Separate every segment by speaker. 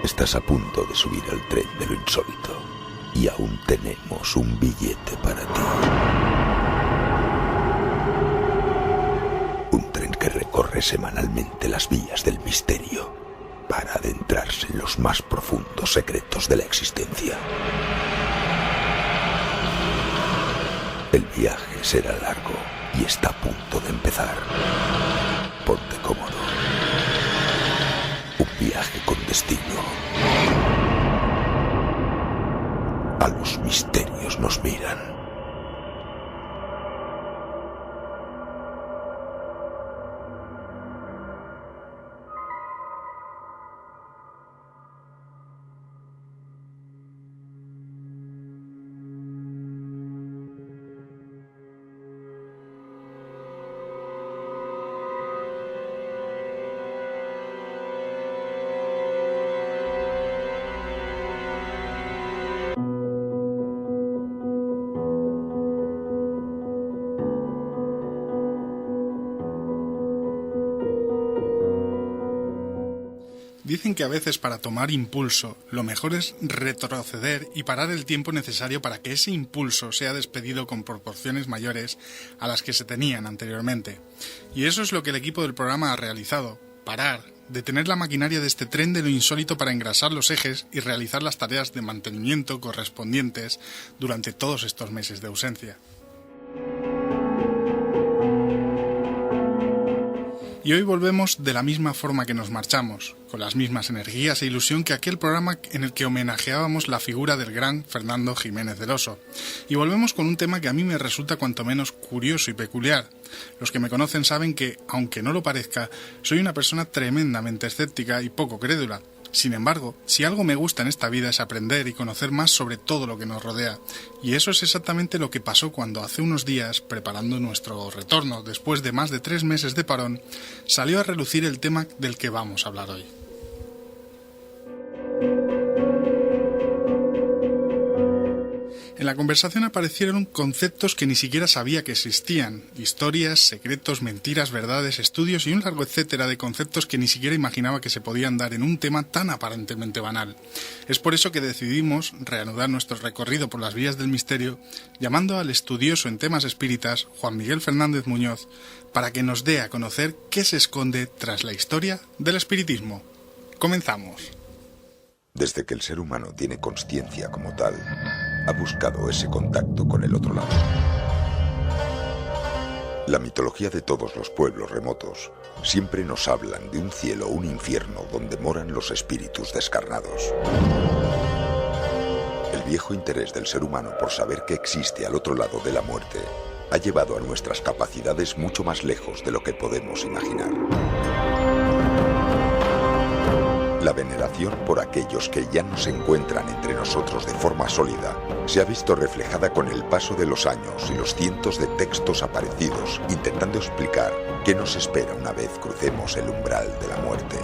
Speaker 1: Estás a punto de subir al tren de lo insólito y aún tenemos un billete para ti. Un tren que recorre semanalmente las vías del misterio para adentrarse en los más profundos secretos de la existencia. El viaje será largo y está a punto de empezar. Ponte cómodo. Un viaje con destino. A los misterios nos miran.
Speaker 2: Dicen que a veces para tomar impulso lo mejor es retroceder y parar el tiempo necesario para que ese impulso sea despedido con proporciones mayores a las que se tenían anteriormente. Y eso es lo que el equipo del programa ha realizado: parar, detener la maquinaria de este tren de lo insólito para engrasar los ejes y realizar las tareas de mantenimiento correspondientes durante todos estos meses de ausencia. Y hoy volvemos de la misma forma que nos marchamos, con las mismas energías e ilusión que aquel programa en el que homenajeábamos la figura del gran Fernando Jiménez del Oso. Y volvemos con un tema que a mí me resulta cuanto menos curioso y peculiar. Los que me conocen saben que, aunque no lo parezca, soy una persona tremendamente escéptica y poco crédula. Sin embargo, si algo me gusta en esta vida es aprender y conocer más sobre todo lo que nos rodea. Y eso es exactamente lo que pasó cuando hace unos días, preparando nuestro retorno después de más de 3 meses de parón, salió a relucir el tema del que vamos a hablar hoy. En la conversación aparecieron conceptos que ni siquiera sabía que existían: historias, secretos, mentiras, verdades, estudios y un largo etcétera de conceptos que ni siquiera imaginaba que se podían dar en un tema tan aparentemente banal. Es por eso que decidimos reanudar nuestro recorrido por las vías del misterio, llamando al estudioso en temas espíritas, Juan Miguel Fernández Muñoz, para que nos dé a conocer qué se esconde tras la historia del espiritismo. Comenzamos.
Speaker 1: Desde que el ser humano tiene consciencia como tal, ha buscado ese contacto con el otro lado. La mitología de todos los pueblos remotos siempre nos hablan de un cielo o un infierno donde moran los espíritus descarnados. El viejo interés del ser humano por saber que existe al otro lado de la muerte ha llevado a nuestras capacidades mucho más lejos de lo que podemos imaginar. La veneración por aquellos que ya no se encuentran entre nosotros de forma sólida se ha visto reflejada con el paso de los años y los cientos de textos aparecidos intentando explicar qué nos espera una vez crucemos el umbral de la muerte.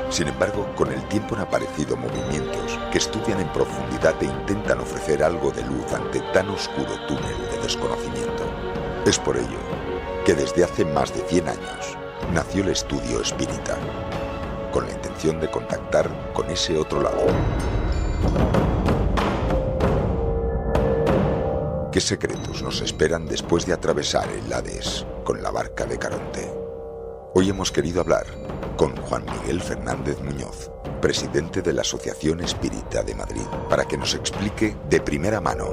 Speaker 1: Sin embargo, con el tiempo han aparecido movimientos que estudian en profundidad e intentan ofrecer algo de luz ante tan oscuro túnel de desconocimiento. Es por ello que desde hace más de 100 años nació el estudio espírita, con la intención de contactar con ese otro lado. ¿Qué secretos nos esperan después de atravesar el Hades con la barca de Caronte? Hoy hemos querido hablar con Juan Miguel Fernández Muñoz, presidente de la Asociación Espírita de Madrid, para que nos explique de primera mano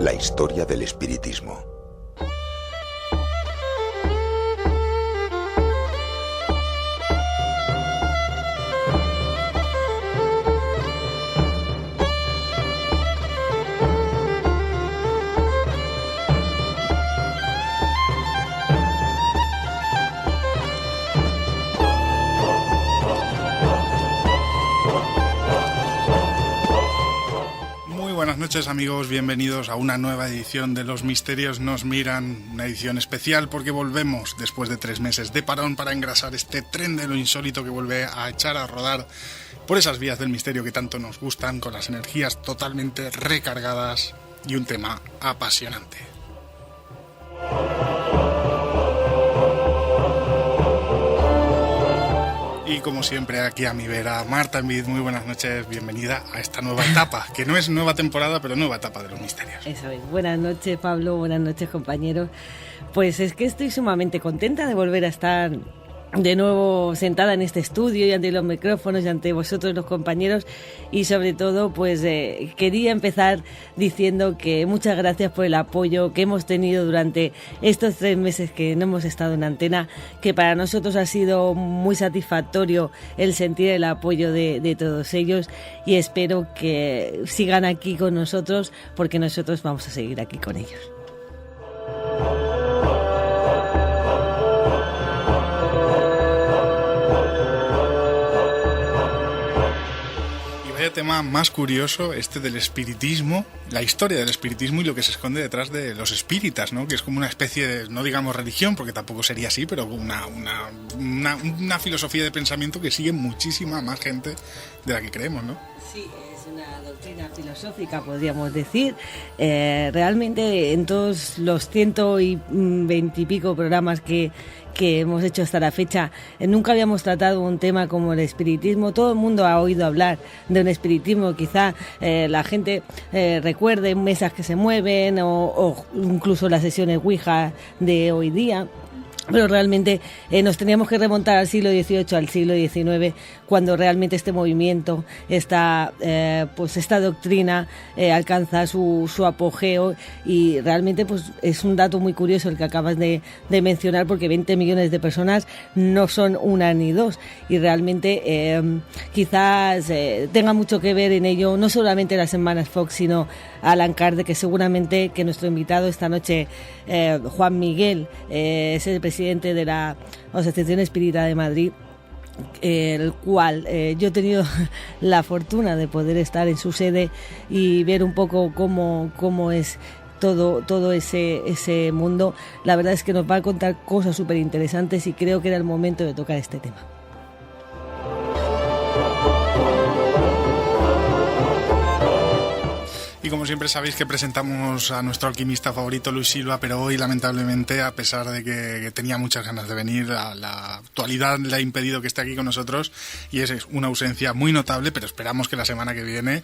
Speaker 1: la historia del espiritismo.
Speaker 2: Buenas noches amigos, bienvenidos a una nueva edición de Los Misterios Nos Miran, una edición especial porque volvemos después de 3 meses de parón para engrasar este tren de lo insólito que vuelve a echar a rodar por esas vías del misterio que tanto nos gustan, con las energías totalmente recargadas y un tema apasionante. Y como siempre, aquí a mi vera, Marta Envid, muy buenas noches, bienvenida a esta nueva etapa, que no es nueva temporada, pero nueva etapa de los misterios.
Speaker 3: Eso es. Buenas noches, Pablo, buenas noches, compañeros. Pues es que estoy sumamente contenta de volver a estar de nuevo sentada en este estudio y ante los micrófonos y ante vosotros los compañeros, y sobre todo pues quería empezar diciendo que muchas gracias por el apoyo que hemos tenido durante estos 3 meses que no hemos estado en antena, que para nosotros ha sido muy satisfactorio el sentir el apoyo de todos ellos, y espero que sigan aquí con nosotros, porque nosotros vamos a seguir aquí con ellos.
Speaker 2: Tema más curioso, este del espiritismo, la historia del espiritismo y lo que se esconde detrás de los espíritas, ¿no? Que es como una especie de, no digamos religión, porque tampoco sería así, pero una filosofía de pensamiento que sigue muchísima más gente de la que creemos, ¿no? Sí,
Speaker 3: es una doctrina filosófica, podríamos decir. Realmente en todos los 120 y pico programas que hemos hecho hasta la fecha, nunca habíamos tratado un tema como el espiritismo. Todo el mundo ha oído hablar de un espiritismo, quizá la gente recuerde mesas que se mueven o incluso las sesiones Ouija de hoy día. Pero realmente nos teníamos que remontar al siglo XVIII, al siglo XIX, cuando realmente este movimiento, esta doctrina alcanza su apogeo, y realmente pues es un dato muy curioso el que acabas de mencionar, porque 20 millones de personas no son una ni dos, y realmente quizás tenga mucho que ver en ello no solamente las hermanas Fox, sino Allan Kardec, que seguramente que nuestro invitado esta noche, Juan Miguel, es el presidente de la Asociación Espírita de Madrid, el cual yo he tenido la fortuna de poder estar en su sede y ver un poco cómo es todo ese mundo. La verdad es que nos va a contar cosas súper interesantes, y creo que era el momento de tocar este tema.
Speaker 2: Y como siempre sabéis que presentamos a nuestro alquimista favorito, Luis Silva, pero hoy lamentablemente, a pesar de que tenía muchas ganas de venir, la actualidad le ha impedido que esté aquí con nosotros, y es una ausencia muy notable, pero esperamos que la semana que viene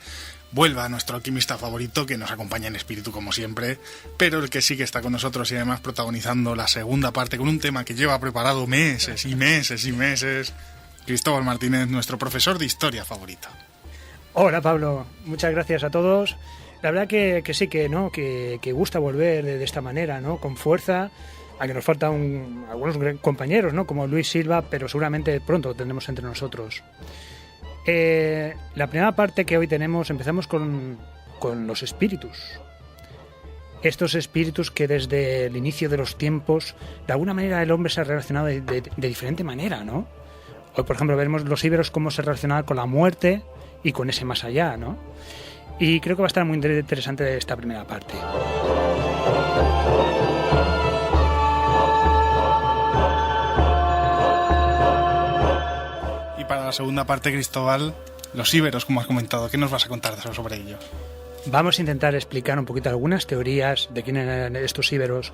Speaker 2: vuelva nuestro alquimista favorito, que nos acompaña en espíritu como siempre, pero el que sí que está con nosotros y además protagonizando la segunda parte con un tema que lleva preparado meses y meses y meses, Cristóbal Martínez, nuestro profesor de historia favorito.
Speaker 4: Hola Pablo, muchas gracias a todos. La verdad que sí, que gusta volver de esta manera, ¿no? Con fuerza, a que nos faltan algunos compañeros, ¿no? Como Luis Silva, pero seguramente pronto lo tendremos entre nosotros. La primera parte que hoy tenemos, empezamos con los espíritus. Estos espíritus que desde el inicio de los tiempos, de alguna manera el hombre se ha relacionado de diferente manera, ¿no? Hoy, por ejemplo, vemos los íberos cómo se relacionaban con la muerte y con ese más allá, ¿no? Y creo que va a estar muy interesante esta primera parte.
Speaker 2: Y para la segunda parte, Cristóbal, los íberos, como has comentado, ¿qué nos vas a contar sobre ello?
Speaker 4: Vamos a intentar explicar un poquito algunas teorías de quién eran estos íberos,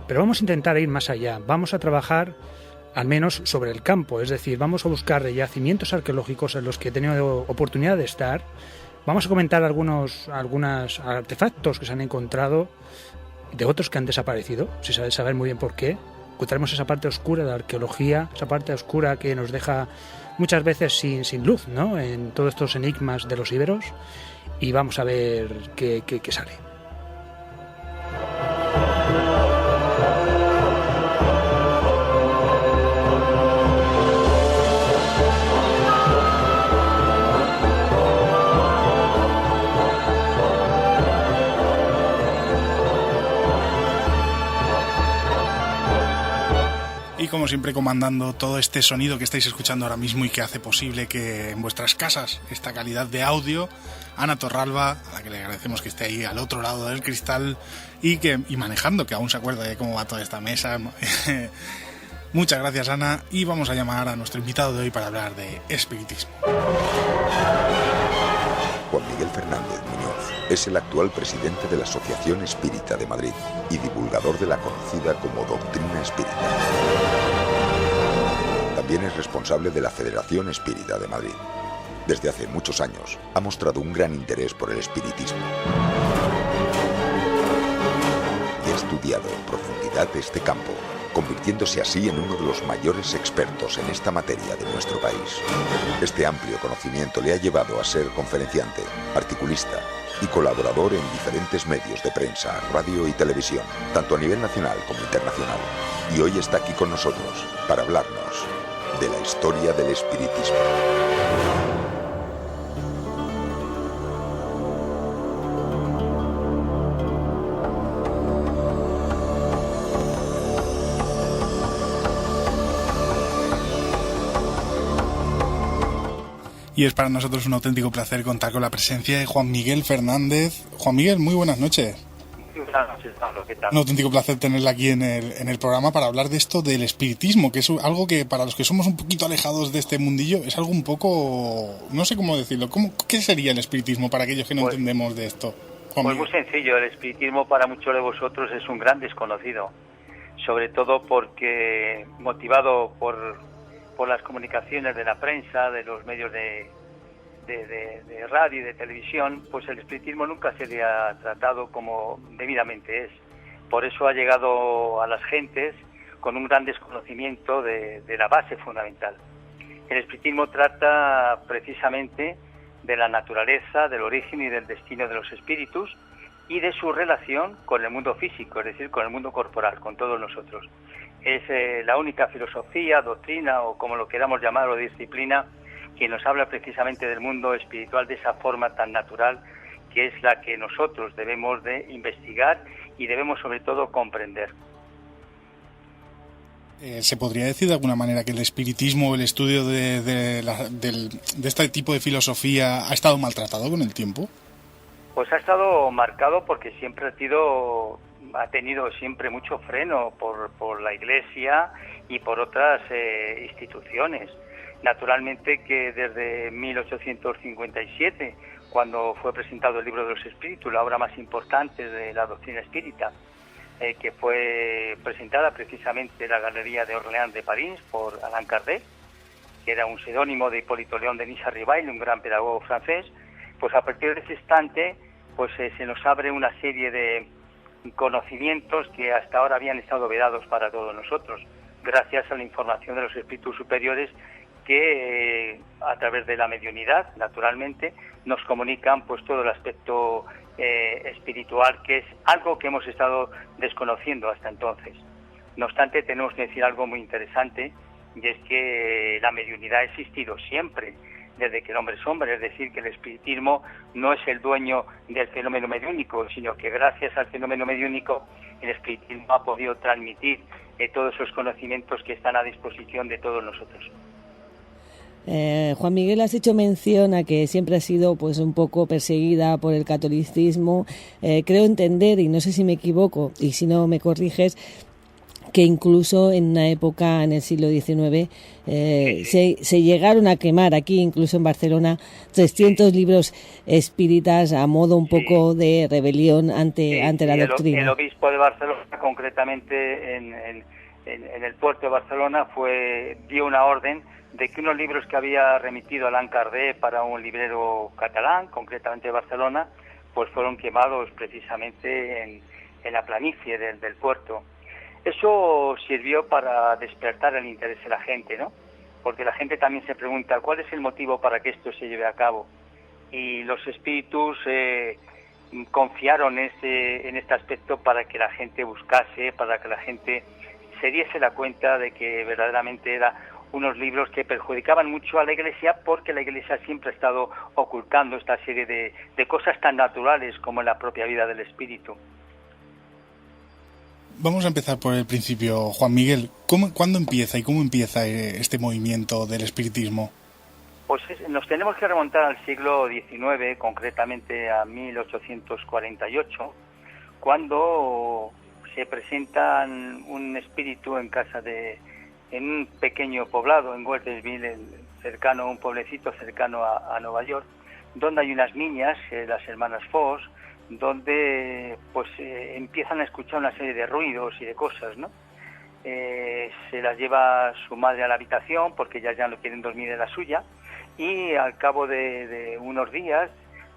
Speaker 4: pero vamos a intentar ir más allá. Vamos a trabajar al menos sobre el campo, es decir, vamos a buscar yacimientos arqueológicos en los que he tenido oportunidad de estar. Vamos a comentar algunos artefactos que se han encontrado, de otros que han desaparecido, si sabes saber muy bien por qué. Encontraremos esa parte oscura de la arqueología, esa parte oscura que nos deja muchas veces sin luz, ¿no? En todos estos enigmas de los íberos, y vamos a ver qué sale.
Speaker 2: Y como siempre, comandando todo este sonido que estáis escuchando ahora mismo y que hace posible que en vuestras casas esta calidad de audio, Ana Torralba, a la que le agradecemos que esté ahí al otro lado del cristal y manejando, que aún se acuerda de cómo va toda esta mesa. Muchas gracias, Ana, y vamos a llamar a nuestro invitado de hoy para hablar de espiritismo.
Speaker 1: Juan Miguel Fernández Muñoz es el actual presidente de la Asociación Espírita de Madrid y divulgador de la conocida como Doctrina Espírita. También es responsable de la Federación Espírita de Madrid. Desde hace muchos años ha mostrado un gran interés por el espiritismo y ha estudiado en profundidad este campo, convirtiéndose así en uno de los mayores expertos en esta materia de nuestro país. Este amplio conocimiento le ha llevado a ser conferenciante, articulista y colaborador en diferentes medios de prensa, radio y televisión, tanto a nivel nacional como internacional. Y hoy está aquí con nosotros para hablarnos de la historia del espiritismo.
Speaker 2: Y es para nosotros un auténtico placer contar con la presencia de Juan Miguel Fernández. Juan Miguel, muy buenas noches.
Speaker 5: Buenas noches, Pablo, ¿qué tal?
Speaker 2: Un auténtico placer tenerla aquí en el programa para hablar de esto del espiritismo, que es algo que para los que somos un poquito alejados de este mundillo es algo un poco, no sé cómo decirlo. ¿Qué sería el espiritismo para aquellos que no entendemos de esto?
Speaker 5: Pues muy sencillo, el espiritismo para muchos de vosotros es un gran desconocido, sobre todo porque motivado por las comunicaciones de la prensa, de los medios de radio y de televisión, pues el espiritismo nunca se le ha tratado como debidamente es. Por eso ha llegado a las gentes con un gran desconocimiento de la base fundamental. El espiritismo trata precisamente de la naturaleza, del origen y del destino de los espíritus y de su relación con el mundo físico, es decir, con el mundo corporal, con todos nosotros. Es la única filosofía, doctrina o como lo queramos llamar o disciplina que nos habla precisamente del mundo espiritual de esa forma tan natural que es la que nosotros debemos de investigar y debemos sobre todo comprender.
Speaker 2: ¿Se podría decir de alguna manera que el espiritismo, el estudio de este tipo de filosofía ha estado maltratado con el tiempo?
Speaker 5: Pues ha estado marcado porque siempre ha tenido siempre mucho freno por la Iglesia y por otras instituciones. Naturalmente que desde 1857, cuando fue presentado el Libro de los Espíritus, la obra más importante de la doctrina espírita, que fue presentada precisamente en la Galería de Orleans de París por Allan Kardec, que era un seudónimo de Hipólito Léon Denis Arribail, un gran pedagogo francés, pues a partir de ese instante pues se nos abre una serie de conocimientos que hasta ahora habían estado vedados para todos nosotros, gracias a la información de los espíritus superiores que a través de la mediunidad, naturalmente, nos comunican pues todo el aspecto espiritual, que es algo que hemos estado desconociendo hasta entonces. No obstante, tenemos que decir algo muy interesante, y es que la mediunidad ha existido siempre, desde que el hombre es hombre, es decir, que el espiritismo no es el dueño del fenómeno mediúnico, sino que gracias al fenómeno mediúnico el espiritismo ha podido transmitir todos esos conocimientos que están a disposición de todos nosotros.
Speaker 3: Juan Miguel, has hecho mención a que siempre ha sido pues un poco perseguida por el catolicismo. Creo entender, y no sé si me equivoco, y si no me corriges, que incluso en una época, en el siglo XIX, se llegaron a quemar aquí, incluso en Barcelona, 300 libros espíritas a modo un poco de rebelión ante la doctrina.
Speaker 5: El obispo de Barcelona, concretamente en el puerto de Barcelona, dio una orden de que unos libros que había remitido Allan Kardec para un librero catalán, concretamente de Barcelona, pues fueron quemados precisamente en la planicie del puerto. Eso sirvió para despertar el interés de la gente, ¿no? Porque la gente también se pregunta cuál es el motivo para que esto se lleve a cabo. Y los espíritus confiaron en este aspecto para que la gente buscase, para que la gente se diese la cuenta de que verdaderamente eran unos libros que perjudicaban mucho a la Iglesia, porque la Iglesia siempre ha estado ocultando esta serie de cosas tan naturales como en la propia vida del espíritu.
Speaker 2: Vamos a empezar por el principio, Juan Miguel. ¿Cuándo empieza y cómo empieza este movimiento del espiritismo?
Speaker 5: Pues nos tenemos que remontar al siglo XIX, concretamente a 1848, cuando se presenta un espíritu en un pequeño poblado, en Weltersville, un pueblecito cercano a Nueva York, donde hay unas niñas, las hermanas Foss, donde pues empiezan a escuchar una serie de ruidos y de cosas, ¿no? se las lleva su madre a la habitación porque ellas ya no quieren dormir en la suya, y al cabo de unos días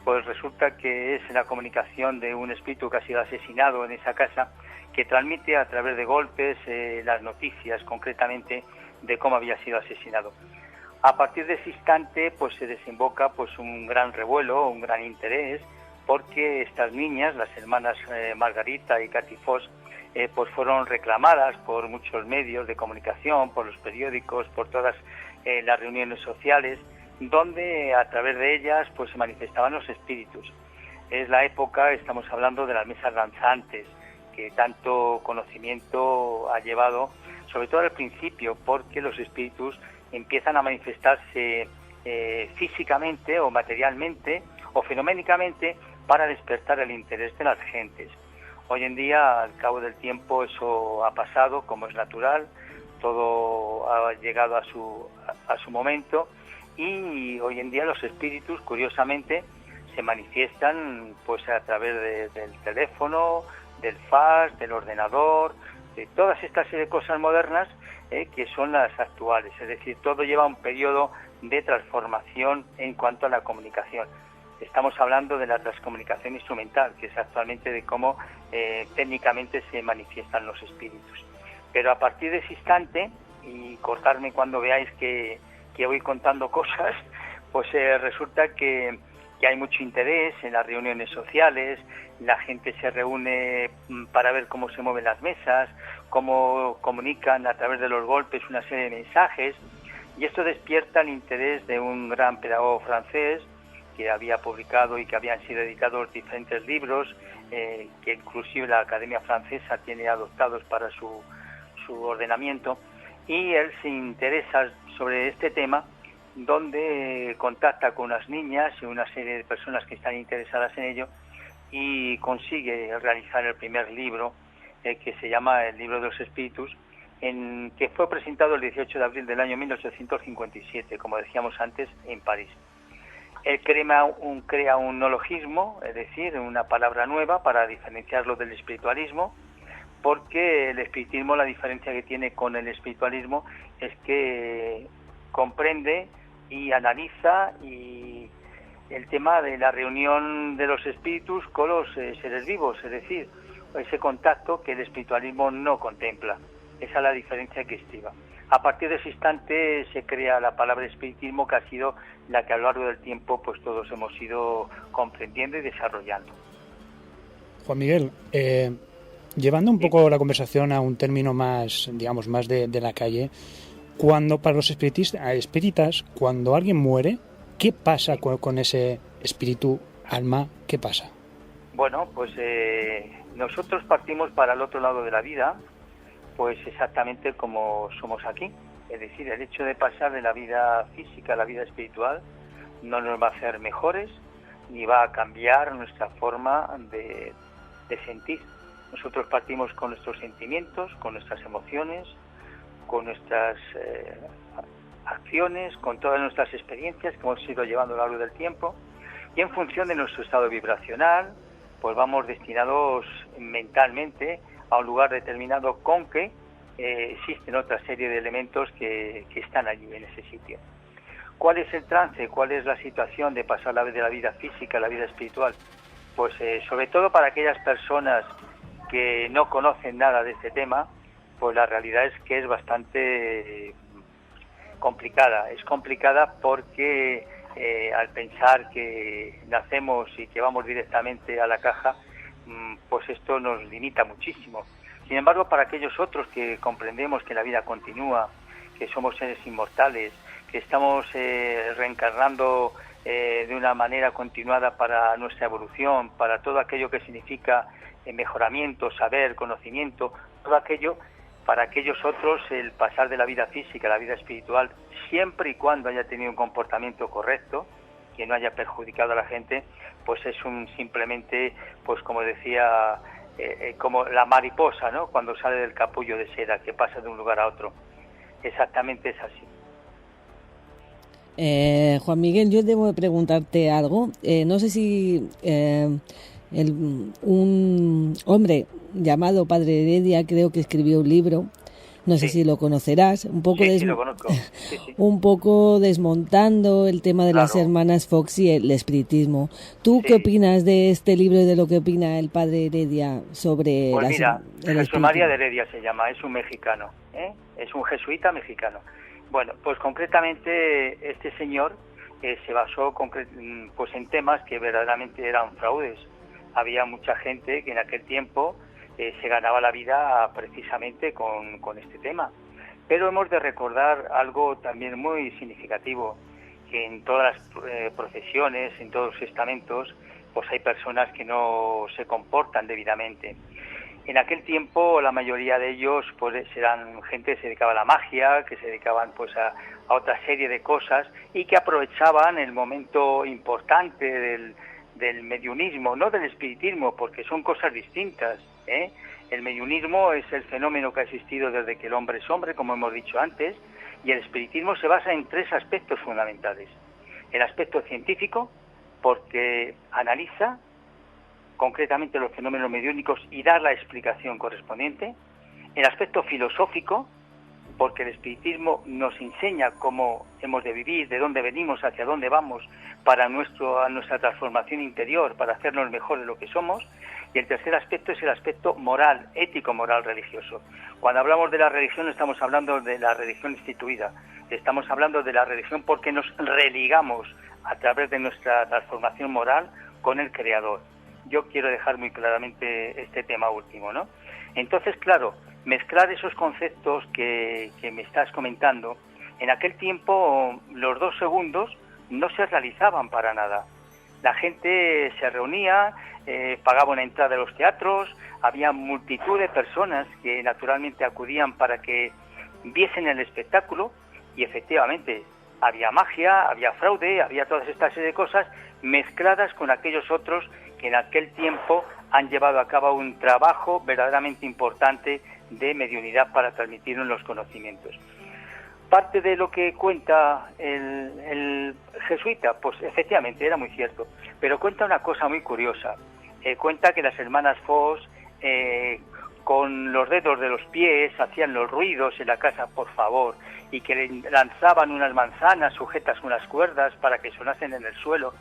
Speaker 5: pues resulta que es la comunicación de un espíritu que ha sido asesinado en esa casa, que transmite a través de golpes las noticias concretamente de cómo había sido asesinado. A partir de ese instante pues se desemboca pues un gran revuelo, un gran interés, porque estas niñas, las hermanas Margarita y Katy Foss, pues fueron reclamadas por muchos medios de comunicación, por los periódicos, por todas las reuniones sociales, donde a través de ellas pues se manifestaban los espíritus. Es la época, estamos hablando de las mesas danzantes, que tanto conocimiento ha llevado, sobre todo al principio, porque los espíritus empiezan a manifestarse físicamente o materialmente o fenoménicamente para despertar el interés de las gentes. Hoy en día, al cabo del tiempo, eso ha pasado, como es natural, todo ha llegado a su momento, y hoy en día los espíritus, curiosamente, se manifiestan pues a través del teléfono, del fax, del ordenador, de todas estas serie de cosas modernas que son las actuales. Es decir, todo lleva un periodo de transformación en cuanto a la comunicación. Estamos hablando de la transcomunicación instrumental, que es actualmente de cómo técnicamente se manifiestan los espíritus. Pero a partir de ese instante, y cortarme cuando veáis que voy contando cosas, pues resulta que hay mucho interés en las reuniones sociales, la gente se reúne para ver cómo se mueven las mesas, cómo comunican a través de los golpes una serie de mensajes, y esto despierta el interés de un gran pedagogo francés que había publicado y que habían sido editados diferentes libros, que inclusive la Academia Francesa tiene adoptados para su ordenamiento, y él se interesa sobre este tema, donde contacta con unas niñas y una serie de personas que están interesadas en ello, y consigue realizar el primer libro, que se llama El libro de los espíritus, que fue presentado el 18 de abril del año 1857, como decíamos antes, en París. Él crea un neologismo, es decir, una palabra nueva para diferenciarlo del espiritualismo, porque el espiritismo, la diferencia que tiene con el espiritualismo es que comprende y analiza y el tema de la reunión de los espíritus con los seres vivos, es decir, ese contacto que el espiritualismo no contempla. Esa es la diferencia que estriba. A partir de ese instante se crea la palabra espiritismo, que ha sido la que a lo largo del tiempo pues todos hemos ido comprendiendo y desarrollando.
Speaker 4: Juan Miguel, llevando un poco la conversación a un término más, digamos, más de la calle, cuando para los espíritas, cuando alguien muere, ¿qué pasa con ese espíritu, alma? ¿Qué pasa?
Speaker 5: Bueno, pues nosotros partimos para el otro lado de la vida, pues exactamente como somos aquí. Es decir, el hecho de pasar de la vida física a la vida espiritual no nos va a hacer mejores, ni va a cambiar nuestra forma de sentir. Nosotros partimos con nuestros sentimientos, con nuestras emociones, con nuestras acciones, con todas nuestras experiencias que hemos ido llevando a lo largo del tiempo, y en función de nuestro estado vibracional, pues vamos destinados mentalmente a un lugar determinado, con que existen otra serie de elementos que están allí en ese sitio. ¿Cuál es el trance? ¿Cuál es la situación de pasar de la vida física a la vida espiritual? Pues sobre todo para aquellas personas que no conocen nada de este tema, pues la realidad es que es bastante complicada. Es complicada porque al pensar que nacemos y que vamos directamente a la caja, pues esto nos limita muchísimo. Sin embargo, para aquellos otros que comprendemos que la vida continúa, que somos seres inmortales, que estamos reencarnando de una manera continuada para nuestra evolución, para todo aquello que significa mejoramiento, saber, conocimiento, todo aquello, para aquellos otros el pasar de la vida física a la vida espiritual, siempre y cuando haya tenido un comportamiento correcto, que no haya perjudicado a la gente, pues es simplemente, pues como decía, como la mariposa, ¿no?, cuando sale del capullo de seda, que pasa de un lugar a otro. Exactamente es así.
Speaker 3: Juan Miguel, yo debo preguntarte algo. No sé si un hombre llamado Padre Heredia, creo que escribió un libro no sé si lo conocerás, un poco,
Speaker 5: sí, lo conozco. Sí.
Speaker 3: un poco desmontando el tema de las
Speaker 5: Claro.
Speaker 3: hermanas Fox y el espiritismo. ¿Tú qué opinas de este libro y de lo que opina el padre Heredia sobre
Speaker 5: Pues mira,
Speaker 3: el
Speaker 5: Jesús María de Heredia se llama, es un mexicano, es un jesuita mexicano. Bueno, pues concretamente este señor se basó pues en temas que verdaderamente eran fraudes. Había mucha gente que en aquel tiempo se ganaba la vida precisamente con este tema. Pero hemos de recordar algo también muy significativo, que en todas las procesiones, en todos los estamentos, pues hay personas que no se comportan debidamente. En aquel tiempo la mayoría de ellos pues eran gente que se dedicaba a la magia, que se dedicaban pues a otra serie de cosas y que aprovechaban el momento importante del mediunismo, no del espiritismo, porque son cosas distintas, ¿eh? El mediunismo es el fenómeno que ha existido desde que el hombre es hombre, como hemos dicho antes, y el espiritismo se basa en 3 aspectos fundamentales. El aspecto científico, porque analiza concretamente los fenómenos mediúnicos y da la explicación correspondiente. El aspecto filosófico, porque el espiritismo nos enseña cómo hemos de vivir, de dónde venimos, hacia dónde vamos, para nuestra transformación interior, para hacernos mejor de lo que somos. Y el tercer aspecto es el aspecto moral, ético-moral religioso. Cuando hablamos de la religión no estamos hablando de la religión instituida, estamos hablando de la religión porque nos religamos a través de nuestra transformación moral con el Creador. Yo quiero dejar muy claramente este tema último, ¿no? Entonces, claro, mezclar esos conceptos que me estás comentando, en aquel tiempo los 2 segundos no se realizaban para nada. La gente se reunía, pagaba una entrada de los teatros, había multitud de personas que naturalmente acudían para que viesen el espectáculo y efectivamente había magia, había fraude, había todas estas serie de cosas mezcladas con aquellos otros que en aquel tiempo han llevado a cabo un trabajo verdaderamente importante de mediunidad para transmitirnos los conocimientos. Parte de lo que cuenta el jesuita, pues efectivamente era muy cierto, pero cuenta una cosa muy curiosa. Cuenta que las hermanas Fox con los dedos de los pies hacían los ruidos en la casa, por favor, y que le lanzaban unas manzanas sujetas a unas cuerdas para que sonasen en el suelo.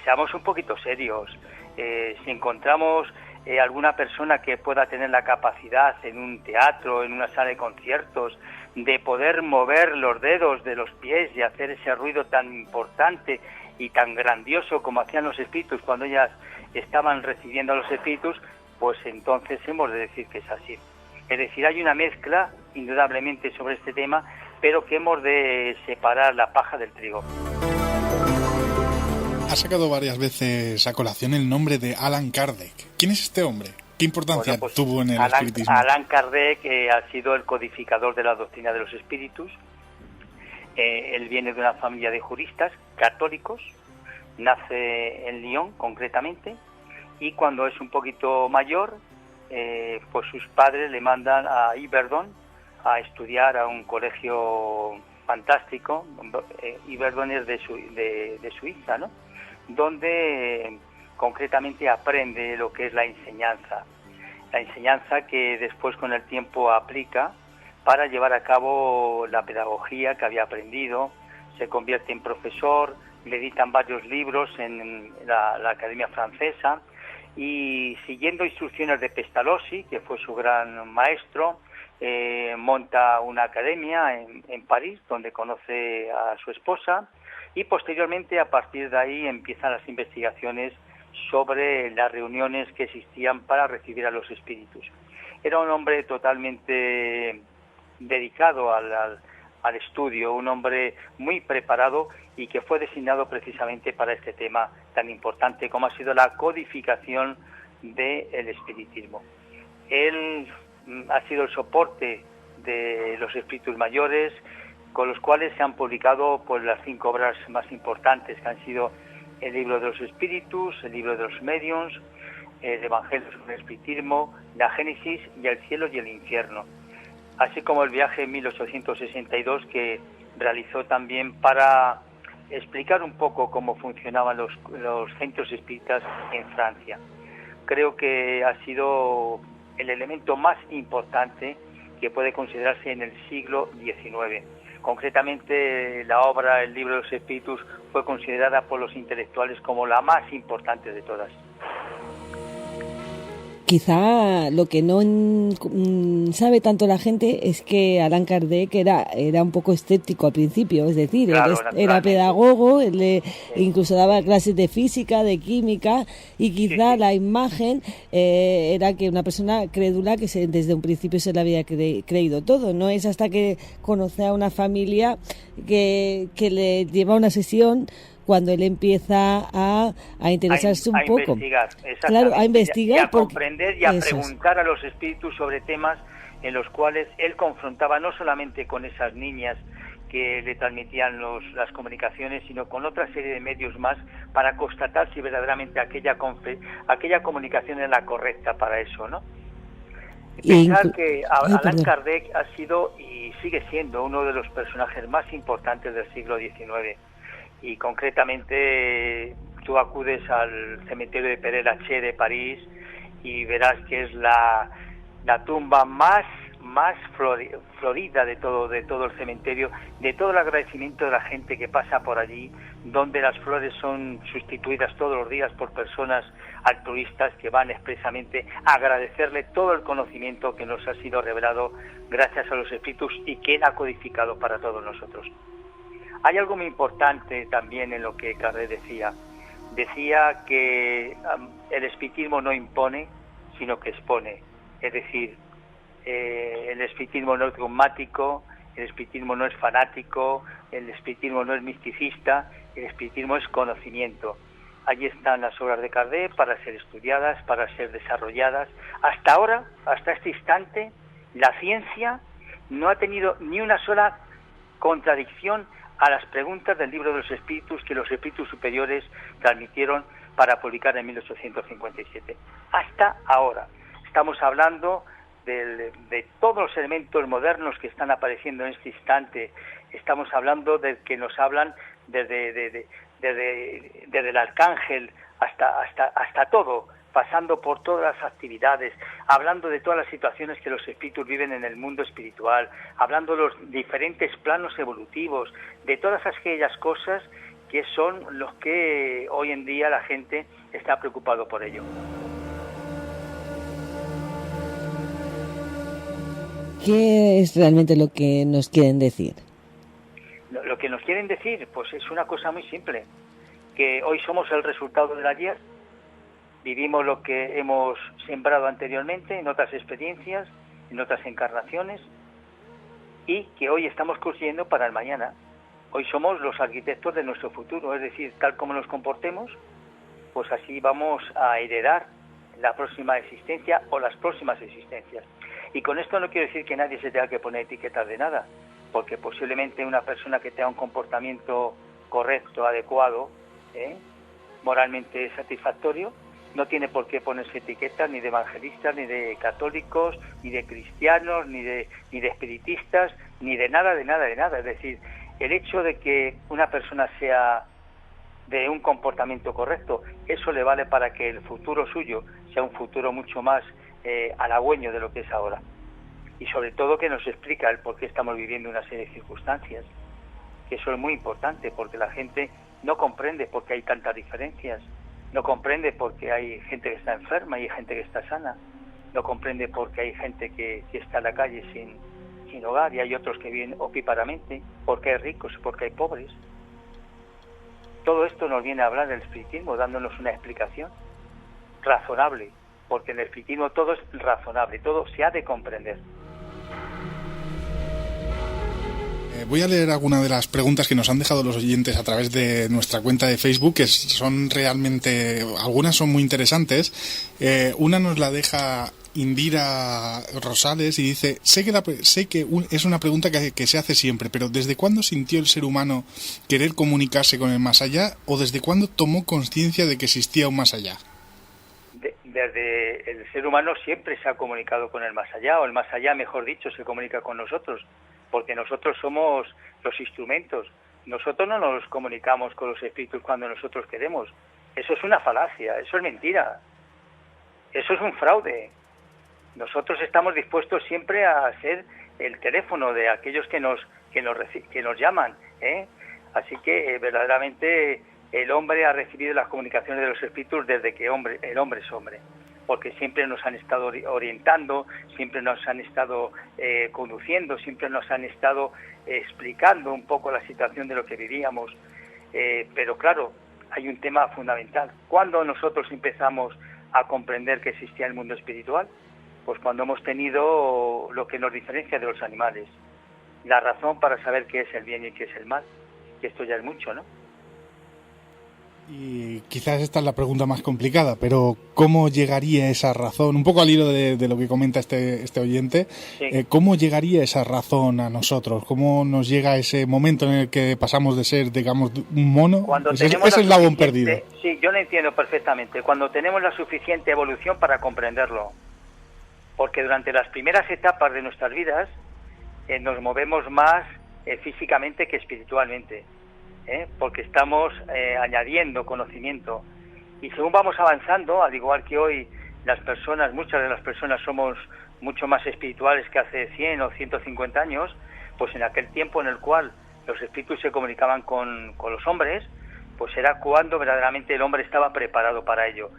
Speaker 5: Seamos un poquito serios. Si encontramos alguna persona que pueda tener la capacidad en un teatro, en una sala de conciertos, de poder mover los dedos de los pies y hacer ese ruido tan importante y tan grandioso como hacían los espíritus cuando ellas estaban recibiendo a los espíritus, pues entonces hemos de decir que es así. Es decir, hay una mezcla indudablemente sobre este tema, pero que hemos de separar la paja del trigo.
Speaker 2: Ha sacado varias veces a colación el nombre de Allan Kardec. ¿Quién es este hombre? ¿Qué importancia tuvo en el espiritismo?
Speaker 5: Allan Kardec ha sido el codificador de la doctrina de los espíritus. Él viene de una familia de juristas católicos, nace en Lyon concretamente, y cuando es un poquito mayor, pues sus padres le mandan a Yverdon a estudiar a un colegio fantástico. Yverdon es de Suiza, ¿no? Donde concretamente aprende lo que es la enseñanza que después con el tiempo aplica para llevar a cabo la pedagogía que había aprendido. Se convierte en profesor, le editan varios libros en la Academia Francesa y siguiendo instrucciones de Pestalozzi, que fue su gran maestro, monta una academia en París donde conoce a su esposa y posteriormente a partir de ahí empiezan las investigaciones sobre las reuniones que existían para recibir a los espíritus. Era un hombre totalmente dedicado al estudio, un hombre muy preparado y que fue designado precisamente para este tema tan importante como ha sido la codificación del espiritismo. Él ha sido el soporte de los espíritus mayores, con los cuales se han publicado pues las 5 obras más importantes, que han sido el libro de los espíritus, el libro de los mediums, el Evangelio sobre el espiritismo, la Génesis y el cielo y el infierno, así como el viaje en 1862 que realizó también para explicar un poco cómo funcionaban los centros espíritas en Francia. Creo que ha sido el elemento más importante que puede considerarse en el siglo XIX. Concretamente, la obra El libro de los espíritus fue considerada por los intelectuales como la más importante de todas.
Speaker 3: Quizá lo que no sabe tanto la gente es que Allan Kardec era un poco escéptico al principio, es decir,
Speaker 5: claro,
Speaker 3: era pedagogo, incluso daba clases de física, de química, y quizá la imagen era que una persona crédula que desde un principio se le había creído todo. No es hasta que conoce a una familia que le lleva una sesión cuando él empieza a interesarse un poco.
Speaker 5: Claro,
Speaker 3: a investigar.
Speaker 5: Y a comprender y a preguntar a los espíritus sobre temas en los cuales él confrontaba no solamente con esas niñas que le transmitían las comunicaciones, sino con otra serie de medios más para constatar si verdaderamente aquella comunicación era la correcta para eso, ¿no? Pensar que Allan Kardec ha sido y sigue siendo uno de los personajes más importantes del siglo XIX. Y concretamente tú acudes al cementerio de Père Lachaise de París y verás que es la tumba más florida de todo el cementerio, de todo el agradecimiento de la gente que pasa por allí, donde las flores son sustituidas todos los días por personas altruistas que van expresamente a agradecerle todo el conocimiento que nos ha sido revelado gracias a los espíritus y que él ha codificado para todos nosotros. Hay algo muy importante también en lo que Kardec decía. Decía que el espiritismo no impone, sino que expone. Es decir, el espiritismo no es dogmático, el espiritismo no es fanático, el espiritismo no es misticista, el espiritismo es conocimiento. Allí están las obras de Kardec para ser estudiadas, para ser desarrolladas. Hasta ahora, hasta este instante, la ciencia no ha tenido ni una sola contradicción a las preguntas del libro de los espíritus que los espíritus superiores transmitieron para publicar en 1857. Hasta ahora. Estamos hablando de todos los elementos modernos que están apareciendo en este instante. Estamos hablando de que nos hablan desde el arcángel hasta todo, pasando por todas las actividades, hablando de todas las situaciones que los espíritus viven en el mundo espiritual, hablando de los diferentes planos evolutivos, de todas aquellas cosas que son los que hoy en día la gente está preocupado por ello.
Speaker 3: ¿Qué es realmente lo que nos quieren decir?
Speaker 5: Lo que nos quieren decir, pues es una cosa muy simple, que hoy somos el resultado del ayer. Vivimos lo que hemos sembrado anteriormente en otras experiencias, en otras encarnaciones, y que hoy estamos construyendo para el mañana. Hoy somos los arquitectos de nuestro futuro, es decir, tal como nos comportemos, pues así vamos a heredar la próxima existencia o las próximas existencias. Y con esto no quiero decir que nadie se tenga que poner etiquetas de nada, porque posiblemente una persona que tenga un comportamiento correcto, adecuado, moralmente satisfactorio, no tiene por qué ponerse etiquetas ni de evangelistas, ni de católicos, ni de cristianos, ni de espiritistas, ni de nada. Es decir, el hecho de que una persona sea de un comportamiento correcto, eso le vale para que el futuro suyo sea un futuro mucho más halagüeño de lo que es ahora. Y sobre todo que nos explica el por qué estamos viviendo una serie de circunstancias, que eso es muy importante, porque la gente no comprende por qué hay tantas diferencias. No comprende por qué hay gente que está enferma y hay gente que está sana. No comprende por qué hay gente que está en la calle sin hogar y hay otros que viven opíparamente. Por qué hay ricos y por qué hay pobres. Todo esto nos viene a hablar del espiritismo, dándonos una explicación razonable, porque en el espiritismo todo es razonable, todo se ha de comprender.
Speaker 2: Voy a leer algunas de las preguntas que nos han dejado los oyentes a través de nuestra cuenta de Facebook, que son realmente, algunas son muy interesantes. Una nos la deja Indira Rosales y dice: sé que es una pregunta que se hace siempre, pero ¿desde cuándo sintió el ser humano querer comunicarse con el más allá, o desde cuándo tomó conciencia de que existía un más allá?
Speaker 5: Desde el ser humano siempre se ha comunicado con el más allá, o el más allá, mejor dicho, se comunica con nosotros, porque nosotros somos los instrumentos. Nosotros no nos comunicamos con los espíritus cuando nosotros queremos. Eso es una falacia, eso es mentira, eso es un fraude. Nosotros estamos dispuestos siempre a ser el teléfono de aquellos que nos llaman, ¿eh? Así que verdaderamente el hombre ha recibido las comunicaciones de los espíritus desde que el hombre es hombre, porque siempre nos han estado orientando, siempre nos han estado conduciendo, siempre nos han estado explicando un poco la situación de lo que vivíamos. Pero claro, hay un tema fundamental. ¿Cuándo nosotros empezamos a comprender que existía el mundo espiritual? Pues cuando hemos tenido lo que nos diferencia de los animales, la razón para saber qué es el bien y qué es el mal. Y esto ya es mucho, ¿no?
Speaker 2: Y quizás esta es la pregunta más complicada, pero ¿cómo llegaría esa razón? Un poco al hilo de lo que comenta este oyente, sí. ¿Cómo llegaría esa razón a nosotros? ¿Cómo nos llega ese momento en el que pasamos de ser, digamos, un mono? Ese eslabón perdido.
Speaker 5: Sí, yo lo entiendo perfectamente. Cuando tenemos la suficiente evolución para comprenderlo. Porque durante las primeras etapas de nuestras vidas nos movemos más físicamente que espiritualmente. Porque estamos añadiendo conocimiento, y según vamos avanzando, al igual que hoy muchas de las personas somos mucho más espirituales que hace 100 o 150 años, pues en aquel tiempo en el cual los espíritus se comunicaban con los hombres, pues era cuando verdaderamente el hombre estaba preparado para ello.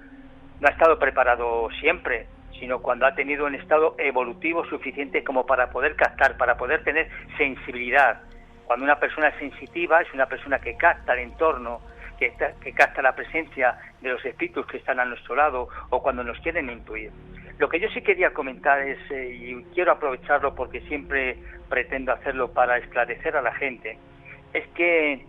Speaker 5: No ha estado preparado siempre, sino cuando ha tenido un estado evolutivo suficiente como para poder captar, para poder tener sensibilidad. Cuando una persona es sensitiva, es una persona que capta el entorno, que capta la presencia de los espíritus que están a nuestro lado, o cuando nos quieren intuir. Lo que yo sí quería comentar es, y quiero aprovecharlo porque siempre pretendo hacerlo para esclarecer a la gente, es que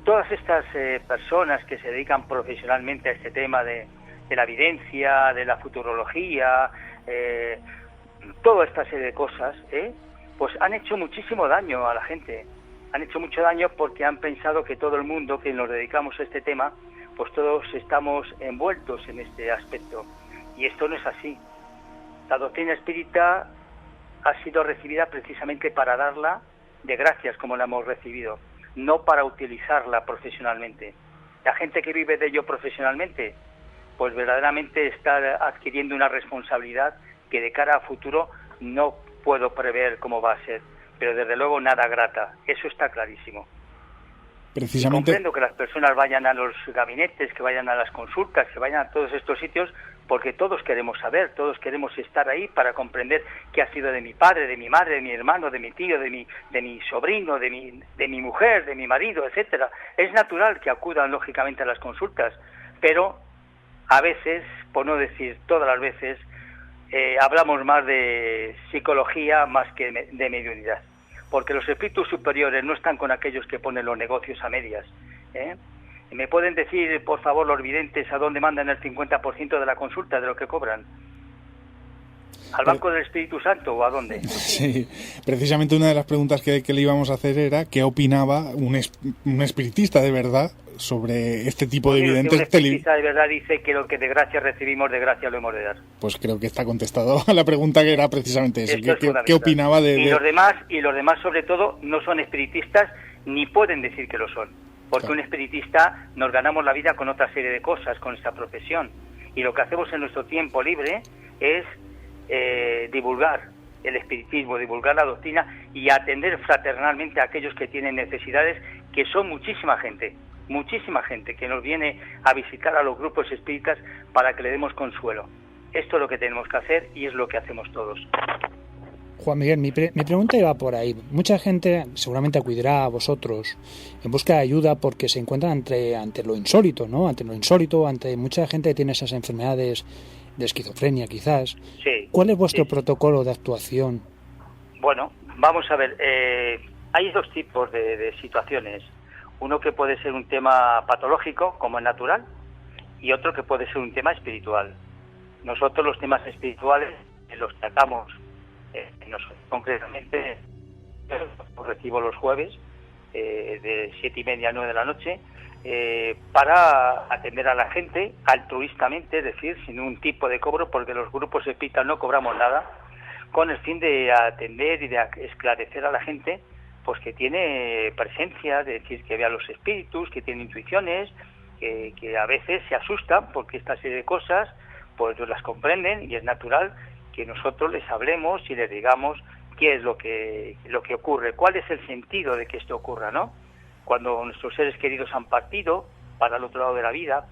Speaker 5: todas estas personas que se dedican profesionalmente a este tema de la evidencia, de la futurología, toda esta serie de cosas, pues han hecho muchísimo daño a la gente. Han hecho mucho daño porque han pensado que todo el mundo que nos dedicamos a este tema, pues todos estamos envueltos en este aspecto. Y esto no es así. La doctrina espírita ha sido recibida precisamente para darla de gracias como la hemos recibido, no para utilizarla profesionalmente. La gente que vive de ello profesionalmente, pues verdaderamente está adquiriendo una responsabilidad que de cara a futuro no puedo prever cómo va a ser, pero desde luego nada grata, eso está clarísimo.
Speaker 2: Precisamente.
Speaker 5: Y comprendo que las personas vayan a los gabinetes, que vayan a las consultas, que vayan a todos estos sitios, porque todos queremos saber, todos queremos estar ahí para comprender qué ha sido de mi padre, de mi madre, de mi hermano, de mi tío, de mi sobrino, de mi mujer, de mi marido, etcétera. Es natural que acudan lógicamente a las consultas, pero a veces, por no decir todas las veces, hablamos más de psicología más que de mediunidad, porque los espíritus superiores no están con aquellos que ponen los negocios a medias. ¿Me pueden decir, por favor, los videntes a dónde mandan el 50% de la consulta de lo que cobran? ¿Al Banco del Espíritu Santo o a dónde?
Speaker 2: Sí, precisamente una de las preguntas que le íbamos a hacer era qué opinaba un espiritista de verdad sobre este tipo de videntes.
Speaker 5: Un espiritista de verdad dice que lo que de gracia recibimos, de gracia lo hemos de dar.
Speaker 2: Pues creo que está contestado a la pregunta, que era precisamente eso. ¿Qué opinaba de...?
Speaker 5: Y los demás sobre todo no son espiritistas ni pueden decir que lo son, porque claro, un espiritista nos ganamos la vida con otra serie de cosas, con esta profesión, y lo que hacemos en nuestro tiempo libre es divulgar el espiritismo, divulgar la doctrina y atender fraternalmente a aquellos que tienen necesidades, que son muchísima gente que nos viene a visitar a los grupos espíritas para que le demos consuelo. Esto es lo que tenemos que hacer y es lo que hacemos todos.
Speaker 4: Juan Miguel, mi pregunta iba por ahí. Mucha gente seguramente acudirá a vosotros en busca de ayuda porque se encuentran ante lo insólito, ¿no? Ante mucha gente que tiene esas enfermedades de esquizofrenia, quizás.
Speaker 5: Sí.
Speaker 4: ¿Cuál es vuestro protocolo de actuación?
Speaker 5: Bueno, vamos a ver. Hay dos tipos de situaciones. Uno que puede ser un tema patológico, como es natural, y otro que puede ser un tema espiritual. Nosotros los temas espirituales los tratamos, concretamente, los recibo los jueves, de 7:30 a 9 de la noche, para atender a la gente altruistamente, es decir, sin un tipo de cobro, porque los grupos espíritas no cobramos nada, con el fin de atender y de esclarecer a la gente, pues que tiene presencia, es decir, que ve a los espíritus, que tiene intuiciones, que a veces se asustan porque esta serie de cosas pues las comprenden, y es natural que nosotros les hablemos y les digamos qué es lo que ocurre, cuál es el sentido de que esto ocurra, ¿no? Cuando nuestros seres queridos han partido para el otro lado de la vida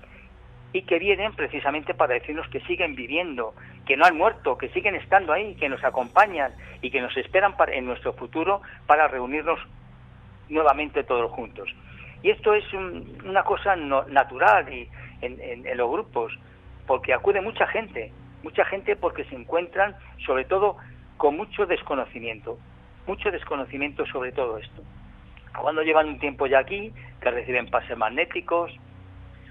Speaker 5: y que vienen precisamente para decirnos que siguen viviendo, que no han muerto, que siguen estando ahí, que nos acompañan y que nos esperan en nuestro futuro para reunirnos nuevamente todos juntos. Y esto es una cosa natural y en los grupos, porque acude mucha gente porque se encuentran sobre todo con mucho desconocimiento sobre todo esto. Cuando llevan un tiempo ya aquí, que reciben pases magnéticos,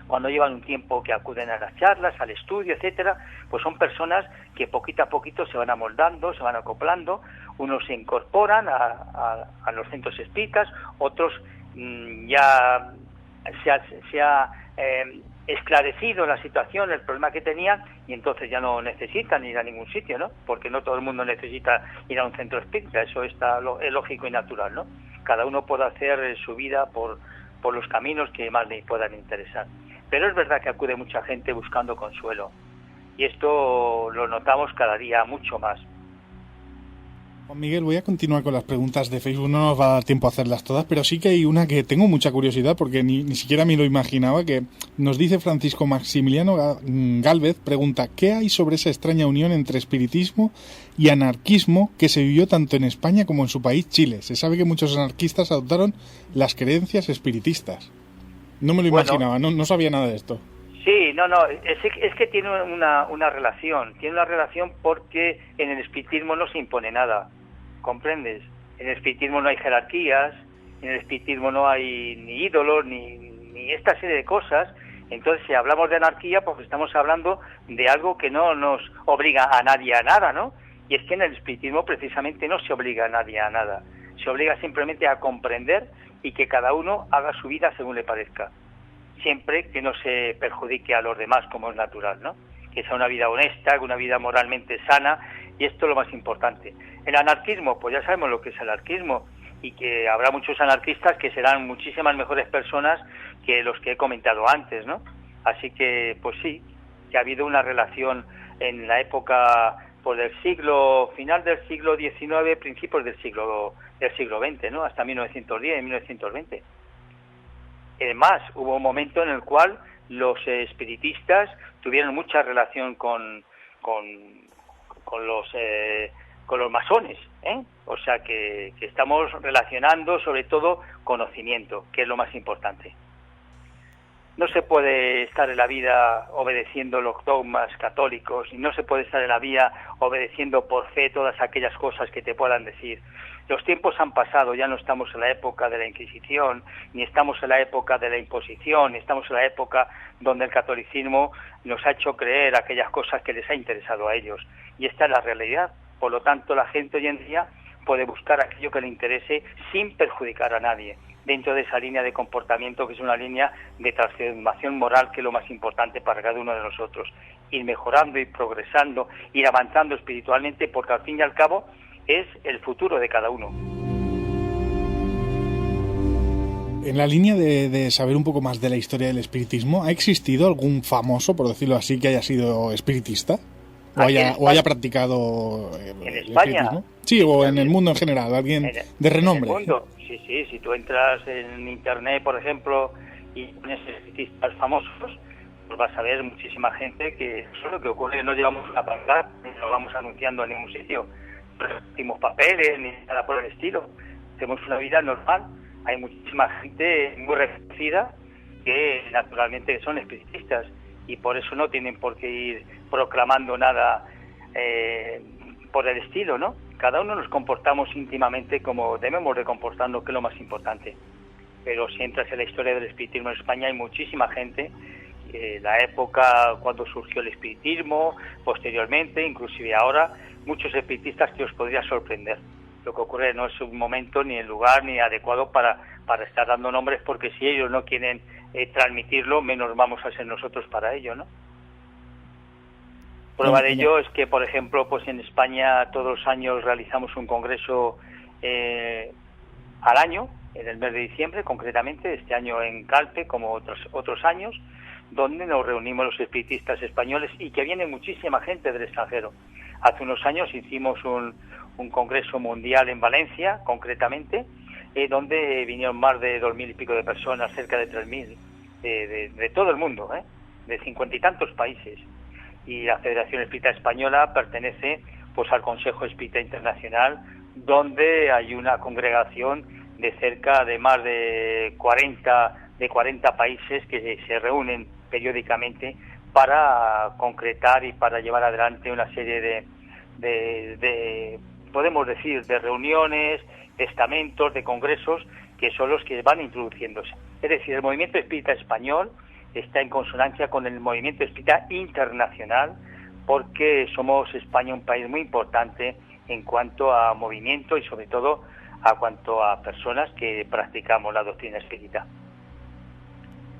Speaker 5: cuando llevan un tiempo que acuden a las charlas, al estudio, etcétera, pues son personas que poquito a poquito se van amoldando, se van acoplando, unos se incorporan a los centros espíritas, otros ya se ha esclarecido la situación, el problema que tenían, y entonces ya no necesitan ir a ningún sitio, ¿no? Porque no todo el mundo necesita ir a un centro espírita, eso es lógico y natural, ¿no? Cada uno puede hacer su vida por los caminos que más le puedan interesar. Pero es verdad que acude mucha gente buscando consuelo, y esto lo notamos cada día mucho más.
Speaker 2: Juan Miguel, voy a continuar con las preguntas de Facebook, no nos va a dar tiempo a hacerlas todas, pero sí que hay una que tengo mucha curiosidad porque ni siquiera me lo imaginaba, que nos dice Francisco Maximiliano Gálvez, pregunta, ¿qué hay sobre esa extraña unión entre espiritismo y anarquismo que se vivió tanto en España como en su país, Chile? Se sabe que muchos anarquistas adoptaron las creencias espiritistas. No me lo imaginaba, no sabía nada de esto.
Speaker 5: Sí, es que tiene una relación, porque en el espiritismo no se impone nada, ¿comprendes? En el espiritismo no hay jerarquías, en el espiritismo no hay ni ídolos, ni esta serie de cosas. Entonces, si hablamos de anarquía, pues estamos hablando de algo que no nos obliga a nadie a nada, ¿no? Y es que en el espiritismo precisamente no se obliga a nadie a nada, se obliga simplemente a comprender y que cada uno haga su vida según le parezca, siempre que no se perjudique a los demás, como es natural, ¿no? Que sea una vida honesta, una vida moralmente sana, y esto es lo más importante. El anarquismo, pues ya sabemos lo que es el anarquismo, y que habrá muchos anarquistas que serán muchísimas mejores personas que los que he comentado antes, ¿no? Así que, pues sí, que ha habido una relación en la época, pues final del siglo XIX, principios del siglo XX, ¿no? Hasta 1910, 1920. Además, hubo un momento en el cual los espiritistas tuvieron mucha relación con los masones, ¿eh? O sea que estamos relacionando sobre todo conocimiento, que es lo más importante. No se puede estar en la vida obedeciendo los dogmas católicos, y no se puede estar en la vida obedeciendo por fe todas aquellas cosas que te puedan decir. Los tiempos han pasado, ya no estamos en la época de la Inquisición, ni estamos en la época de la imposición, ni estamos en la época donde el catolicismo nos ha hecho creer aquellas cosas que les ha interesado a ellos. Y esta es la realidad. Por lo tanto, la gente hoy en día puede buscar aquello que le interese sin perjudicar a nadie, dentro de esa línea de comportamiento que es una línea de transformación moral, que es lo más importante para cada uno de nosotros. Ir mejorando, ir progresando, ir avanzando espiritualmente, porque al fin y al cabo es el futuro de cada uno.
Speaker 2: En la línea de saber un poco más de la historia del espiritismo, ¿ha existido algún famoso, por decirlo así, que haya sido espiritista? ¿O haya practicado
Speaker 5: en España?
Speaker 2: Espiritismo? Sí, o en el mundo en general, alguien de renombre.
Speaker 5: En el mundo, sí, si tú entras en internet, por ejemplo, y pones espiritistas famosos, pues vas a ver muchísima gente que eso es lo que ocurre, no llevamos una pancarta, ni lo vamos anunciando en ningún sitio, no repartimos papeles, ni nada por el estilo, hacemos una vida normal. Hay muchísima gente muy reconocida que naturalmente son espiritistas, y por eso no tienen por qué ir proclamando nada por el estilo, ¿no? Cada uno nos comportamos íntimamente como debemos de comportarnos, que es lo más importante. Pero si entras en la historia del espiritismo en España, hay muchísima gente, la época cuando surgió el espiritismo, posteriormente, inclusive ahora, muchos espiritistas que os podría sorprender. Lo que ocurre no es un momento ni el lugar ni adecuado para estar dando nombres, porque si ellos no quieren transmitirlo, menos vamos a ser nosotros para ello, ¿no? Prueba de ello es que, por ejemplo, pues en España todos los años realizamos un congreso al año, en el mes de diciembre concretamente, este año en Calpe, como otros años, donde nos reunimos los espiritistas españoles y que viene muchísima gente del extranjero. Hace unos años hicimos un congreso mundial en Valencia, concretamente, donde vinieron más de 2.000 y pico de personas, cerca de 3.000, de todo el mundo, de 50 y tantos países. Y la Federación Espírita Española pertenece pues al Consejo Espírita Internacional, donde hay una congregación de cerca de más de 40 países que se reúnen periódicamente para concretar y para llevar adelante una serie de podemos decir, de reuniones, de estamentos, de congresos, que son los que van introduciéndose. Es decir, el movimiento espírita español está en consonancia con el movimiento espírita internacional, porque somos España un país muy importante en cuanto a movimiento y sobre todo a cuanto a personas que practicamos la doctrina espírita.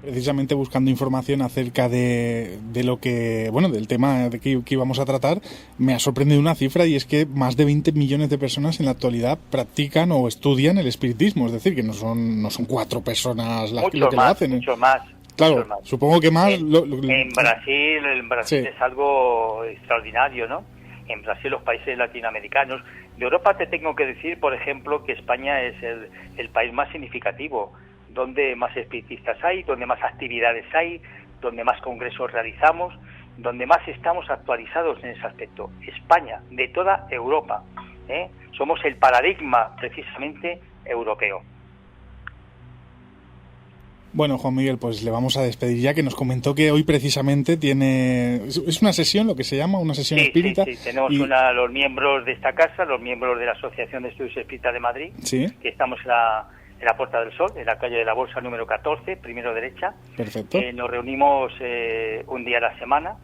Speaker 2: Precisamente buscando información acerca de lo que, bueno, del tema de que íbamos a tratar, me ha sorprendido una cifra, y es que más de 20 millones de personas en la actualidad practican o estudian el espiritismo, es decir, que no son 4 personas las que lo hacen.
Speaker 5: Mucho más.
Speaker 2: Claro,
Speaker 5: mucho más.
Speaker 2: Supongo que más...
Speaker 5: En Brasil
Speaker 2: sí.
Speaker 5: Es algo extraordinario, ¿no? En Brasil, los países latinoamericanos. De Europa te tengo que decir, por ejemplo, que España es el país más significativo, donde más espiritistas hay, donde más actividades hay, donde más congresos realizamos, donde más estamos actualizados en ese aspecto. España, de toda Europa, somos el paradigma precisamente europeo.
Speaker 2: Bueno, Juan Miguel, pues le vamos a despedir ya, que nos comentó que hoy precisamente es una sesión, lo que se llama una sesión espírita.
Speaker 5: Sí, tenemos los miembros de esta casa, los miembros de la Asociación de Estudios Espíritas de Madrid,
Speaker 2: ¿sí?
Speaker 5: Que estamos en la Puerta del Sol, en la calle de la Bolsa número 14, primero derecha.
Speaker 2: Perfecto.
Speaker 5: Nos reunimos un día a la semana,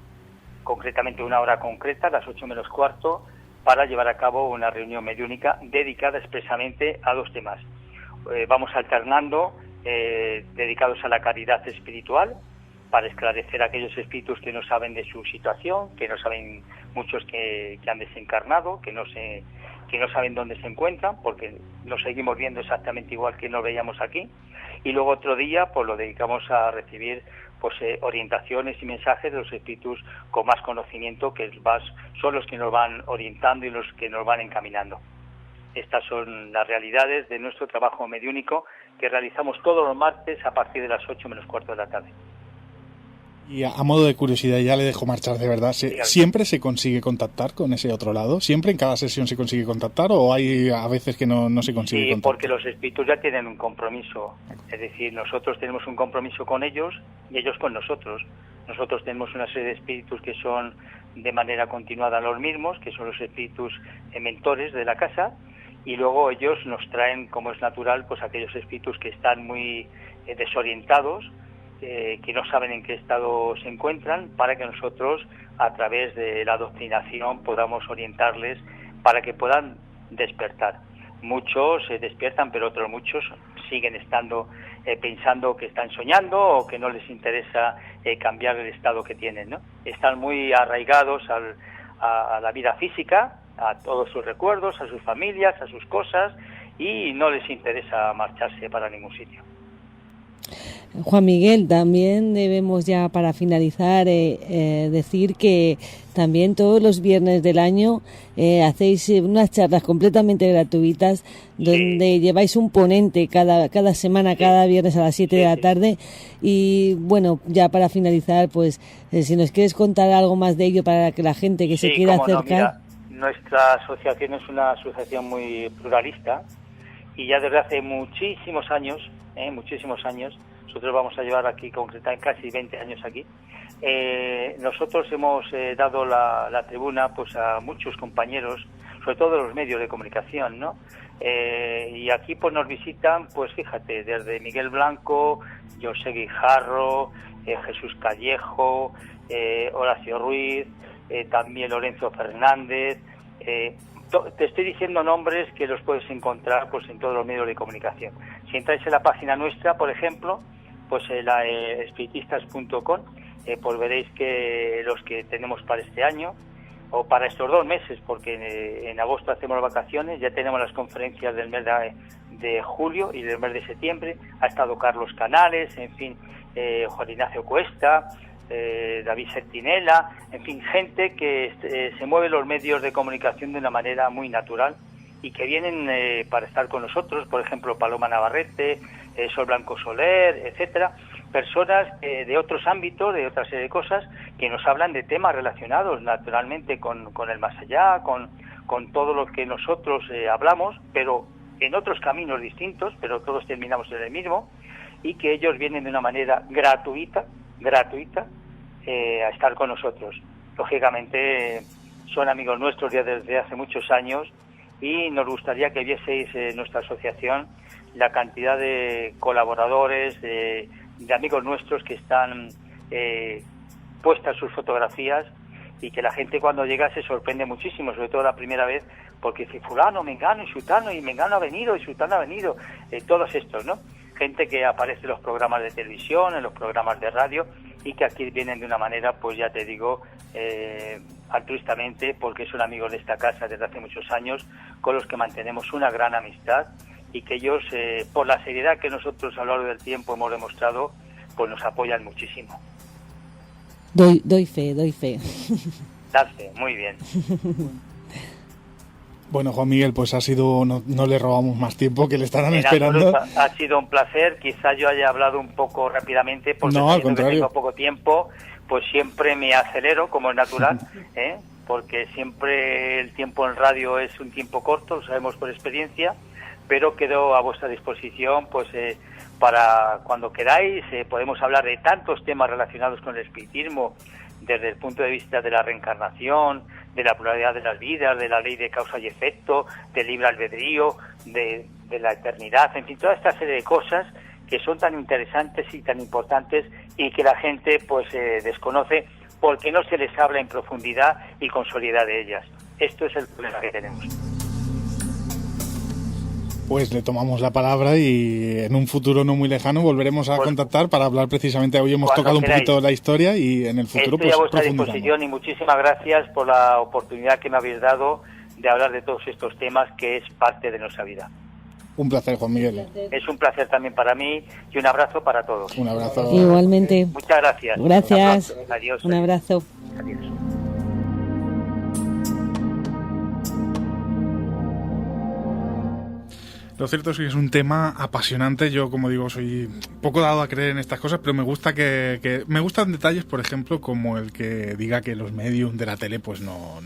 Speaker 5: concretamente una hora concreta, a las 8 menos cuarto, para llevar a cabo una reunión mediúnica dedicada expresamente a 2 temas. Vamos alternando dedicados a la caridad espiritual, para esclarecer a aquellos espíritus que no saben de su situación, que no saben, muchos que han desencarnado, que no saben dónde se encuentran, porque nos seguimos viendo exactamente igual que nos veíamos aquí. Y luego otro día pues lo dedicamos a recibir orientaciones y mensajes de los espíritus con más conocimiento, que son los que nos van orientando y los que nos van encaminando. Estas son las realidades de nuestro trabajo mediúnico, que realizamos todos los martes a partir de las 8 menos cuarto de la tarde.
Speaker 2: Y a modo de curiosidad, ya le dejo marchar, de verdad, ¿siempre se consigue contactar con ese otro lado? ¿Siempre en cada sesión se consigue contactar, o hay a veces que no se consigue contactar?
Speaker 5: Porque los espíritus ya tienen un compromiso, es decir, nosotros tenemos un compromiso con ellos y ellos con nosotros. Nosotros tenemos una serie de espíritus que son de manera continuada los mismos, que son los espíritus mentores de la casa, y luego ellos nos traen, como es natural, pues aquellos espíritus que están muy desorientados, que no saben en qué estado se encuentran, para que nosotros, a través de la adoctrinación, podamos orientarles para que puedan despertar. Muchos se despiertan, pero otros muchos siguen estando pensando que están soñando, o que no les interesa cambiar el estado que tienen, ¿no? Están muy arraigados a la vida física, a todos sus recuerdos, a sus familias, a sus cosas, y no les interesa marcharse para ningún sitio.
Speaker 3: Juan Miguel, también debemos ya, para finalizar, decir que también todos los viernes del año hacéis unas charlas completamente gratuitas, donde lleváis un ponente cada semana, cada viernes a las 7 de la tarde. Y bueno, ya para finalizar, pues si nos quieres contar algo más de ello para que la gente que se quiera acercar.
Speaker 5: Mira, nuestra asociación es una asociación muy pluralista, y ya desde hace muchísimos años, nosotros vamos a llevar aquí concretamente casi 20 años aquí. Nosotros hemos dado la tribuna pues a muchos compañeros, sobre todo de los medios de comunicación, ¿no? Y aquí pues nos visitan, pues fíjate, desde Miguel Blanco, José Guijarro, Jesús Callejo, Horacio Ruiz, también Lorenzo Fernández. Te estoy diciendo nombres que los puedes encontrar pues en todos los medios de comunicación. Si entráis en la página nuestra, por ejemplo, pues la espiritistas.com, pues veréis que los que tenemos para este año, o para estos 2 meses, porque en agosto hacemos vacaciones, ya tenemos las conferencias del mes de julio y del mes de septiembre. Ha estado Carlos Canales, en fin, Juan Ignacio Cuesta, David Sentinela, en fin, gente que se mueve en los medios de comunicación de una manera muy natural y que vienen para estar con nosotros, por ejemplo, Paloma Navarrete, Sol Blanco Soler, etcétera, personas de otros ámbitos, de otra serie de cosas, que nos hablan de temas relacionados naturalmente con el más allá, con todo lo que nosotros hablamos, pero en otros caminos distintos, pero todos terminamos en el mismo, y que ellos vienen de una manera gratuita, a estar con nosotros. Lógicamente son amigos nuestros ya desde hace muchos años y nos gustaría que vieseis nuestra asociación la cantidad de colaboradores, de amigos nuestros que están puestas sus fotografías, y que la gente cuando llega se sorprende muchísimo, sobre todo la primera vez, porque dice fulano, mengano y sutano, y mengano ha venido y sutano ha venido, todos estos, ¿no? Gente que aparece en los programas de televisión, en los programas de radio, y que aquí vienen de una manera, pues ya te digo, altruistamente, porque son amigos de esta casa desde hace muchos años, con los que mantenemos una gran amistad, y que ellos, por la seriedad que nosotros a lo largo del tiempo hemos demostrado, pues nos apoyan muchísimo.
Speaker 3: Doy fe.
Speaker 5: Darse, muy bien.
Speaker 2: Bueno, Juan Miguel, pues ha sido, no le robamos más tiempo, que le estarán esperando.
Speaker 5: Ha sido un placer, quizá yo haya hablado un poco rápidamente, porque
Speaker 2: no, al contrario,
Speaker 5: que tengo poco tiempo, pues siempre me acelero, como es natural, porque siempre el tiempo en radio es un tiempo corto, lo sabemos por experiencia, pero quedo a vuestra disposición, pues para cuando queráis. Podemos hablar de tantos temas relacionados con el espiritismo, desde el punto de vista de la reencarnación, de la pluralidad de las vidas, de la ley de causa y efecto, del libre albedrío, de la eternidad, en fin, toda esta serie de cosas que son tan interesantes y tan importantes y que la gente pues desconoce porque no se les habla en profundidad y con solidaridad de ellas. Esto es el problema que tenemos.
Speaker 2: Pues le tomamos la palabra y en un futuro no muy lejano volveremos a contactar para hablar precisamente. Hoy hemos tocado un poquito la historia y en el futuro
Speaker 5: estoy
Speaker 2: pues
Speaker 5: a vuestra
Speaker 2: profundizamos.
Speaker 5: disposición, y muchísimas gracias por la oportunidad que me habéis dado de hablar de todos estos temas que es parte de nuestra vida.
Speaker 2: Un placer, Juan Miguel.
Speaker 5: Es un placer también para mí y un abrazo para todos.
Speaker 2: Un abrazo.
Speaker 3: Igualmente.
Speaker 5: Muchas gracias.
Speaker 3: Gracias.
Speaker 5: Adiós.
Speaker 3: Un abrazo.
Speaker 5: Adiós.
Speaker 2: Lo cierto es que es un tema apasionante. Yo, como digo, soy poco dado a creer en estas cosas, pero me gusta que me gustan detalles, por ejemplo, como el que diga que los medios de la tele pues no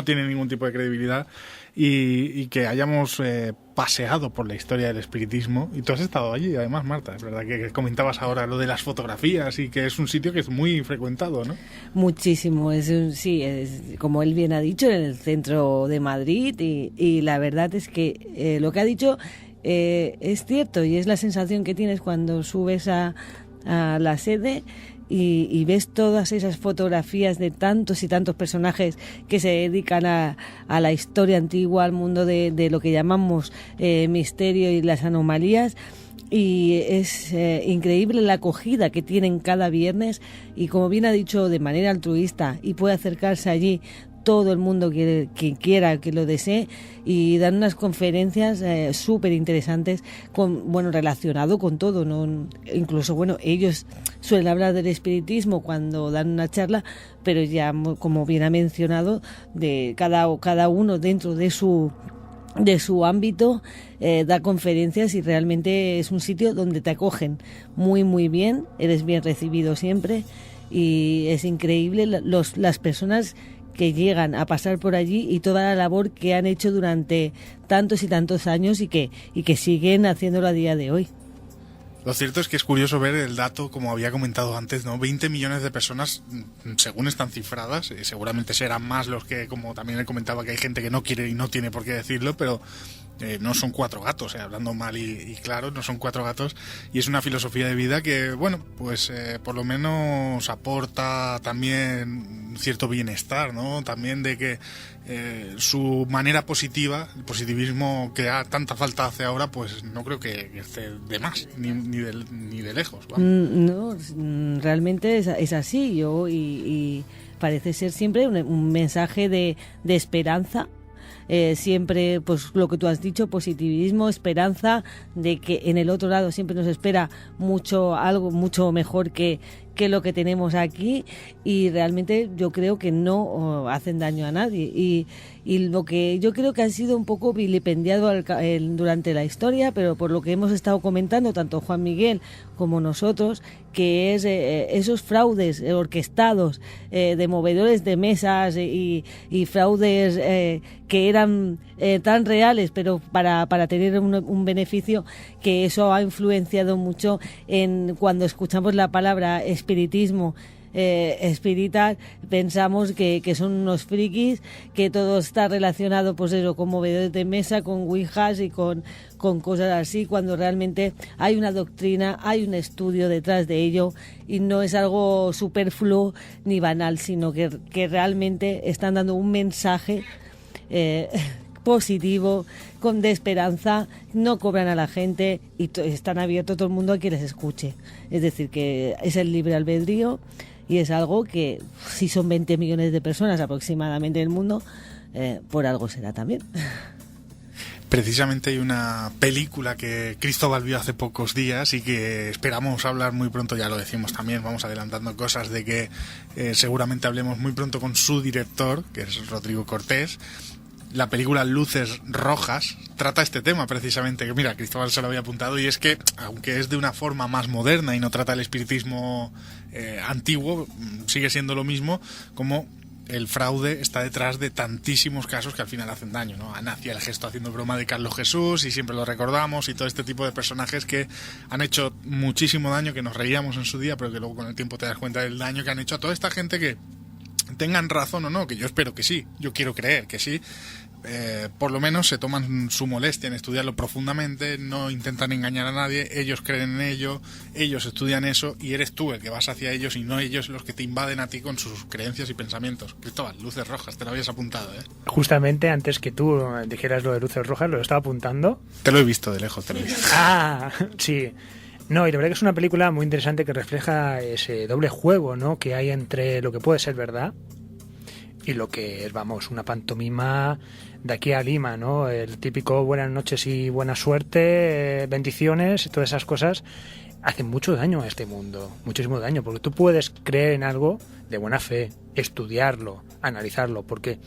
Speaker 2: tienen ningún tipo de credibilidad, y que hayamos paseado por la historia del espiritismo. Y tú has estado allí, además, Marta. Es verdad que comentabas ahora lo de las fotografías y que es un sitio que es muy frecuentado, ¿no?
Speaker 3: Muchísimo. Es como él bien ha dicho, en el centro de Madrid, y la verdad es que lo que ha dicho es cierto, y es la sensación que tienes cuando subes a la sede y ves todas esas fotografías de tantos y tantos personajes que se dedican a la historia antigua, al mundo de lo que llamamos misterio y las anomalías. Y es increíble la acogida que tienen cada viernes, y como bien ha dicho, de manera altruista, y puede acercarse allí todo el mundo que quiera, que lo desee, y dan unas conferencias súper interesantes relacionado con todo, ¿no? Incluso, ellos suelen hablar del espiritismo cuando dan una charla, pero ya, como bien ha mencionado, de cada uno dentro de su ámbito da conferencias, y realmente es un sitio donde te acogen muy muy bien, eres bien recibido siempre, y es increíble las personas que llegan a pasar por allí y toda la labor que han hecho durante tantos y tantos años y que siguen haciéndolo a día de hoy.
Speaker 2: Lo cierto es que es curioso ver el dato, como había comentado antes, ¿no? 20 millones de personas, según están cifradas, seguramente serán más los que, como también le comentaba, que hay gente que no quiere y no tiene por qué decirlo, pero no son 4 gatos, hablando mal y claro, no son 4 gatos, y es una filosofía de vida que, pues por lo menos aporta también cierto bienestar, ¿no? También de que su manera positiva, el positivismo que tanta falta hace ahora, pues no creo que esté de más, ni de lejos.
Speaker 3: No, realmente es así, y parece ser siempre un mensaje de esperanza. Siempre, pues lo que tú has dicho, positivismo, esperanza de que en el otro lado siempre nos espera algo mucho mejor que que lo que tenemos aquí, y realmente yo creo que no hacen daño a nadie, y lo que yo creo que han sido un poco vilipendiado durante la historia, pero por lo que hemos estado comentando tanto Juan Miguel como nosotros, que es esos fraudes orquestados de movedores de mesas y fraudes que eran tan reales, pero para tener un beneficio, que eso ha influenciado mucho en cuando escuchamos la palabra espiritismo. Espíritas, pensamos que son unos frikis, que todo está relacionado pues eso, con movedores de mesa, con ouijas y con cosas así, cuando realmente hay una doctrina, hay un estudio detrás de ello, y no es algo superfluo ni banal, sino que realmente están dando un mensaje positivo, de esperanza, no cobran a la gente y están abiertos todo el mundo a que les escuche. Es decir, que es el libre albedrío, y es algo que, si son 20 millones de personas aproximadamente en el mundo, por algo será también.
Speaker 2: Precisamente hay una película que Cristóbal vio hace pocos días y que esperamos hablar muy pronto, ya lo decimos también, vamos adelantando cosas de que seguramente hablemos muy pronto con su director, que es Rodrigo Cortés. La película Luces Rojas trata este tema precisamente, que mira, Cristóbal se lo había apuntado, y es que, aunque es de una forma más moderna y no trata el espiritismo antiguo, sigue siendo lo mismo, como el fraude está detrás de tantísimos casos que al final hacen daño, ¿no? Ana hacía el gesto haciendo broma de Carlos Jesús y siempre lo recordamos, y todo este tipo de personajes que han hecho muchísimo daño, que nos reíamos en su día, pero que luego con el tiempo te das cuenta del daño que han hecho a toda esta gente, que tengan razón o no, que yo espero que sí, yo quiero creer que sí. Por lo menos se toman su molestia en estudiarlo profundamente, no intentan engañar a nadie, ellos creen en ello, ellos estudian eso, y eres tú el que vas hacia ellos y no ellos los que te invaden a ti con sus creencias y pensamientos. Cristóbal, Luces Rojas, te lo habías apuntado, ¿eh? Justamente antes que tú dijeras lo de Luces Rojas, lo estaba apuntando. Te lo he visto de lejos, te lo he visto.
Speaker 4: Ah, sí. No, y la verdad que es una película muy interesante que refleja ese doble juego, ¿no?, que hay entre lo que puede ser verdad y lo que es, vamos, una pantomima de aquí a Lima, ¿no? El típico buenas noches y buena suerte, bendiciones, y todas esas cosas hacen mucho daño a este mundo, muchísimo daño, porque tú puedes creer en algo de buena fe, estudiarlo, analizarlo, porque,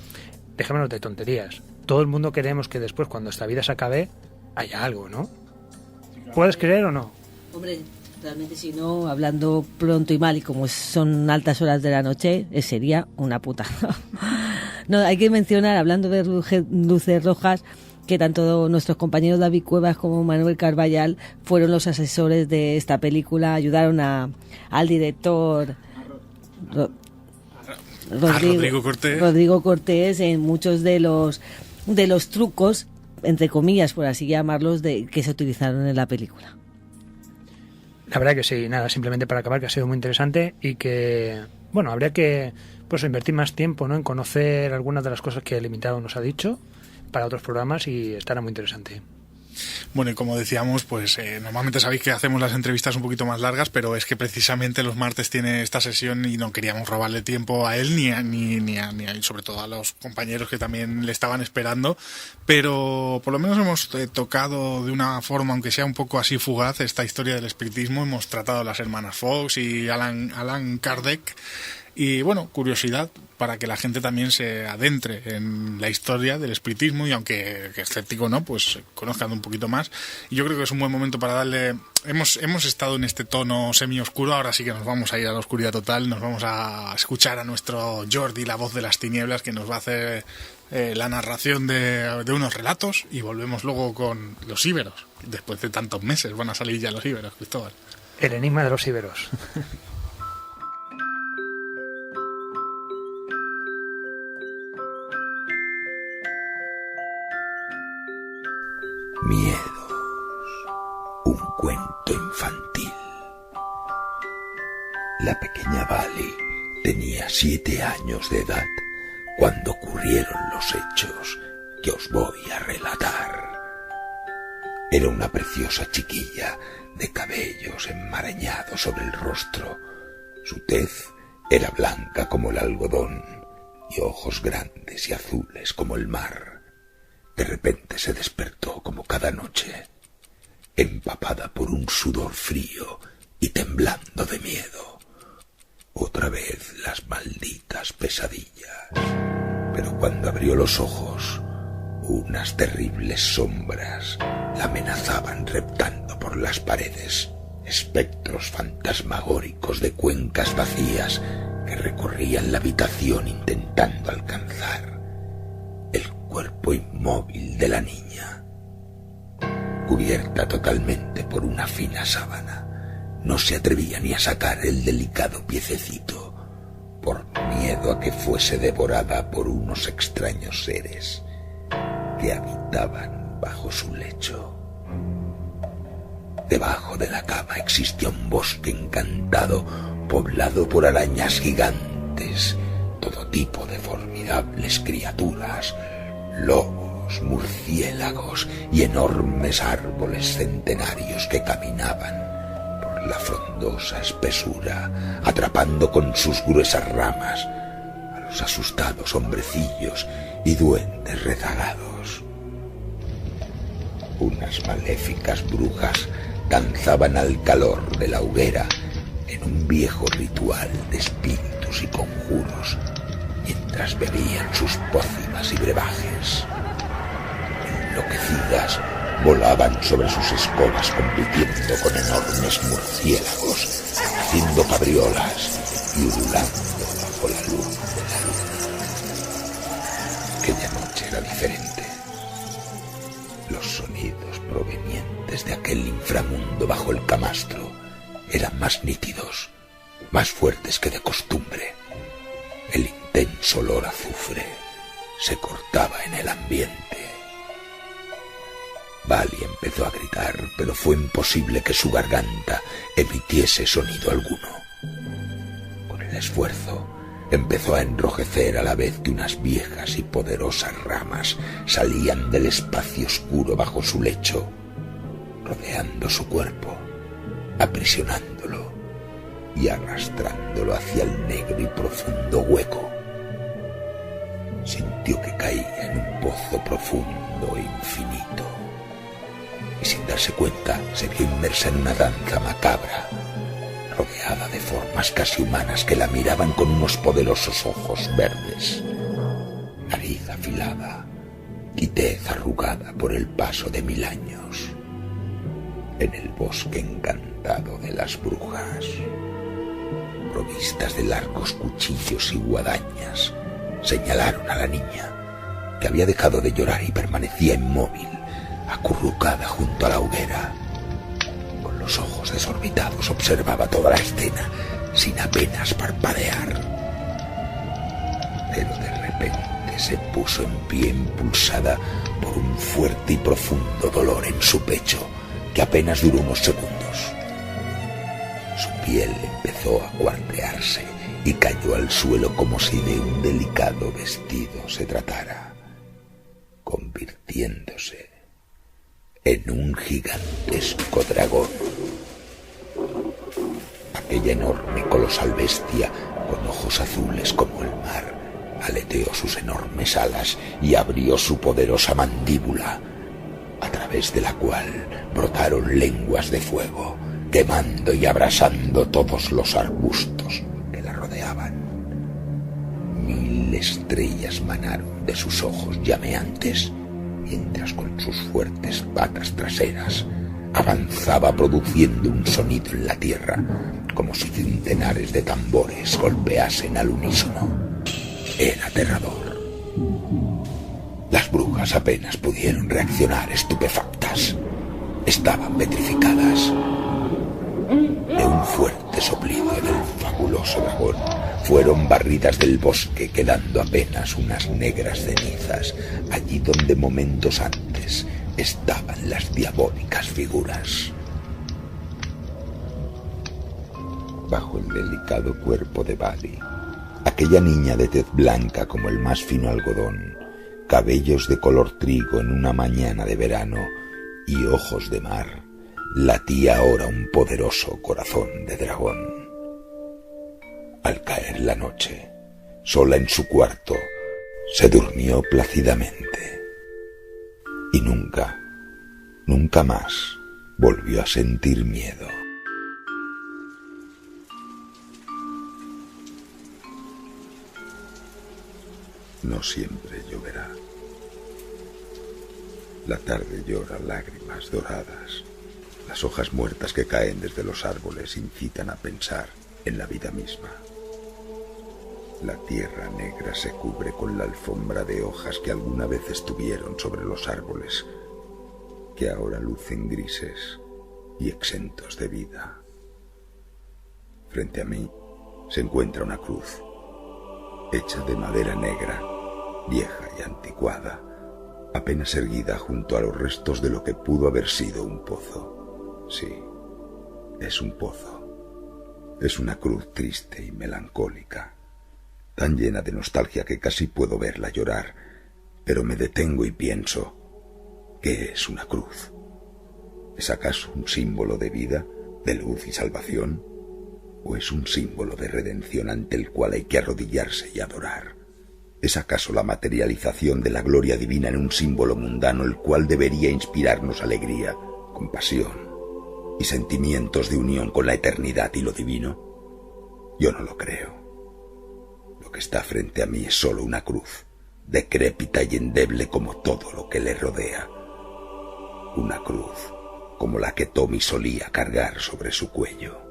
Speaker 4: dejémonos de tonterías, todo el mundo queremos que después, cuando esta vida se acabe, haya algo, ¿no? ¿Puedes creer o no?
Speaker 3: Hombre, realmente, si no, hablando pronto y mal, y como son altas horas de la noche, sería una putada. No, hay que mencionar, hablando de Luces Rojas, que tanto nuestros compañeros David Cuevas como Manuel Carballal fueron los asesores de esta película, ayudaron al director Rodrigo Cortés en muchos de los trucos, entre comillas, por así llamarlos, que se utilizaron en la película.
Speaker 4: La verdad que sí, nada, simplemente para acabar, que ha sido muy interesante, y que, bueno, habría que pues invertir más tiempo, ¿no?, en conocer algunas de las cosas que el invitado nos ha dicho para otros programas, y estará muy interesante.
Speaker 2: Bueno, y como decíamos, pues normalmente sabéis que hacemos las entrevistas un poquito más largas, pero es que precisamente los martes tiene esta sesión y no queríamos robarle tiempo a él ni sobre todo a los compañeros que también le estaban esperando, pero por lo menos hemos tocado de una forma, aunque sea un poco así fugaz, esta historia del espiritismo. Hemos tratado a las hermanas Fox y Alan Kardec. Y bueno, curiosidad para que la gente también se adentre en la historia del espiritismo, y aunque escéptico no, pues conozcan un poquito más. Y yo creo que es un buen momento para darle... Hemos estado en este tono semi-oscuro, ahora sí que nos vamos a ir a la oscuridad total, nos vamos a escuchar a nuestro Jordi, la voz de las tinieblas, que nos va a hacer la narración de unos relatos, y volvemos luego con los íberos. Después de tantos meses van a salir ya los íberos, Cristóbal.
Speaker 4: El enigma de los íberos.
Speaker 1: Miedos, un cuento infantil. La pequeña Vali tenía 7 años de edad cuando ocurrieron los hechos que os voy a relatar. Era una preciosa chiquilla de cabellos enmarañados sobre el rostro. Su tez era blanca como el algodón y ojos grandes y azules como el mar. De repente se despertó como cada noche, empapada por un sudor frío y temblando de miedo, Otra vez las malditas pesadillas. Pero cuando abrió los ojos, unas terribles sombras la amenazaban reptando por las paredes, espectros fantasmagóricos de cuencas vacías que recorrían la habitación intentando alcanzar el cuerpo inmóvil de la niña. Cubierta totalmente por una fina sábana, no se atrevía ni a sacar el delicado piececito, por miedo a que fuese devorada por unos extraños seres que habitaban bajo su lecho. Debajo de la cama existía un bosque encantado, poblado por arañas gigantes, todo tipo de formidables criaturas, lobos, murciélagos y enormes árboles centenarios que caminaban por la frondosa espesura, atrapando con sus gruesas ramas a los asustados hombrecillos y duendes rezagados. Unas maléficas brujas danzaban al calor de la hoguera en un viejo ritual de espíritus y conjuros, mientras bebían sus pócimas y brebajes. Enloquecidas, volaban sobre sus escobas compitiendo con enormes murciélagos, haciendo cabriolas y ululando bajo la luz de la luna. Aquella noche era diferente. Los sonidos provenientes de aquel inframundo bajo el camastro eran más nítidos, más fuertes que de costumbre. El intenso olor a azufre se cortaba en el ambiente. Vali empezó a gritar, pero fue imposible que su garganta emitiese sonido alguno. Con el esfuerzo, empezó a enrojecer a la vez que unas viejas y poderosas ramas salían del espacio oscuro bajo su lecho, rodeando su cuerpo, aprisionándolo y arrastrándolo hacia el negro y profundo hueco. Sintió que caía en un pozo profundo e infinito, y sin darse cuenta se vio inmersa en una danza macabra, rodeada de formas casi humanas que la miraban con unos poderosos ojos verdes, nariz afilada y tez arrugada por el paso de 1000 años. En el bosque encantado de las brujas, provistas de largos cuchillos y guadañas, señalaron a la niña, que había dejado de llorar y permanecía inmóvil, acurrucada junto a la hoguera. Con los ojos desorbitados observaba toda la escena sin apenas parpadear. Pero de repente se puso en pie impulsada por un fuerte y profundo dolor en su pecho que apenas duró unos segundos. Su piel empezó a cuartearse y cayó al suelo como si de un delicado vestido se tratara, convirtiéndose en un gigantesco dragón. Aquella enorme colosal bestia, con ojos azules como el mar, aleteó sus enormes alas y abrió su poderosa mandíbula, a través de la cual brotaron lenguas de fuego, quemando y abrasando todos los arbustos que la rodeaban. 1000 estrellas manaron de sus ojos llameantes, mientras con sus fuertes patas traseras avanzaba produciendo un sonido en la tierra, como si centenares de tambores golpeasen al unísono. Era aterrador. Las brujas apenas pudieron reaccionar estupefactas. Estaban petrificadas. De un fuerte soplido del fabuloso dragón fueron barridas del bosque, quedando apenas unas negras cenizas allí donde momentos antes estaban las diabólicas figuras. Bajo el delicado cuerpo de Vali, aquella niña de tez blanca como el más fino algodón, cabellos de color trigo en una mañana de verano y ojos de mar, latía ahora un poderoso corazón de dragón. Al caer la noche, sola en su cuarto, se durmió plácidamente y nunca más volvió a sentir miedo. No siempre lloverá. La tarde llora lágrimas doradas. Las hojas muertas que caen desde los árboles incitan a pensar en la vida misma. La tierra negra se cubre con la alfombra de hojas que alguna vez estuvieron sobre los árboles, que ahora lucen grises y exentos de vida. Frente a mí se encuentra una cruz, hecha de madera negra, vieja y anticuada, apenas erguida junto a los restos de lo que pudo haber sido un pozo. Sí, es un pozo. Es una cruz triste y melancólica, tan llena de nostalgia que casi puedo verla llorar, pero me detengo y pienso, ¿qué es una cruz? ¿Es acaso un símbolo de vida, de luz y salvación? ¿O es un símbolo de redención ante el cual hay que arrodillarse y adorar? ¿Es acaso la materialización de la gloria divina en un símbolo mundano el cual debería inspirarnos alegría, compasión y sentimientos de unión con la eternidad y lo divino? Yo no lo creo. Lo que está frente a mí es solo una cruz, decrépita y endeble como todo lo que le rodea. Una cruz como la que Tommy solía cargar sobre su cuello.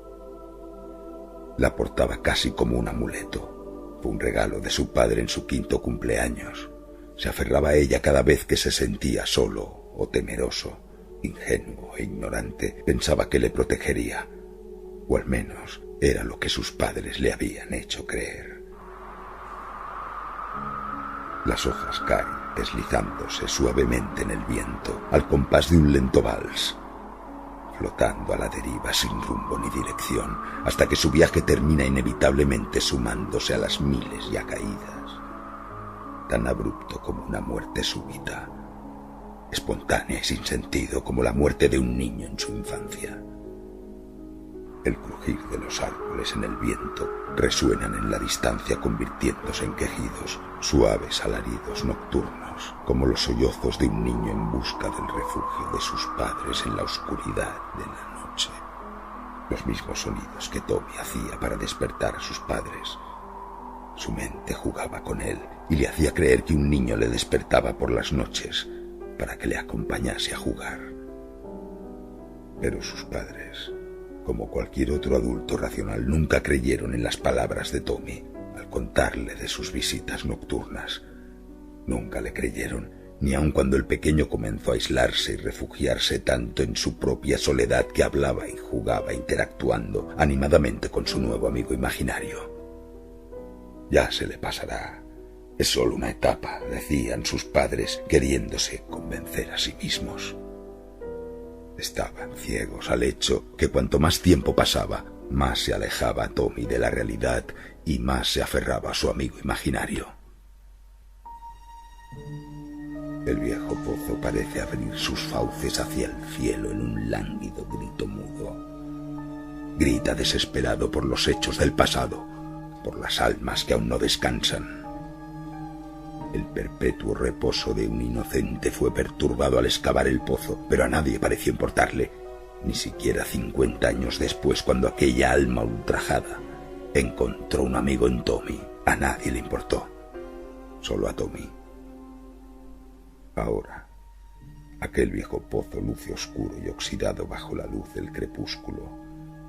Speaker 1: La portaba casi como un amuleto. Fue un regalo de su padre en su 5º cumpleaños. Se aferraba a ella cada vez que se sentía solo o temeroso, ingenuo e ignorante. Pensaba que le protegería, o al menos era lo que sus padres le habían hecho creer. Las hojas caen, deslizándose suavemente en el viento, al compás de un lento vals, flotando a la deriva sin rumbo ni dirección, hasta que su viaje termina inevitablemente sumándose a las miles ya caídas, tan abrupto como una muerte súbita, espontánea y sin sentido como la muerte de un niño en su infancia. El crujir de los árboles en el viento resuenan en la distancia convirtiéndose en quejidos, suaves alaridos nocturnos, como los sollozos de un niño en busca del refugio de sus padres en la oscuridad de la noche. Los mismos sonidos que Tommy hacía para despertar a sus padres. Su mente jugaba con él y le hacía creer que un niño le despertaba por las noches para que le acompañase a jugar. Pero sus padres, como cualquier otro adulto racional, nunca creyeron en las palabras de Tommy al contarle de sus visitas nocturnas. Nunca le creyeron, ni aun cuando el pequeño comenzó a aislarse y refugiarse tanto en su propia soledad que hablaba y jugaba interactuando animadamente con su nuevo amigo imaginario. Ya se le pasará. Es solo una etapa, decían sus padres, queriéndose convencer a sí mismos. Estaban ciegos al hecho que cuanto más tiempo pasaba, más se alejaba Tommy de la realidad y más se aferraba a su amigo imaginario. El viejo pozo parece abrir sus fauces hacia el cielo en un lánguido grito mudo. Grita desesperado por los hechos del pasado, por las almas que aún no descansan. El perpetuo reposo de un inocente fue perturbado al excavar el pozo, pero a nadie pareció importarle, ni siquiera 50 años después, cuando aquella alma ultrajada encontró un amigo en Tommy. A nadie le importó, solo a Tommy. Ahora, aquel viejo pozo luce oscuro y oxidado bajo la luz del crepúsculo,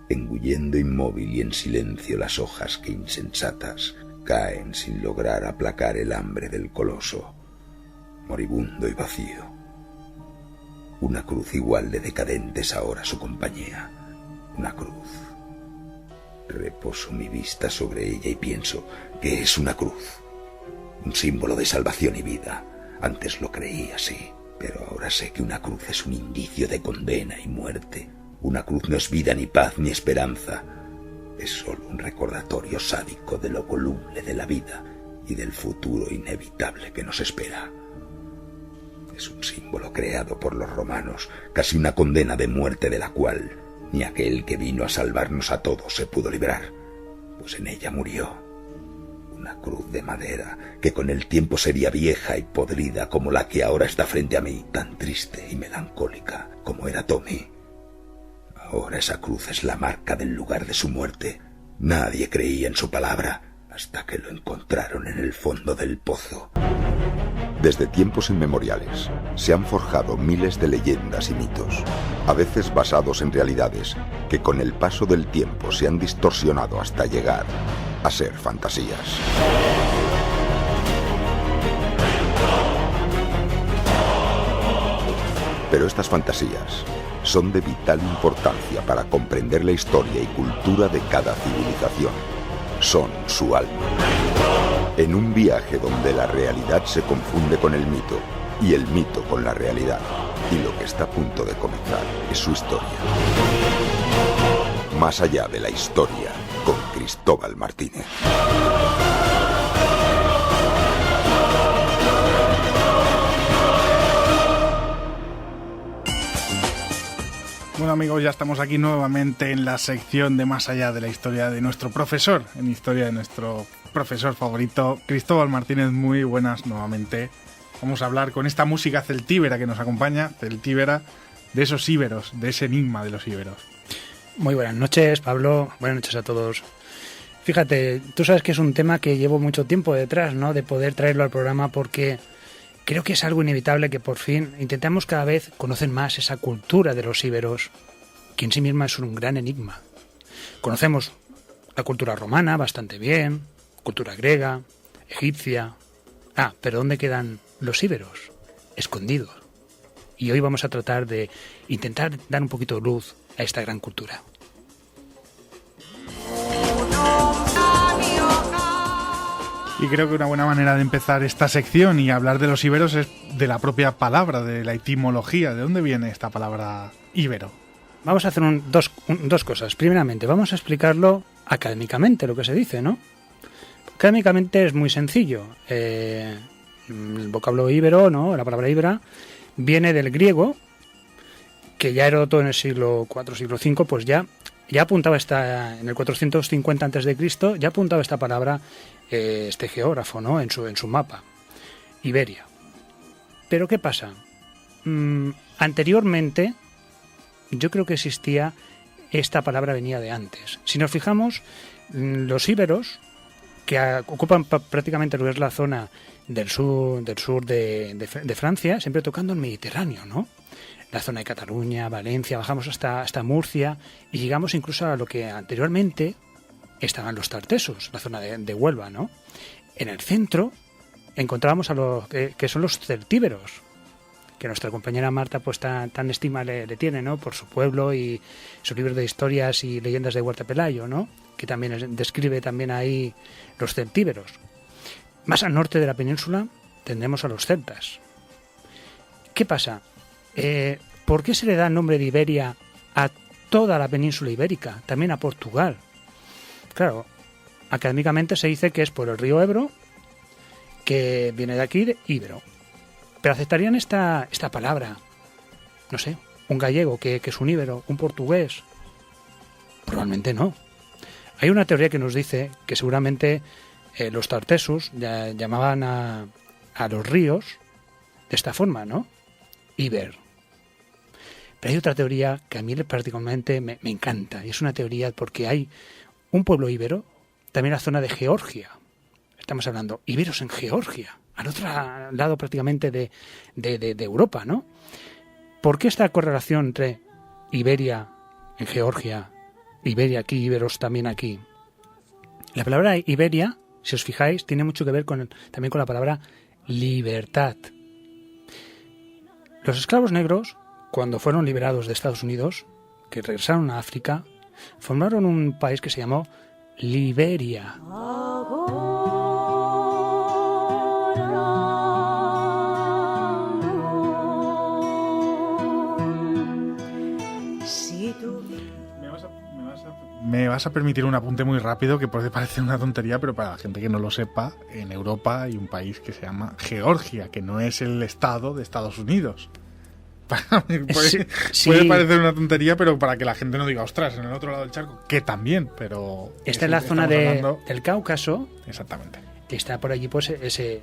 Speaker 1: engullendo inmóvil y en silencio las hojas que insensatas caen sin lograr aplacar el hambre del coloso, moribundo y vacío. Una cruz igual de decadente es ahora su compañía. Una cruz. Reposo mi vista sobre ella y pienso que es una cruz. Un símbolo de salvación y vida. Antes lo creí así, pero ahora sé que una cruz es un indicio de condena y muerte. Una cruz no es vida, ni paz, ni esperanza. Es solo un recordatorio sádico de lo voluble de la vida y del futuro inevitable que nos espera. Es un símbolo creado por los romanos, casi una condena de muerte de la cual ni aquel que vino a salvarnos a todos se pudo librar, pues en ella murió. Una cruz de madera que con el tiempo sería vieja y podrida como la que ahora está frente a mí, tan triste y melancólica como era Tommy. Ahora esa cruz es la marca del lugar de su muerte. Nadie creía en su palabra. hasta que lo encontraron en el fondo del pozo. Desde tiempos inmemoriales se han forjado miles de leyendas y mitos, a veces basados en realidades que con el paso del tiempo se han distorsionado hasta llegar a ser fantasías. Pero estas fantasías son de vital importancia para comprender la historia y cultura de cada civilización. Son su alma. En un viaje donde la realidad se confunde con el mito y el mito con la realidad, y lo que está a punto de comenzar es su historia. Más allá de la historia, con Cristóbal Martínez.
Speaker 2: Bueno amigos, ya estamos aquí nuevamente en la sección de Más allá de la historia de nuestro profesor, en historia de nuestro profesor favorito, Cristóbal Martínez. Muy buenas nuevamente. Vamos a hablar con esta música celtíbera que nos acompaña, celtíbera, de esos íberos, de ese enigma de los íberos.
Speaker 4: Muy buenas noches, Pablo. Buenas noches a todos. Fíjate, tú sabes que es un tema que llevo mucho tiempo detrás, ¿no?, de poder traerlo al programa, porque creo que es algo inevitable que por fin intentamos cada vez conocer más esa cultura de los íberos, que en sí misma es un gran enigma. Conocemos la cultura romana bastante bien, cultura griega, egipcia. Pero ¿dónde quedan los íberos? Escondidos. Y hoy vamos a tratar de intentar dar un poquito de luz a esta gran cultura.
Speaker 2: Y creo que una buena manera de empezar esta sección y hablar de los íberos es de la propia palabra, de la etimología. ¿De dónde viene esta palabra íbero?
Speaker 4: Vamos a hacer dos cosas. Primeramente, vamos a explicarlo académicamente, lo que se dice, ¿no? Académicamente es muy sencillo. El vocablo íbero, ¿no?, la palabra íbera, viene del griego, que ya Heródoto en el siglo IV, siglo V, pues ya apuntaba en el 450 a.C., ya apuntaba esta palabra este geógrafo, ¿no?, en su mapa, Iberia. Pero ¿qué pasa? Anteriormente, yo creo que existía, esta palabra venía de antes. Si nos fijamos, los íberos, que ocupan prácticamente lo que es la zona del sur de Francia, siempre tocando el Mediterráneo, ¿no? La zona de Cataluña, Valencia, bajamos hasta Murcia y llegamos incluso a lo que anteriormente estaban los tartesos, la zona de Huelva, ¿no? En el centro encontrábamos a los que son los celtíberos, que nuestra compañera Marta pues tan estima le tiene, ¿no?, por su pueblo y sus libros de historias y leyendas de Huerta Pelayo, ¿no?, que también describe también ahí los celtíberos. Más al norte de la península tendremos a los celtas. ¿Qué pasa? ¿Por qué se le da el nombre de Iberia a toda la península ibérica, también a Portugal? Claro, académicamente se dice que es por el río Ebro, que viene de aquí, de íbero. Pero aceptarían esta palabra, no sé, un gallego que es un íbero, un portugués. Probablemente no. Hay una teoría que nos dice que seguramente los tartesos llamaban a los ríos de esta forma, ¿no?, Iber. Pero hay otra teoría que a mí particularmente me encanta, y es una teoría porque hay un pueblo íbero, también la zona de Georgia. Estamos hablando íberos en Georgia, al otro lado prácticamente de Europa, ¿no? ¿Por qué esta correlación entre Iberia en Georgia, Iberia aquí, íberos también aquí? La palabra Iberia, si os fijáis, tiene mucho que ver también con la palabra libertad. Los esclavos negros, cuando fueron liberados de Estados Unidos, que regresaron a África, formaron un país que se llamó Liberia.
Speaker 2: Me vas a permitir un apunte muy rápido que puede parecer una tontería, pero para la gente que no lo sepa, en Europa hay un país que se llama Georgia, que no es el estado de Estados Unidos. Puede parecer una tontería, pero para que la gente no diga, ostras, en el otro lado del charco, que también, pero...
Speaker 4: Esta es la zona del Cáucaso.
Speaker 2: Exactamente.
Speaker 4: Está por allí, pues, ese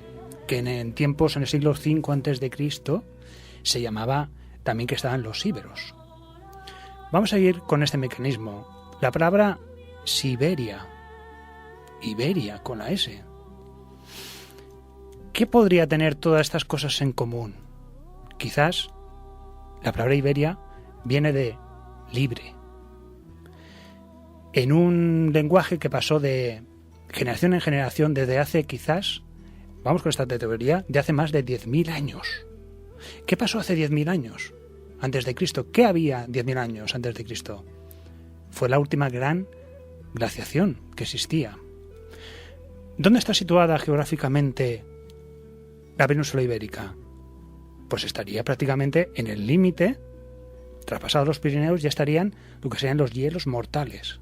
Speaker 4: que en tiempos, en el siglo V a.C., se llamaba también que estaban los íberos. Vamos a ir con este mecanismo. La palabra Siberia Iberia, con la S. ¿Qué podría tener todas estas cosas en común? Quizás la palabra Iberia viene de libre, en un lenguaje que pasó de generación en generación desde hace quizás, vamos con esta teoría, de hace más de 10.000 años. ¿Qué pasó hace 10.000 años antes de Cristo? ¿Qué había 10.000 años antes de Cristo? Fue la última gran glaciación que existía. ¿Dónde está situada geográficamente la península ibérica? Pues estaría prácticamente en el límite, traspasados los Pirineos, ya estarían lo que serían los hielos mortales.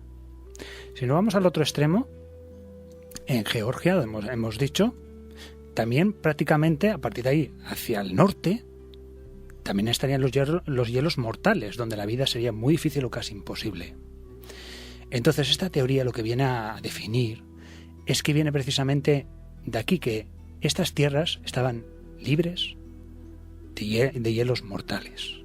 Speaker 4: Si nos vamos al otro extremo, en Georgia, hemos dicho, también prácticamente a partir de ahí hacia el norte, también estarían los hielos mortales, donde la vida sería muy difícil o casi imposible. Entonces esta teoría lo que viene a definir es que viene precisamente de aquí, que estas tierras estaban libres de hielos mortales.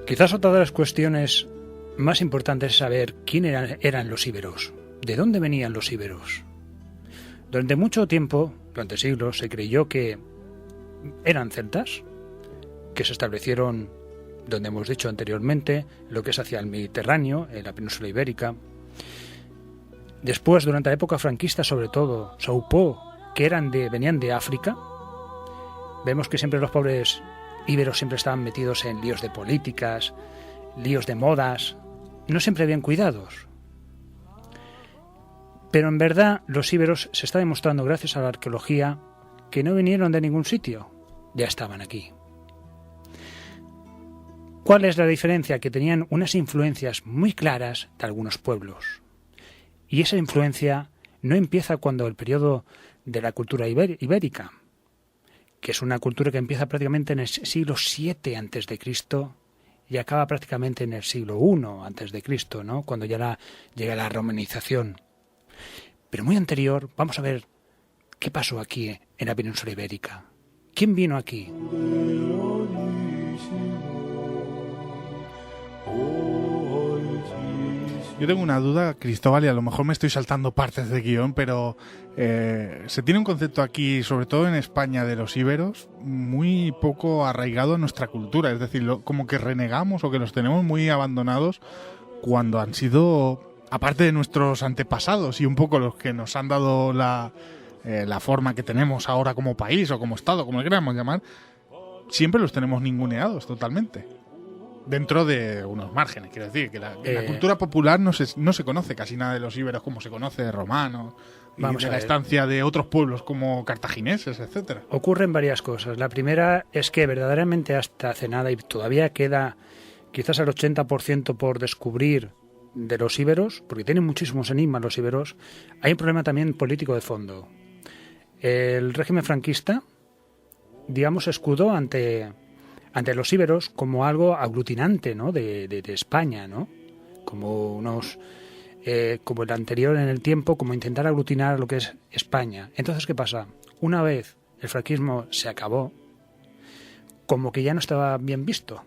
Speaker 4: Quizás otra de las cuestiones más importantes es saber quién eran los íberos, de dónde venían los íberos. Durante mucho tiempo, durante siglos, se creyó que eran celtas, que se establecieron, donde hemos dicho anteriormente, lo que es hacia el Mediterráneo, en la península ibérica. Después, durante la época franquista sobre todo, se supo que venían de África. Vemos que siempre los pobres íberos siempre estaban metidos en líos de políticas, líos de modas, no siempre bien cuidados. Pero en verdad los íberos se está demostrando gracias a la arqueología que no vinieron de ningún sitio, ya estaban aquí. ¿Cuál es la diferencia? Que tenían unas influencias muy claras de algunos pueblos. Y esa influencia no empieza cuando el periodo de la cultura ibérica, que es una cultura que empieza prácticamente en el siglo VII a.C. y acaba prácticamente en el siglo I a.C., ¿no? Cuando ya llega la romanización. Pero muy anterior, vamos a ver qué pasó aquí en la península ibérica. ¿Quién vino aquí?
Speaker 2: Yo tengo una duda, Cristóbal, y a lo mejor me estoy saltando partes de guión, pero se tiene un concepto aquí, sobre todo en España, de los íberos, muy poco arraigado en nuestra cultura. Es decir, como que renegamos o que los tenemos muy abandonados cuando han sido, aparte de nuestros antepasados y un poco los que nos han dado la forma que tenemos ahora como país o como Estado, como le queramos llamar, siempre los tenemos ninguneados totalmente. Dentro de unos márgenes, quiero decir, que en la cultura popular no se conoce casi nada de los íberos como se conoce de romanos y de la estancia de otros pueblos como cartagineses, etcétera.
Speaker 4: Ocurren varias cosas. La primera es que verdaderamente hasta hace nada, y todavía queda quizás el 80% por descubrir de los íberos, porque tienen muchísimos enigmas los íberos, hay un problema también político de fondo. El régimen franquista, digamos, escudó ante los íberos como algo aglutinante, ¿no? de España, ¿no? Como como el anterior en el tiempo, como intentar aglutinar lo que es España. Entonces, ¿qué pasa? Una vez el franquismo se acabó, como que ya no estaba bien visto.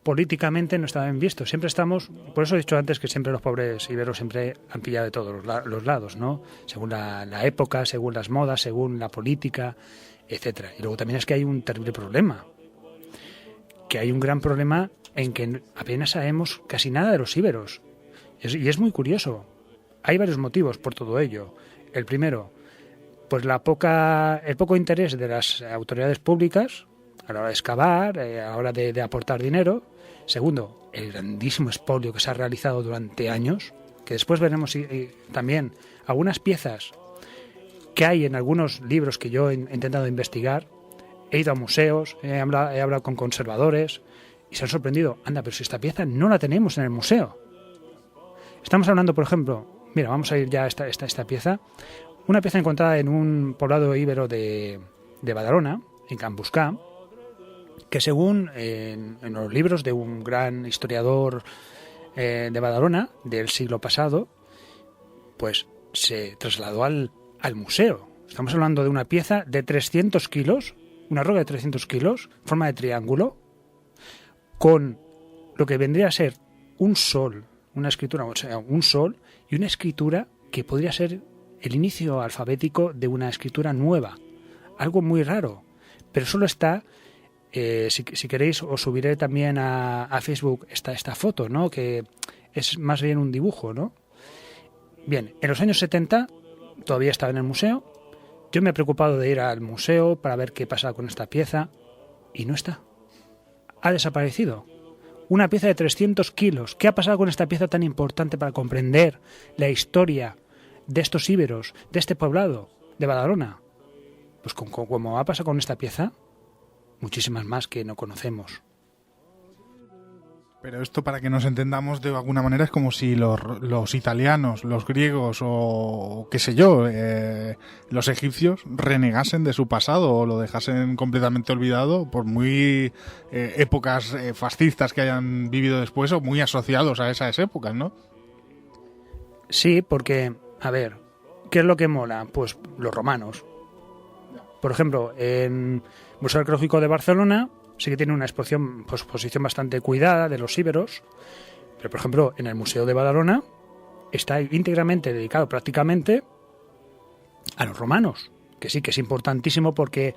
Speaker 4: Políticamente no estaba bien visto. Siempre estamos, por eso he dicho antes que siempre los pobres íberos siempre han pillado de todos los lados, ¿no? Según la época, según las modas, según la política, etcétera. Y luego también es que hay un terrible problema. Que hay un gran problema en que apenas sabemos casi nada de los íberos. Y es muy curioso. Hay varios motivos por todo ello. El primero, pues el poco interés de las autoridades públicas a la hora de excavar, a la hora de aportar dinero. Segundo, el grandísimo expolio que se ha realizado durante años, que después veremos también algunas piezas que hay en algunos libros que yo he intentado investigar. He ido a museos, he hablado con conservadores y se han sorprendido. Anda, pero si esta pieza no la tenemos en el museo. Estamos hablando, por ejemplo, mira, vamos a ir ya a esta pieza. Una pieza encontrada en un poblado íbero de Badalona, en Cambuscá, que según en los libros de un gran historiador de Badalona del siglo pasado, pues se trasladó al museo Estamos hablando de una pieza de 300 kilos, una roca de 300 kilos, forma de triángulo, con lo que vendría a ser un sol, una escritura, o sea, un sol y una escritura que podría ser el inicio alfabético de una escritura nueva. Algo muy raro, pero solo está, si queréis os subiré también a Facebook esta foto, ¿no? Que es más bien un dibujo, ¿no? Bien, en los años 70 todavía estaba en el museo. Yo me he preocupado de ir al museo para ver qué pasa con esta pieza y no está. Ha desaparecido. Una pieza de 300 kilos. ¿Qué ha pasado con esta pieza tan importante para comprender la historia de estos íberos, de este poblado, de Badalona? Pues como ha pasado con esta pieza, muchísimas más que no conocemos.
Speaker 2: Pero esto, para que nos entendamos de alguna manera, es como si los italianos, los griegos o qué sé yo, los egipcios renegasen de su pasado o lo dejasen completamente olvidado por muy épocas fascistas que hayan vivido después o muy asociados a esas épocas, ¿no?
Speaker 4: Sí, porque, a ver, ¿qué es lo que mola? Pues los romanos. Por ejemplo, en el Museo Arqueológico de Barcelona sí que tiene una exposición bastante cuidada de los íberos, pero por ejemplo en el Museo de Badalona está íntegramente dedicado prácticamente a los romanos, que sí que es importantísimo porque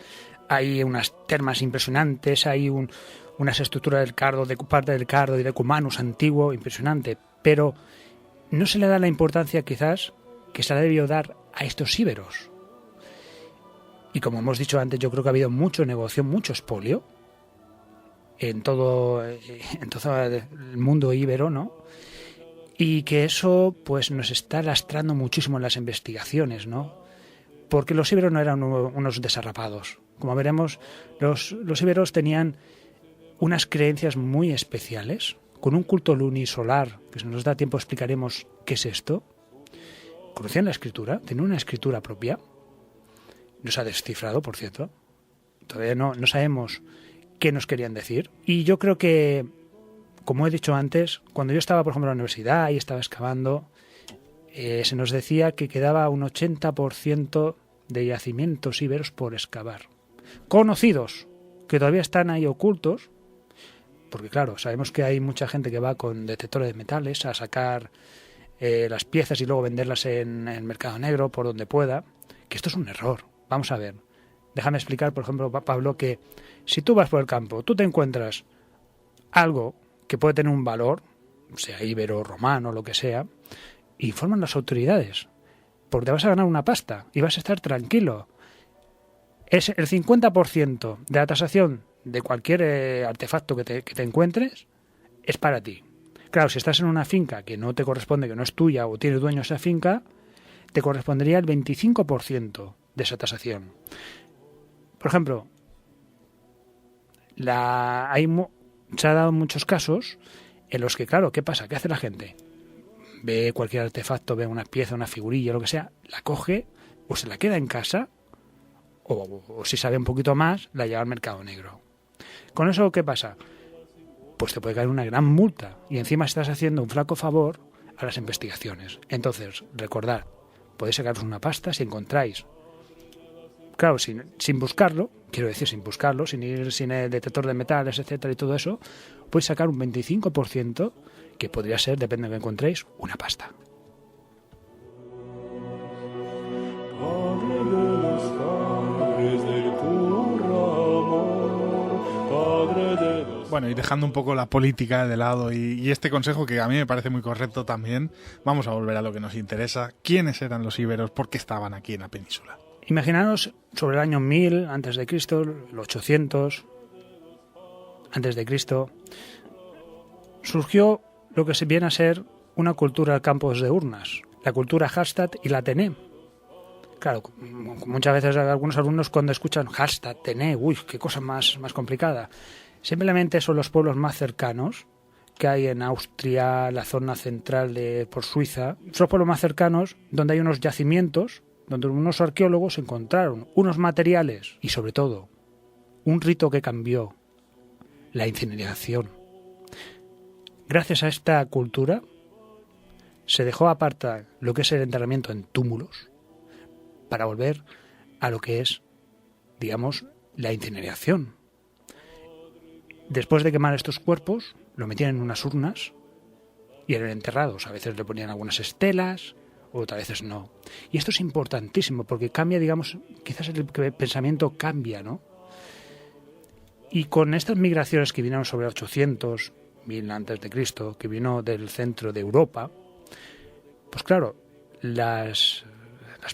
Speaker 4: hay unas termas impresionantes, hay unas estructuras del cardo, de parte del cardo y de Cumanus antiguo, impresionante, pero no se le da la importancia quizás que se le debió dar a estos íberos. Y como hemos dicho antes, yo creo que ha habido mucho negocio, mucho expolio en todo el mundo íbero, ¿no? Y que eso pues nos está lastrando muchísimo en las investigaciones, ¿no? Porque los íberos no eran unos desarrapados. Como veremos, los íberos tenían unas creencias muy especiales, con un culto lunisolar, que si nos da tiempo explicaremos qué es esto. Conocían la escritura, tenían una escritura propia. No se ha descifrado, por cierto. Todavía no sabemos qué nos querían decir. Y yo creo que, como he dicho antes, cuando yo estaba, por ejemplo, en la universidad y estaba excavando, se nos decía que quedaba un 80% de yacimientos íberos por excavar. Conocidos, que todavía están ahí ocultos, porque claro, sabemos que hay mucha gente que va con detectores de metales a sacar las piezas y luego venderlas en el mercado negro por donde pueda, que esto es un error. Vamos a ver. Déjame explicar, por ejemplo, Pablo, que si tú vas por el campo, tú te encuentras algo que puede tener un valor, sea íbero, romano, lo que sea, informan las autoridades, porque te vas a ganar una pasta y vas a estar tranquilo. Es el 50% de la tasación de cualquier artefacto que te encuentres, es para ti. Claro, si estás en una finca que no te corresponde, que no es tuya o tienes dueño de esa finca, te correspondería el 25% de esa tasación. Por ejemplo, se ha dado muchos casos en los que, claro, ¿qué pasa? ¿Qué hace la gente? Ve cualquier artefacto, ve una pieza, una figurilla, lo que sea, la coge o se la queda en casa o si sabe un poquito más, la lleva al mercado negro. ¿Con eso qué pasa? Pues te puede caer una gran multa y encima estás haciendo un flaco favor a las investigaciones. Entonces, recordad, podéis sacaros una pasta si encontráis. Claro, sin buscarlo, quiero decir, sin buscarlo, sin ir sin el detector de metales, etcétera, y todo eso, podéis sacar un 25%, que podría ser, depende de lo que encontréis, una pasta.
Speaker 2: Bueno, y dejando un poco la política de lado y este consejo que a mí me parece muy correcto también, vamos a volver a lo que nos interesa. ¿Quiénes eran los íberos? ¿Por qué estaban aquí en la península?
Speaker 4: Imaginaros sobre el año 1000 antes de Cristo, el 800 antes de Cristo, surgió lo que se viene a ser una cultura de campos de urnas, la cultura Hallstatt y la Tené. Claro, muchas veces algunos alumnos cuando escuchan Hallstatt, Tené, uy, qué cosa más complicada. Simplemente son los pueblos más cercanos que hay en Austria, la zona central por Suiza. Son los pueblos más cercanos donde hay unos yacimientos, donde unos arqueólogos encontraron unos materiales y sobre todo un rito que cambió, la incineración. Gracias a esta cultura se dejó apartar lo que es el enterramiento en túmulos para volver a lo que es, digamos, la incineración. Después de quemar estos cuerpos, lo metían en unas urnas y eran enterrados. A veces le ponían algunas estelas, otras veces no. Y esto es importantísimo porque cambia, digamos, quizás el pensamiento cambia, ¿no? Y con estas migraciones que vinieron sobre 800, 1000 antes de Cristo, que vino del centro de Europa, pues claro, las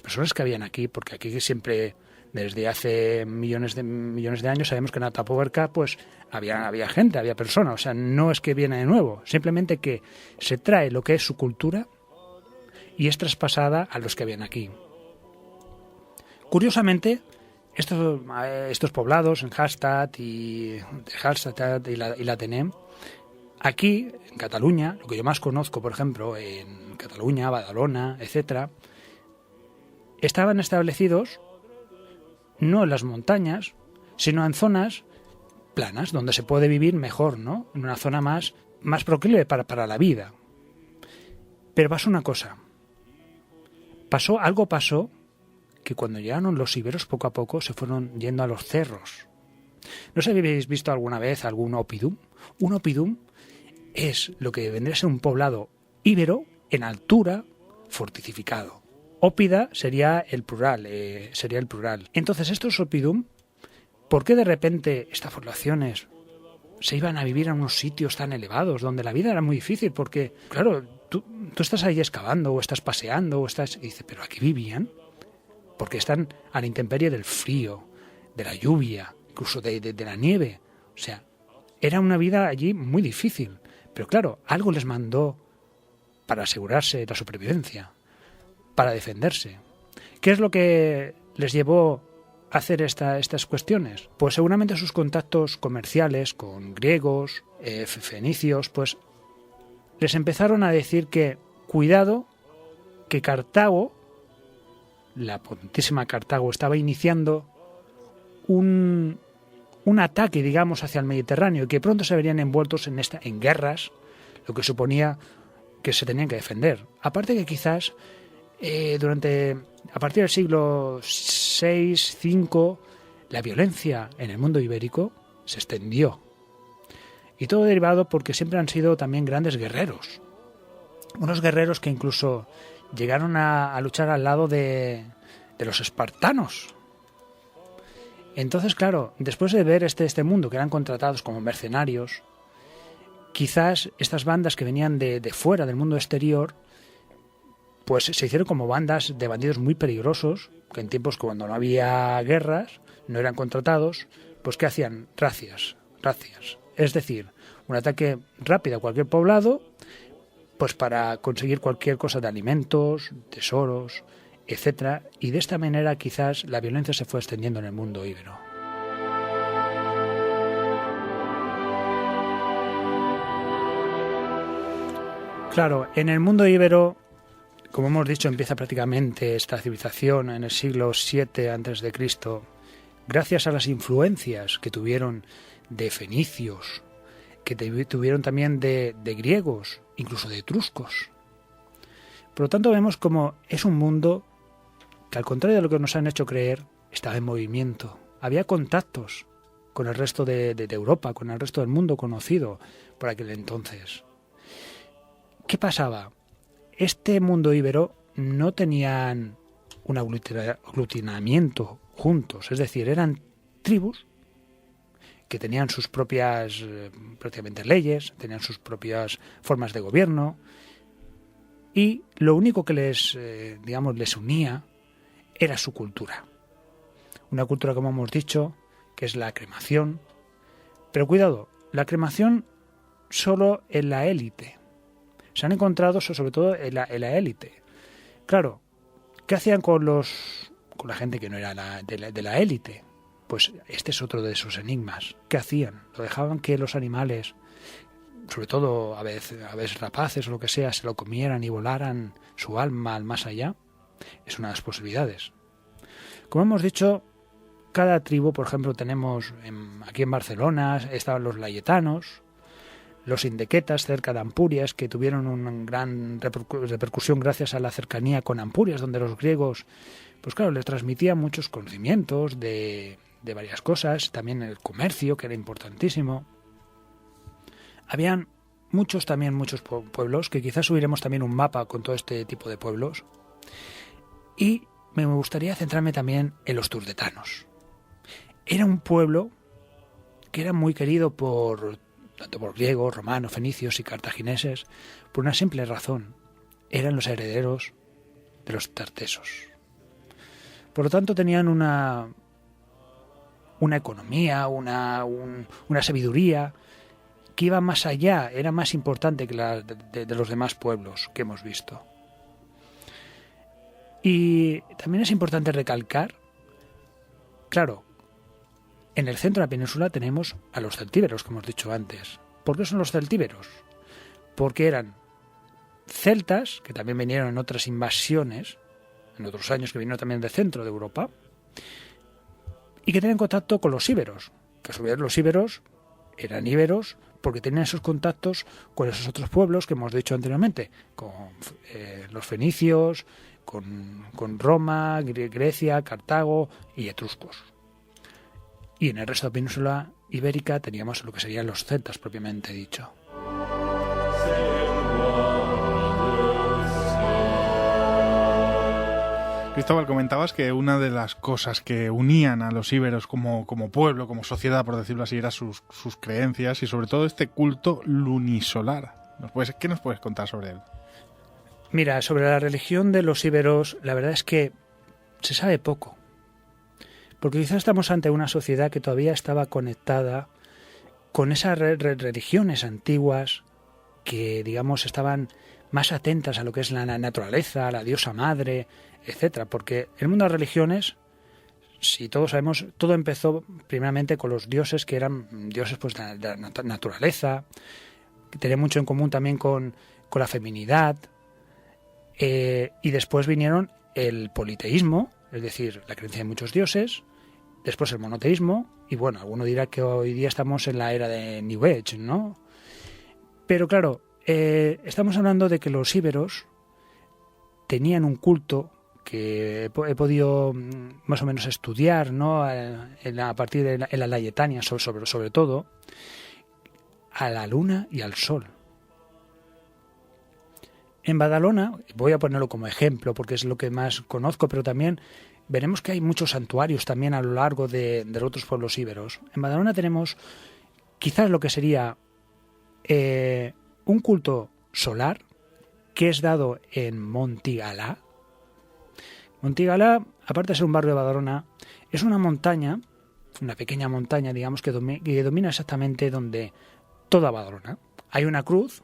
Speaker 4: personas que habían aquí, porque aquí siempre, desde hace millones de años, sabemos que en Atapuerca pues había gente, había personas, o sea, no es que viene de nuevo, simplemente que se trae lo que es su cultura y es traspasada a los que habían aquí. Curiosamente, estos poblados en Hallstatt y la Tenem, aquí en Cataluña, lo que yo más conozco, por ejemplo, en Cataluña, Badalona, etcétera, estaban establecidos no en las montañas, sino en zonas planas, donde se puede vivir mejor, ¿no? En una zona más proclive para la vida. Pero pasó una cosa. Algo pasó que cuando llegaron los iberos poco a poco se fueron yendo a los cerros. ¿No sé si habéis visto alguna vez algún oppidum? Un oppidum es lo que vendría a ser un poblado íbero en altura fortificado. Ópida sería el plural. Entonces estos oppidum, ¿por qué de repente estas poblaciones se iban a vivir en unos sitios tan elevados donde la vida era muy difícil? Porque, claro, tú estás ahí excavando o estás paseando y dices, pero aquí vivían, porque están a la intemperie del frío, de la lluvia, incluso de la nieve. O sea, era una vida allí muy difícil. Pero claro, algo les mandó para asegurarse la supervivencia, para defenderse. ¿Qué es lo que les llevó a hacer estas cuestiones? Pues seguramente sus contactos comerciales con griegos, fenicios, pues les empezaron a decir que, cuidado, que Cartago, la potentísima Cartago, estaba iniciando un ataque, digamos, hacia el Mediterráneo y que pronto se verían envueltos en guerras, lo que suponía que se tenían que defender. Aparte que quizás a partir del siglo VI, V, la violencia en el mundo ibérico se extendió. Y todo derivado porque siempre han sido también grandes guerreros. Unos guerreros que incluso llegaron a luchar al lado de los espartanos. Entonces, claro, después de ver este mundo que eran contratados como mercenarios, quizás estas bandas que venían de fuera del mundo exterior, pues se hicieron como bandas de bandidos muy peligrosos, que en tiempos cuando no había guerras, no eran contratados, pues ¿qué hacían? Razias. Es decir, un ataque rápido a cualquier poblado, pues para conseguir cualquier cosa de alimentos, tesoros, etcétera, y de esta manera quizás la violencia se fue extendiendo en el mundo íbero. Claro, en el mundo íbero, como hemos dicho, empieza prácticamente esta civilización en el siglo VII a.C., gracias a las influencias que tuvieron de fenicios, que tuvieron también de griegos, incluso de etruscos. Por lo tanto, vemos como es un mundo que, al contrario de lo que nos han hecho creer, estaba en movimiento. Había contactos con el resto de Europa, con el resto del mundo conocido por aquel entonces. ¿Qué pasaba? Este mundo íbero no tenían un aglutinamiento juntos, es decir, eran tribus que tenían sus propias prácticamente leyes, tenían sus propias formas de gobierno, y lo único que les unía era su cultura. Una cultura, como hemos dicho, que es la cremación. Pero cuidado, la cremación solo en la élite. Se han encontrado sobre todo en la élite. Claro, ¿qué hacían con la gente que no era de la élite? Pues este es otro de esos enigmas. ¿Qué hacían? ¿Lo dejaban que los animales, sobre todo aves rapaces o lo que sea, se lo comieran y volaran su alma al más allá? Es una de las posibilidades. Como hemos dicho, cada tribu, por ejemplo, tenemos aquí en Barcelona, estaban los layetanos. los indequetas cerca de Ampurias, que tuvieron una gran repercusión gracias a la cercanía con Ampurias, donde los griegos, pues claro, les transmitían muchos conocimientos de varias cosas, también el comercio, que era importantísimo. Habían muchos pueblos, que quizás subiremos también un mapa con todo este tipo de pueblos. Y me gustaría centrarme también en los turdetanos. Era un pueblo que era muy querido tanto por griegos, romanos, fenicios y cartagineses, por una simple razón: eran los herederos de los tartesos. Por lo tanto, tenían una economía, una sabiduría que iba más allá, era más importante que la de los demás pueblos que hemos visto. Y también es importante recalcar, claro, en el centro de la península tenemos a los celtíberos, que hemos dicho antes. ¿Por qué son los celtíberos? Porque eran celtas, que también vinieron en otras invasiones, en otros años, que vinieron también del centro de Europa, y que tenían contacto con los íberos. Que a su vez los íberos eran íberos porque tenían esos contactos con esos otros pueblos que hemos dicho anteriormente, con los fenicios, con Roma, Grecia, Cartago y etruscos. Y en el resto de la península ibérica teníamos lo que serían los celtas propiamente dicho.
Speaker 2: Cristóbal, comentabas que una de las cosas que unían a los íberos como pueblo, como sociedad, por decirlo así, eran sus creencias y sobre todo este culto lunisolar. ¿Qué nos puedes contar sobre él?
Speaker 4: Mira, sobre la religión de los íberos, la verdad es que se sabe poco. Porque quizás estamos ante una sociedad que todavía estaba conectada con esas religiones antiguas que, digamos, estaban más atentas a lo que es la naturaleza, a la diosa madre, etcétera. Porque el mundo de las religiones, si todos sabemos, todo empezó primeramente con los dioses que eran dioses pues de la naturaleza, que tenían mucho en común también con la feminidad, y después vinieron el politeísmo, es decir, la creencia de muchos dioses, después el monoteísmo, y bueno, alguno dirá que hoy día estamos en la era de New Age, ¿no? Pero claro, estamos hablando de que los íberos tenían un culto que he podido más o menos estudiar, ¿no? A partir de la Layetania, sobre todo, a la luna y al sol. En Badalona, voy a ponerlo como ejemplo porque es lo que más conozco, pero también veremos que hay muchos santuarios también a lo largo de los otros pueblos íberos. En Badalona tenemos quizás lo que sería un culto solar que es dado en Montigalá. Montigalá, aparte de ser un barrio de Badalona, es una montaña, una pequeña montaña, digamos, que domina exactamente donde toda Badalona. Hay una cruz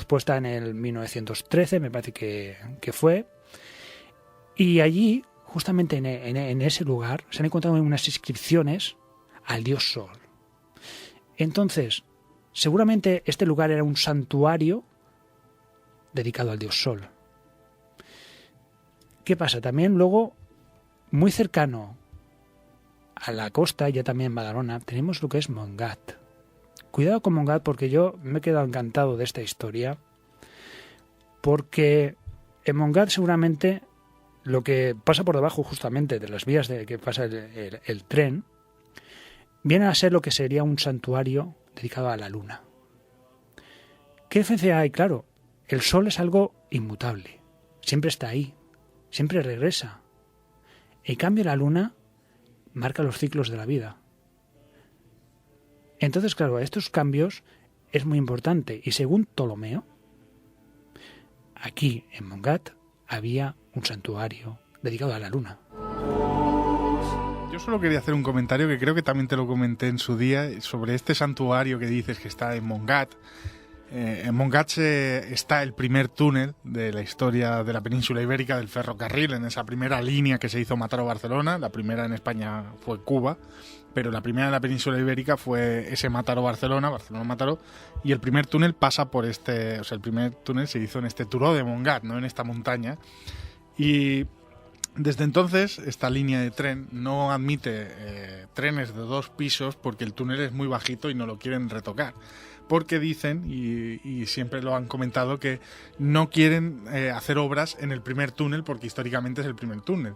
Speaker 4: puesta en el 1913, me parece que fue, y allí, justamente en ese lugar, se han encontrado unas inscripciones al dios Sol. Entonces, seguramente este lugar era un santuario dedicado al dios Sol. ¿Qué pasa? También luego, muy cercano a la costa, ya también en Badalona, tenemos lo que es Montgat. Cuidado con Montgat porque yo me he quedado encantado de esta historia, porque en Montgat seguramente lo que pasa por debajo justamente de las vías de que pasa el tren viene a ser lo que sería un santuario dedicado a la luna. ¿Qué diferencia hay? Claro, el sol es algo inmutable, siempre está ahí, siempre regresa. En cambio la luna marca los ciclos de la vida. Entonces, claro, estos cambios es muy importante. Y según Ptolomeo, aquí en Montgat había un santuario dedicado a la luna.
Speaker 2: Yo solo quería hacer un comentario que creo que también te lo comenté en su día sobre este santuario que dices que está en Montgat. En Montgat está el primer túnel de la historia de la península ibérica del ferrocarril, en esa primera línea que se hizo Mataró-Barcelona. La primera en España fue Cuba, pero la primera en la península ibérica fue ese Mataró-Barcelona, Barcelona-Mataró, y el primer túnel pasa por el primer túnel se hizo en este turó de Montgat, ¿no? En esta montaña. Y Desde entonces, esta línea de tren no admite trenes de 2 pisos porque el túnel es muy bajito y no lo quieren retocar. Porque dicen, y siempre lo han comentado, que no quieren hacer obras en el primer túnel porque históricamente es el primer túnel.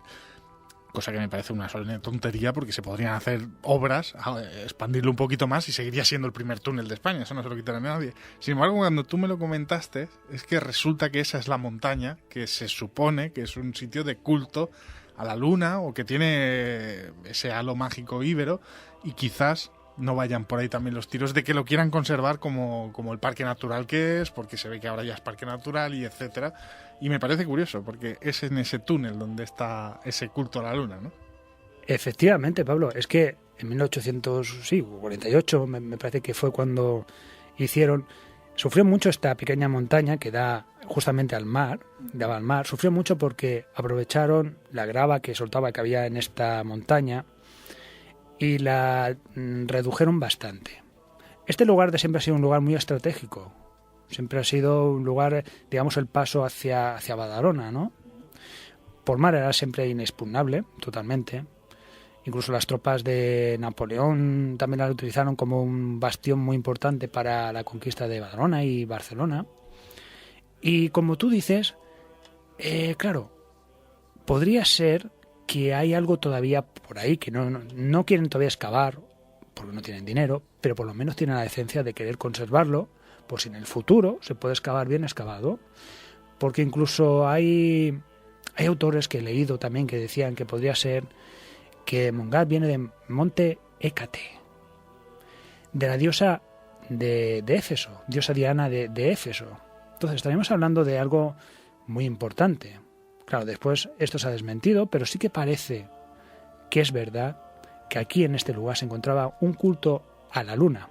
Speaker 2: Cosa que me parece una solemne tontería porque se podrían hacer obras, expandirlo un poquito más y seguiría siendo el primer túnel de España, eso no se lo quitará a nadie. Sin embargo, cuando tú me lo comentaste, es que resulta que esa es la montaña, que se supone que es un sitio de culto a la luna o que tiene ese halo mágico íbero, y quizás no vayan por ahí también los tiros de que lo quieran conservar como el parque natural que es, porque se ve que ahora ya es parque natural y etcétera. Y me parece curioso, porque es en ese túnel donde está ese culto a la luna, ¿no?
Speaker 4: Efectivamente, Pablo, es que en 1848 me parece que fue cuando sufrió mucho esta pequeña montaña que da justamente al mar, daba al mar, sufrió mucho porque aprovecharon la grava que había en esta montaña y la redujeron bastante. Este lugar de siempre ha sido un lugar muy estratégico. Siempre ha sido un lugar, digamos, el paso hacia Badalona, ¿no? Por mar era siempre inexpugnable, totalmente. Incluso las tropas de Napoleón también la utilizaron como un bastión muy importante para la conquista de Badalona y Barcelona. Y como tú dices, claro, podría ser que hay algo todavía por ahí que no quieren todavía excavar, porque no tienen dinero, pero por lo menos tienen la decencia de querer conservarlo, por si en el futuro se puede excavar bien excavado. Porque incluso hay autores que he leído también que decían que podría ser que Mongat viene de Monte Hécate, de la diosa de Éfeso, diosa Diana de Éfeso. Entonces estaríamos hablando de algo muy importante. Claro, después esto se ha desmentido, pero sí que parece que es verdad que aquí en este lugar se encontraba un culto a la luna.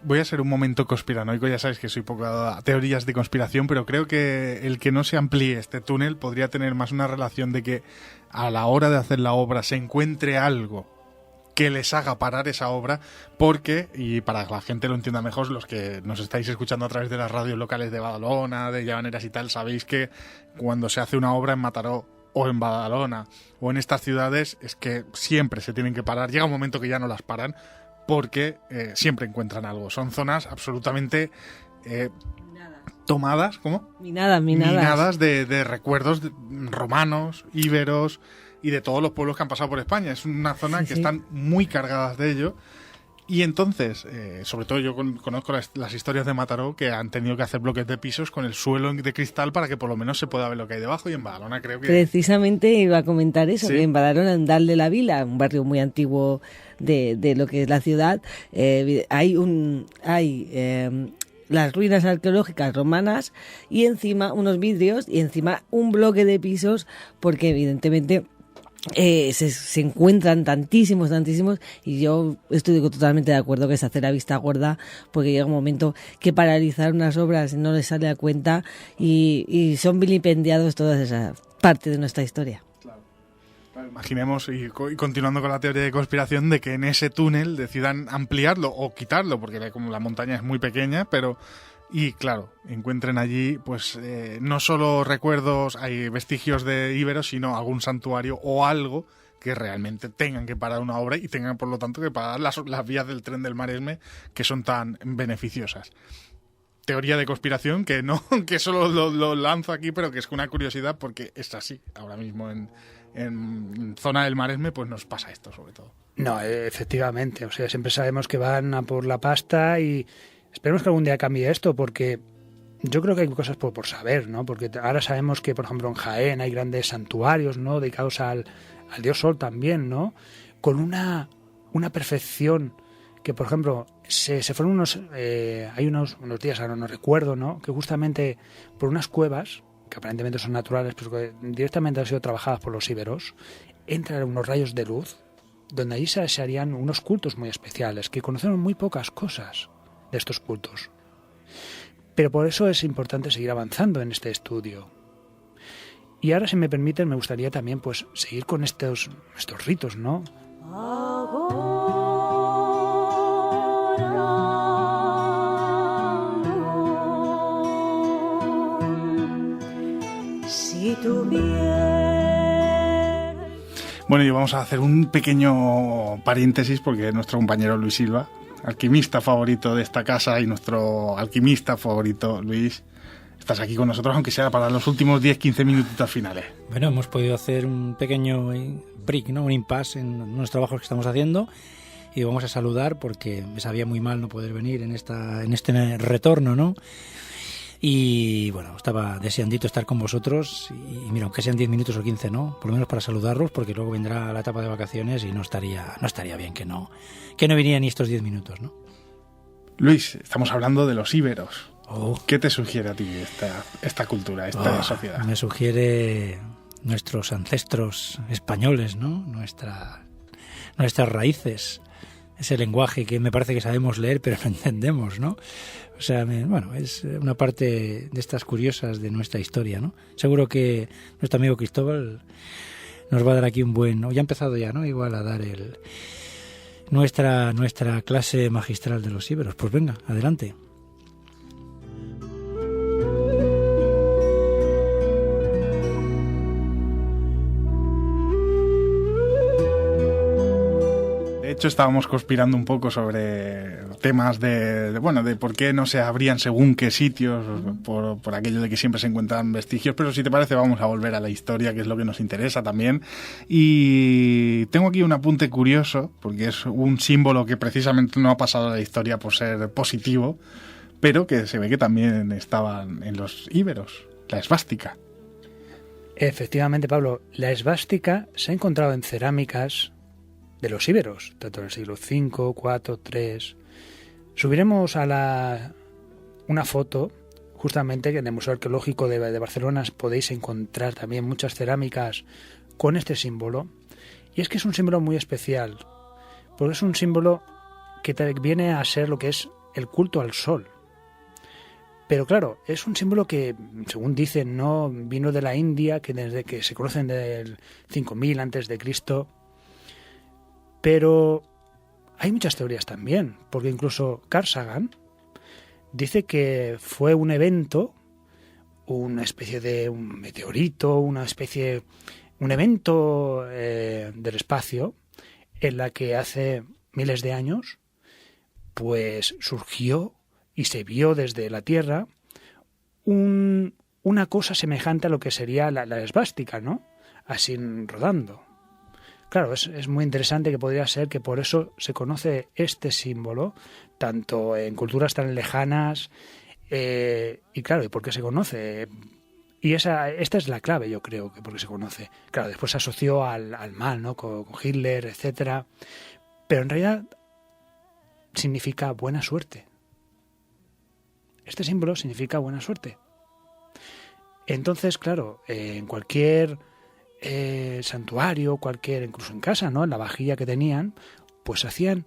Speaker 2: Voy a ser un momento conspiranoico, ya sabéis que soy poco a teorías de conspiración, pero creo que el que no se amplíe este túnel podría tener más una relación de que a la hora de hacer la obra se encuentre algo que les haga parar esa obra, porque, y para que la gente lo entienda mejor, los que nos estáis escuchando a través de las radios locales de Badalona, de Llavaneras y tal, sabéis que cuando se hace una obra en Mataró o en Badalona o en estas ciudades es que siempre se tienen que parar. Llega un momento que ya no las paran porque siempre encuentran algo. Son zonas absolutamente tomadas, ¿cómo? Minadas de recuerdos romanos, íberos y de todos los pueblos que han pasado por España. Es una zona que están muy cargadas de ello. Y entonces, sobre todo yo conozco las historias de Mataró, que han tenido que hacer bloques de pisos con el suelo de cristal para que por lo menos se pueda ver lo que hay debajo. Y en Badalona creo que...
Speaker 3: Precisamente iba a comentar eso,
Speaker 2: ¿sí?
Speaker 3: Que en Badalona, en Dal de la Vila, un barrio muy antiguo de lo que es la ciudad, hay las ruinas arqueológicas romanas y encima unos vidrios y encima un bloque de pisos, porque evidentemente... se encuentran tantísimos y yo estoy totalmente de acuerdo que se hace la vista gorda, porque llega un momento que paralizar unas obras no les sale a cuenta y son vilipendiados toda esa parte de nuestra historia.
Speaker 2: Claro, imaginemos, y continuando con la teoría de conspiración, de que en ese túnel decidan ampliarlo o quitarlo, porque como la montaña es muy pequeña, pero... Y claro, encuentren allí pues no solo recuerdos, hay vestigios de íberos, sino algún santuario o algo que realmente tengan que parar una obra y tengan por lo tanto que parar las vías del tren del Maresme, que son tan beneficiosas. Teoría de conspiración que no, que solo lo lanzo aquí, pero que es una curiosidad porque es así. Ahora mismo en zona del Maresme pues nos pasa esto sobre todo.
Speaker 4: No, efectivamente, o sea, siempre sabemos que van a por la pasta y esperemos que algún día cambie esto, porque yo creo que hay cosas por saber, ¿no? Porque ahora sabemos que, por ejemplo, en Jaén hay grandes santuarios, ¿no? Dedicados al dios Sol también, ¿no? Con una perfección que, por ejemplo, se fueron hay unos días, ahora no recuerdo, ¿no? Que justamente por unas cuevas, que aparentemente son naturales, pero que directamente han sido trabajadas por los íberos, entran unos rayos de luz, donde allí se harían unos cultos muy especiales, que conocemos muy pocas cosas de estos cultos. Pero por eso es importante seguir avanzando en este estudio. Y ahora, si me permiten, me gustaría también pues seguir con estos ritos, ¿no?
Speaker 3: Si
Speaker 2: Bueno, y vamos a hacer un pequeño paréntesis porque nuestro compañero Luis Silva, alquimista favorito de esta casa, y nuestro alquimista favorito, Luis, estás aquí con nosotros, aunque sea para los últimos 10-15 minutitos finales.
Speaker 6: Bueno, hemos podido hacer un pequeño break, ¿no? Un impasse en unos trabajos que estamos haciendo, y vamos a saludar porque me sabía muy mal no poder venir en este retorno, ¿no? Y bueno, estaba deseandito estar con vosotros y mira, aunque sean 10 minutos o 15, ¿no? Por lo menos para saludarlos, porque luego vendrá la etapa de vacaciones y no estaría bien que no vinieran ni estos 10 minutos, ¿no?
Speaker 2: Luis, estamos hablando de los íberos.
Speaker 6: Oh.
Speaker 2: ¿Qué te sugiere a ti esta cultura, esta sociedad?
Speaker 6: Me sugiere nuestros ancestros españoles, ¿no? Nuestras raíces, ese lenguaje que me parece que sabemos leer pero no entendemos, ¿no? O sea, bueno, es una parte de estas curiosas de nuestra historia, ¿no? Seguro que nuestro amigo Cristóbal nos va a dar aquí un buen... ya ha empezado ya, ¿no? Igual a dar nuestra clase magistral de los íberos. Pues venga, adelante.
Speaker 2: De hecho, estábamos conspirando un poco sobre temas de por qué no se abrían según qué sitios, por aquello de que siempre se encuentran vestigios, pero si te parece vamos a volver a la historia, que es lo que nos interesa también. Y tengo aquí un apunte curioso, porque es un símbolo que precisamente no ha pasado a la historia por ser positivo, pero que se ve que también estaban en los íberos, la esvástica.
Speaker 4: Efectivamente, Pablo, la esvástica se ha encontrado en cerámicas de los íberos, tanto en el siglo V, IV, III. Subiremos a una foto, justamente, que en el Museo Arqueológico de Barcelona podéis encontrar también muchas cerámicas con este símbolo. Y es que es un símbolo muy especial, porque es un símbolo que viene a ser lo que es el culto al sol. Pero claro, es un símbolo que, según dicen, no vino de la India, que desde que se conocen del 5000 a.C., pero hay muchas teorías también, porque incluso Carl Sagan dice que fue un evento, una especie de un meteorito, un evento del espacio, en la que hace miles de años pues surgió y se vio desde la Tierra una cosa semejante a lo que sería la esvástica, ¿no? Así rodando. Claro, es muy interesante, que podría ser que por eso se conoce este símbolo, tanto en culturas tan lejanas, y claro, ¿y por qué se conoce? Y esta es la clave, yo creo, que por qué se conoce. Claro, después se asoció al mal, ¿no? Con Hitler, etcétera, pero en realidad significa buena suerte. Este símbolo significa buena suerte. Entonces, claro, en cualquier santuario, incluso en casa, ¿no? En la vajilla que tenían, pues hacían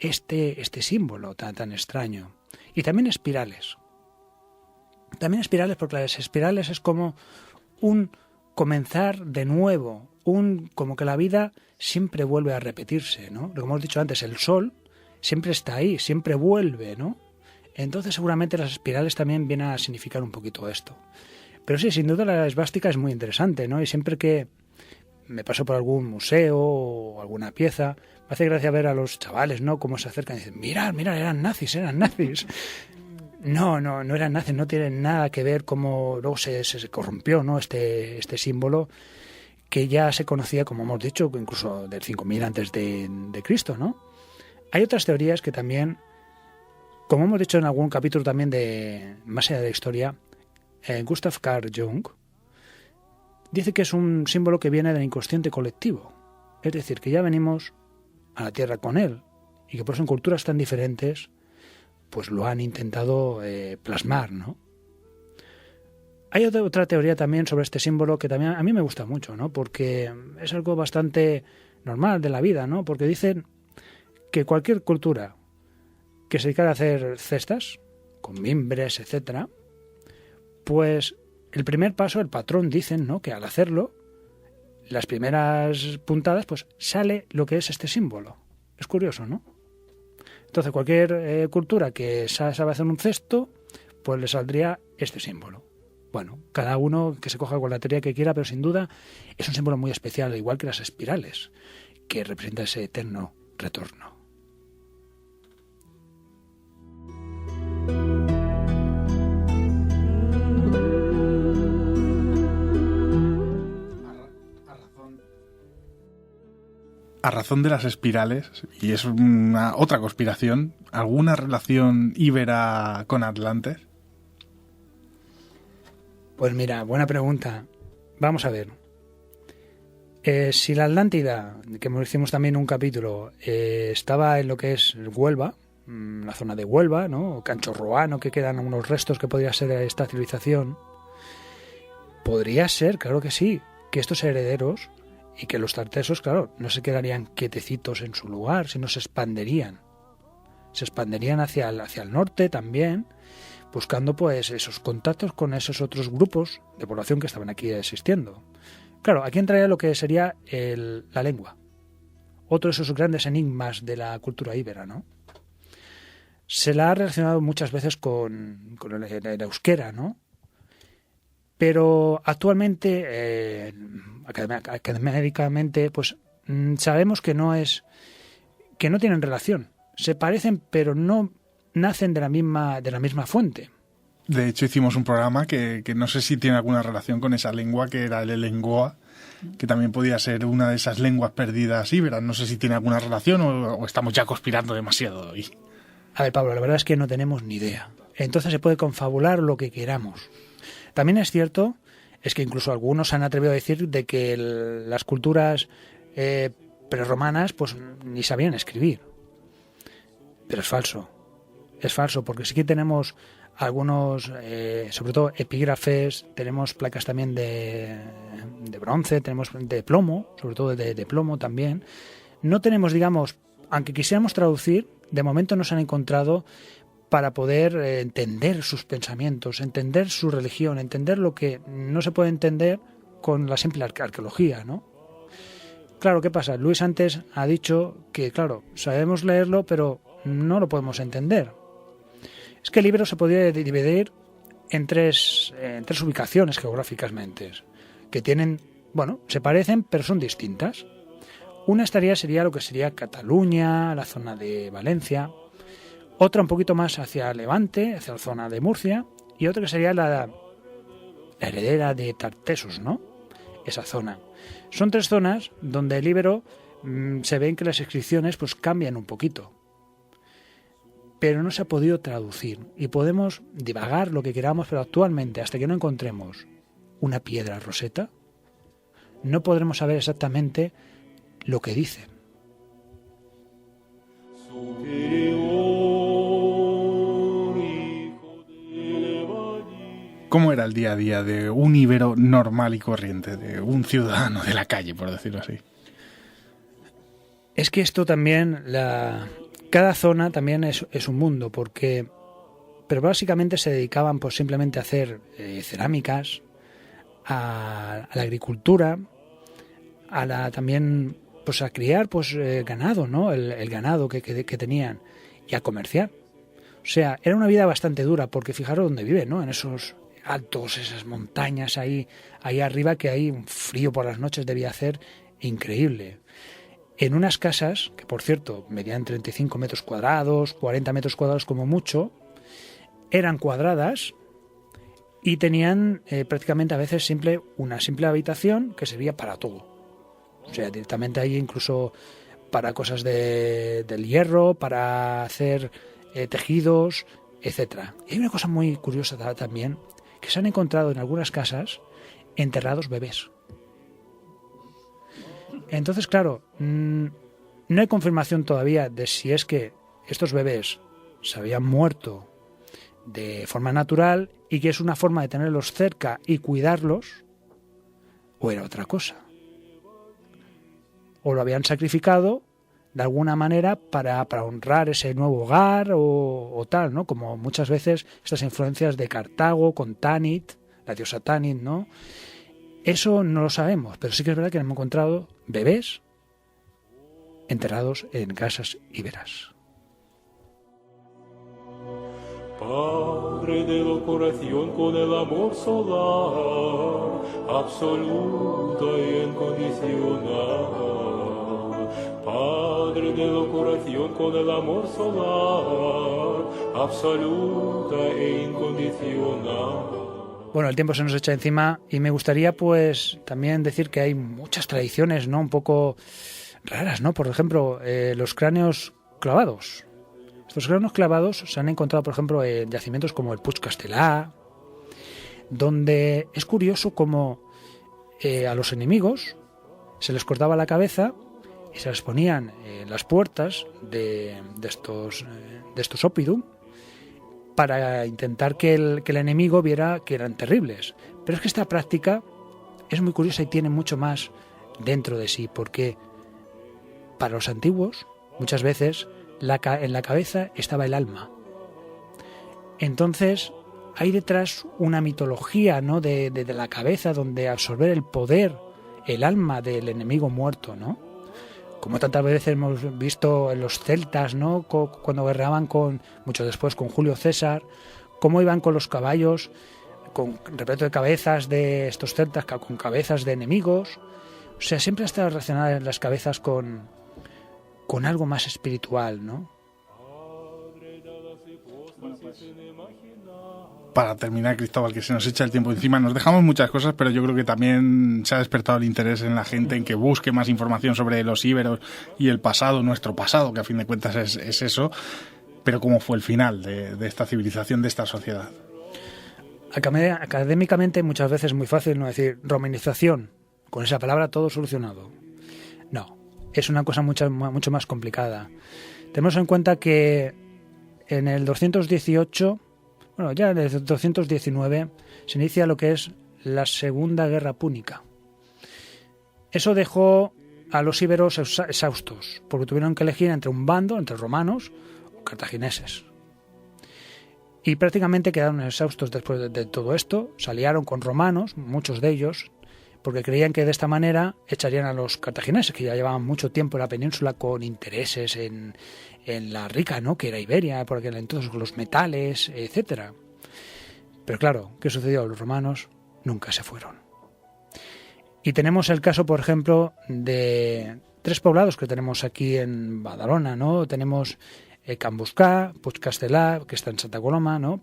Speaker 4: este símbolo tan extraño. Y también espirales. Porque las espirales es como un comenzar de nuevo, como que la vida siempre vuelve a repetirse, ¿no? Lo que hemos dicho antes, el sol siempre está ahí, siempre vuelve, ¿no? Entonces seguramente las espirales también vienen a significar un poquito esto. Pero sí, sin duda la esvástica es muy interesante, ¿no? Y siempre que me paso por algún museo o alguna pieza, me hace gracia ver a los chavales, ¿no? Cómo se acercan y dicen, mirad, eran nazis. No eran nazis, no tienen nada que ver cómo luego se corrompió, ¿no? Este símbolo que ya se conocía, como hemos dicho, incluso del 5000 antes de Cristo, ¿no? Hay otras teorías que también, como hemos dicho en algún capítulo también de Más allá de la historia, Gustav Carl Jung dice que es un símbolo que viene del inconsciente colectivo, es decir, que ya venimos a la Tierra con él y que por eso en culturas tan diferentes pues lo han intentado plasmar, ¿no? Hay otra teoría también sobre este símbolo que también a mí me gusta mucho, ¿no? Porque es algo bastante normal de la vida, ¿no? Porque dicen que cualquier cultura que se dedicara a hacer cestas con mimbres, etcétera, pues el primer paso, el patrón, dicen, ¿no? Que al hacerlo, las primeras puntadas, pues sale lo que es este símbolo. Es curioso, ¿no? Entonces cualquier cultura que sabe hacer un cesto, pues le saldría este símbolo. Bueno, cada uno que se coja con la teoría que quiera, pero sin duda es un símbolo muy especial, igual que las espirales, que representa ese eterno retorno.
Speaker 2: A razón de las espirales, y es otra conspiración, ¿alguna relación íbera con Atlantes?
Speaker 4: Pues mira, buena pregunta. Vamos a ver. Si la Atlántida, que hicimos también un capítulo, estaba en lo que es Huelva, la zona de Huelva, ¿no? Canchorroano, que quedan unos restos que podría ser de esta civilización, podría ser, claro que sí, que estos herederos y que los tartesos, claro, no se quedarían quietecitos en su lugar, sino se expanderían. Se expanderían hacia el norte también, buscando pues esos contactos con esos otros grupos de población que estaban aquí existiendo. Claro, aquí entraría lo que sería la lengua. Otro de esos grandes enigmas de la cultura íbera, ¿no? Se la ha relacionado muchas veces con el euskera, ¿no? Pero actualmente, académicamente, pues sabemos que no tienen relación. Se parecen, pero no nacen de la misma fuente.
Speaker 2: De hecho, hicimos un programa que no sé si tiene alguna relación con esa lengua, que era el elengoa, que también podía ser una de esas lenguas perdidas íberas. No sé si tiene alguna relación o estamos ya conspirando demasiado hoy.
Speaker 4: A ver, Pablo, la verdad es que no tenemos ni idea. Entonces se puede confabular lo que queramos. También es cierto, es que incluso algunos han atrevido a decir de que las culturas prerromanas pues ni sabían escribir. Pero es falso. Es falso, porque sí que tenemos algunos, sobre todo epígrafes, tenemos placas también de bronce, tenemos de plomo, sobre todo de plomo también. No tenemos, digamos, aunque quisiéramos traducir, de momento no se han encontrado para poder entender sus pensamientos, entender su religión, entender lo que no se puede entender con la simple arqueología, ¿no? Claro, ¿qué pasa? Luis antes ha dicho que, claro, sabemos leerlo, pero no lo podemos entender. Es que el libro se podría dividir en tres ubicaciones geográficamente, que tienen, bueno, se parecen, pero son distintas. Una sería lo que sería Cataluña, la zona de Valencia, otra un poquito más hacia Levante, hacia la zona de Murcia, y otra que sería la heredera de Tartesos, ¿no? Esa zona. Son tres zonas donde el Íbero se ven que las inscripciones pues cambian un poquito, pero no se ha podido traducir y podemos divagar lo que queramos, pero actualmente hasta que no encontremos una piedra roseta no podremos saber exactamente lo que dicen.
Speaker 2: ¿Cómo era el día a día de un íbero normal y corriente, de un ciudadano de la calle, por decirlo así?
Speaker 4: Es que esto también, cada zona también es un mundo, pero básicamente se dedicaban pues simplemente a hacer cerámicas, a la agricultura, también pues a criar pues ganado, ¿no? El ganado que tenían, y a comerciar. O sea, era una vida bastante dura, porque fijaros dónde viven, ¿no? En esos altos, esas montañas ahí arriba, que hay un frío por las noches debía hacer increíble. En unas casas, que por cierto medían 35 metros cuadrados, 40 metros cuadrados como mucho, eran cuadradas y tenían prácticamente a veces una simple habitación que servía para todo. O sea, directamente ahí incluso para cosas del hierro, para hacer tejidos, etcétera. Y hay una cosa muy curiosa también, que se han encontrado en algunas casas enterrados bebés. Entonces, claro, no hay confirmación todavía de si es que estos bebés se habían muerto de forma natural y que es una forma de tenerlos cerca y cuidarlos, o era otra cosa. O lo habían sacrificado de alguna manera para honrar ese nuevo hogar o tal, ¿no? Como muchas veces estas influencias de Cartago con Tanit, la diosa Tanit, ¿no? Eso no lo sabemos, pero sí que es verdad que hemos encontrado bebés enterrados en casas íberas.
Speaker 7: Padre de la curación con el amor solar, absoluta y incondicional. Padre de la curación con el amor solar, absoluta e incondicional.
Speaker 4: Bueno, el tiempo se nos echa encima y me gustaría pues también decir que hay muchas tradiciones, ¿no? Un poco raras, ¿no? Por ejemplo, los cráneos clavados. Estos cráneos clavados se han encontrado, por ejemplo, en yacimientos como el Puig Castellar, donde es curioso cómo a los enemigos se les cortaba la cabeza y se les ponían en las puertas de estos oppidum para intentar que el enemigo viera que eran terribles. Pero es que esta práctica es muy curiosa y tiene mucho más dentro de sí, porque para los antiguos muchas veces en la cabeza estaba el alma. Entonces hay detrás una mitología, ¿no? de la cabeza, donde absorber el poder, el alma del enemigo muerto, ¿no? Como tantas veces hemos visto en los celtas, ¿no? Cuando guerreaban mucho después con Julio César, cómo iban con los caballos, con repleto de cabezas de estos celtas, con cabezas de enemigos. O sea, siempre ha estado relacionada las cabezas con algo más espiritual, ¿no?
Speaker 2: Para terminar, Cristóbal, que se nos echa el tiempo encima, nos dejamos muchas cosas, pero yo creo que también se ha despertado el interés en la gente en que busque más información sobre los íberos y el pasado, nuestro pasado, que a fin de cuentas es eso, pero cómo fue el final de esta civilización, de esta sociedad.
Speaker 4: Académicamente muchas veces es muy fácil no decir romanización, con esa palabra todo solucionado. No, es una cosa mucho más complicada. Tenemos en cuenta que en el 218... Bueno, ya en el 219 se inicia lo que es la Segunda Guerra Púnica. Eso dejó a los íberos exhaustos, porque tuvieron que elegir entre un bando, entre romanos o cartagineses. Y prácticamente quedaron exhaustos después de todo esto, se aliaron con romanos, muchos de ellos, porque creían que de esta manera echarían a los cartagineses, que ya llevaban mucho tiempo en la península con intereses en la rica, ¿no? Que era Iberia, por aquel entonces, con los metales, etcétera. Pero claro, ¿qué sucedió? Los romanos nunca se fueron. Y tenemos el caso, por ejemplo, de 3 poblados que tenemos aquí en Badalona, ¿no? Tenemos Can Buscar, Puig Castellar, que está en Santa Coloma, ¿no?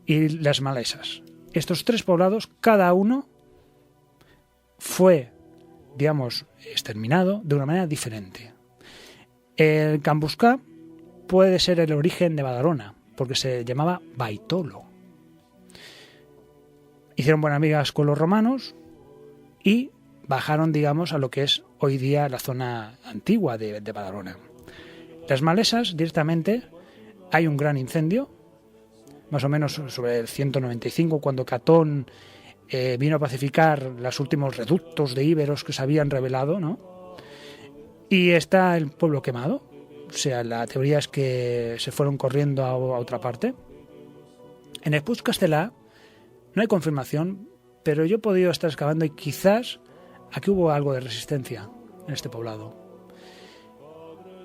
Speaker 4: Y las Malesas. Estos 3 poblados, cada uno fue, digamos, exterminado de una manera diferente. El Can Buscar puede ser el origen de Badalona, porque se llamaba Baitolo. Hicieron buenas amigas con los romanos y bajaron, digamos, a lo que es hoy día la zona antigua de Badalona. Las Malesas, directamente, hay un gran incendio, más o menos sobre el 195, cuando Catón vino a pacificar los últimos reductos de íberos que se habían rebelado, ¿no? Y está el pueblo quemado. O sea, la teoría es que se fueron corriendo a otra parte. En el Puig Castellar no hay confirmación, pero yo he podido estar excavando y quizás aquí hubo algo de resistencia en este poblado.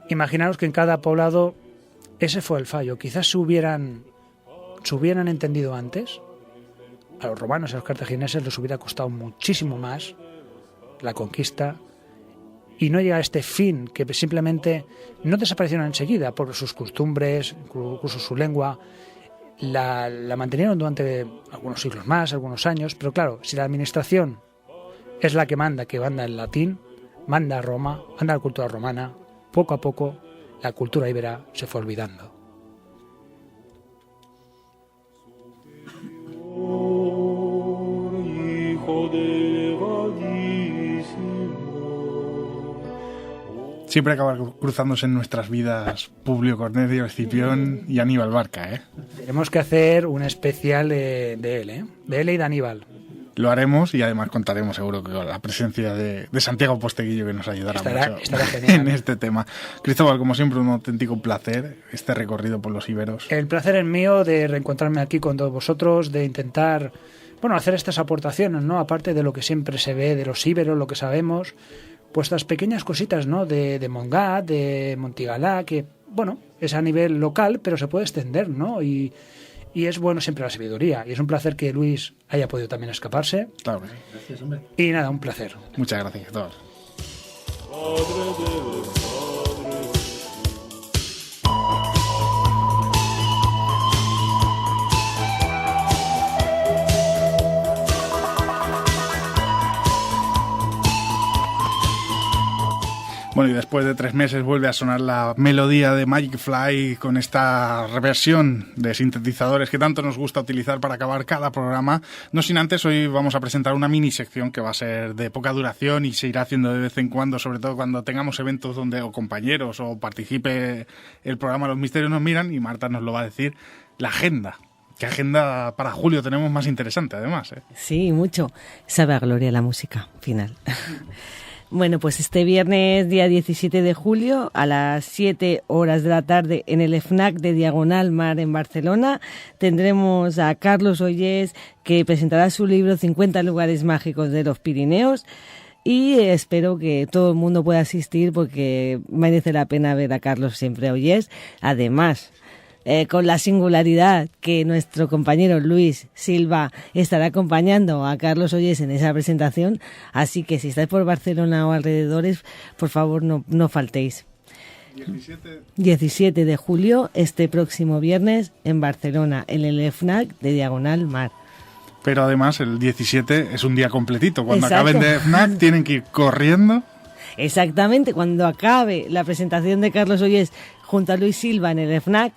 Speaker 4: Imaginaros que en cada poblado ese fue el fallo. Quizás se hubieran entendido antes. A los romanos y a los cartagineses les hubiera costado muchísimo más la conquista y no llega a este fin, que simplemente no desaparecieron enseguida por sus costumbres, incluso su lengua. La mantenieron durante algunos siglos más, algunos años, pero claro, si la administración es la que manda el latín, manda a Roma, manda la cultura romana, poco a poco la cultura íbera se fue olvidando.
Speaker 2: Siempre acaba cruzándose en nuestras vidas Publio Cornelio Escipión y Aníbal Barca, ¿eh?
Speaker 4: Tenemos que hacer un especial de él, de él y de Aníbal.
Speaker 2: Lo haremos y además contaremos seguro con la presencia de Santiago Posteguillo, que nos ayudará mucho en este tema. Cristóbal, como siempre, un auténtico placer este recorrido por los íberos.
Speaker 4: El placer es mío de reencontrarme aquí con todos vosotros, de intentar, hacer estas aportaciones, ¿no? Aparte de lo que siempre se ve de los íberos, lo que sabemos, pues estas pequeñas cositas, ¿no? De Montgat, de Montigalá, que, es a nivel local, pero se puede extender, ¿no? Y y es bueno siempre la sabiduría. Y es un placer que Luis haya podido también escaparse.
Speaker 2: Claro que sí.
Speaker 6: Gracias, hombre.
Speaker 4: Y nada, un placer.
Speaker 2: Muchas gracias a todos. Bueno, y después de 3 meses vuelve a sonar la melodía de Magic Fly con esta reversión de sintetizadores que tanto nos gusta utilizar para acabar cada programa. No sin antes, hoy vamos a presentar una mini sección que va a ser de poca duración y se irá haciendo de vez en cuando, sobre todo cuando tengamos eventos donde o compañeros o participe el programa Los Misterios nos miran, y Marta nos lo va a decir, la agenda. ¿Qué agenda para julio tenemos más interesante, además?
Speaker 3: Sí, mucho. Sabe a gloria la música final. Bueno, pues este viernes, día 17 de julio, a las 7 horas de la tarde, en el FNAC de Diagonal Mar en Barcelona, tendremos a Carlos Ollés, que presentará su libro 50 lugares mágicos de los Pirineos, y espero que todo el mundo pueda asistir porque merece la pena ver a Carlos siempre Ollés. Además, con la singularidad que nuestro compañero Luis Silva estará acompañando a Carlos Ollés en esa presentación, así que si estáis por Barcelona o alrededores, por favor no faltéis. 17 de julio, este próximo viernes, en Barcelona, en el FNAC de Diagonal Mar.
Speaker 2: Pero además el 17 es un día completito. Cuando
Speaker 3: Exacto.
Speaker 2: acaben de FNAC tienen que ir corriendo.
Speaker 3: Exactamente, cuando acabe la presentación de Carlos Ollés junto a Luis Silva en el FNAC,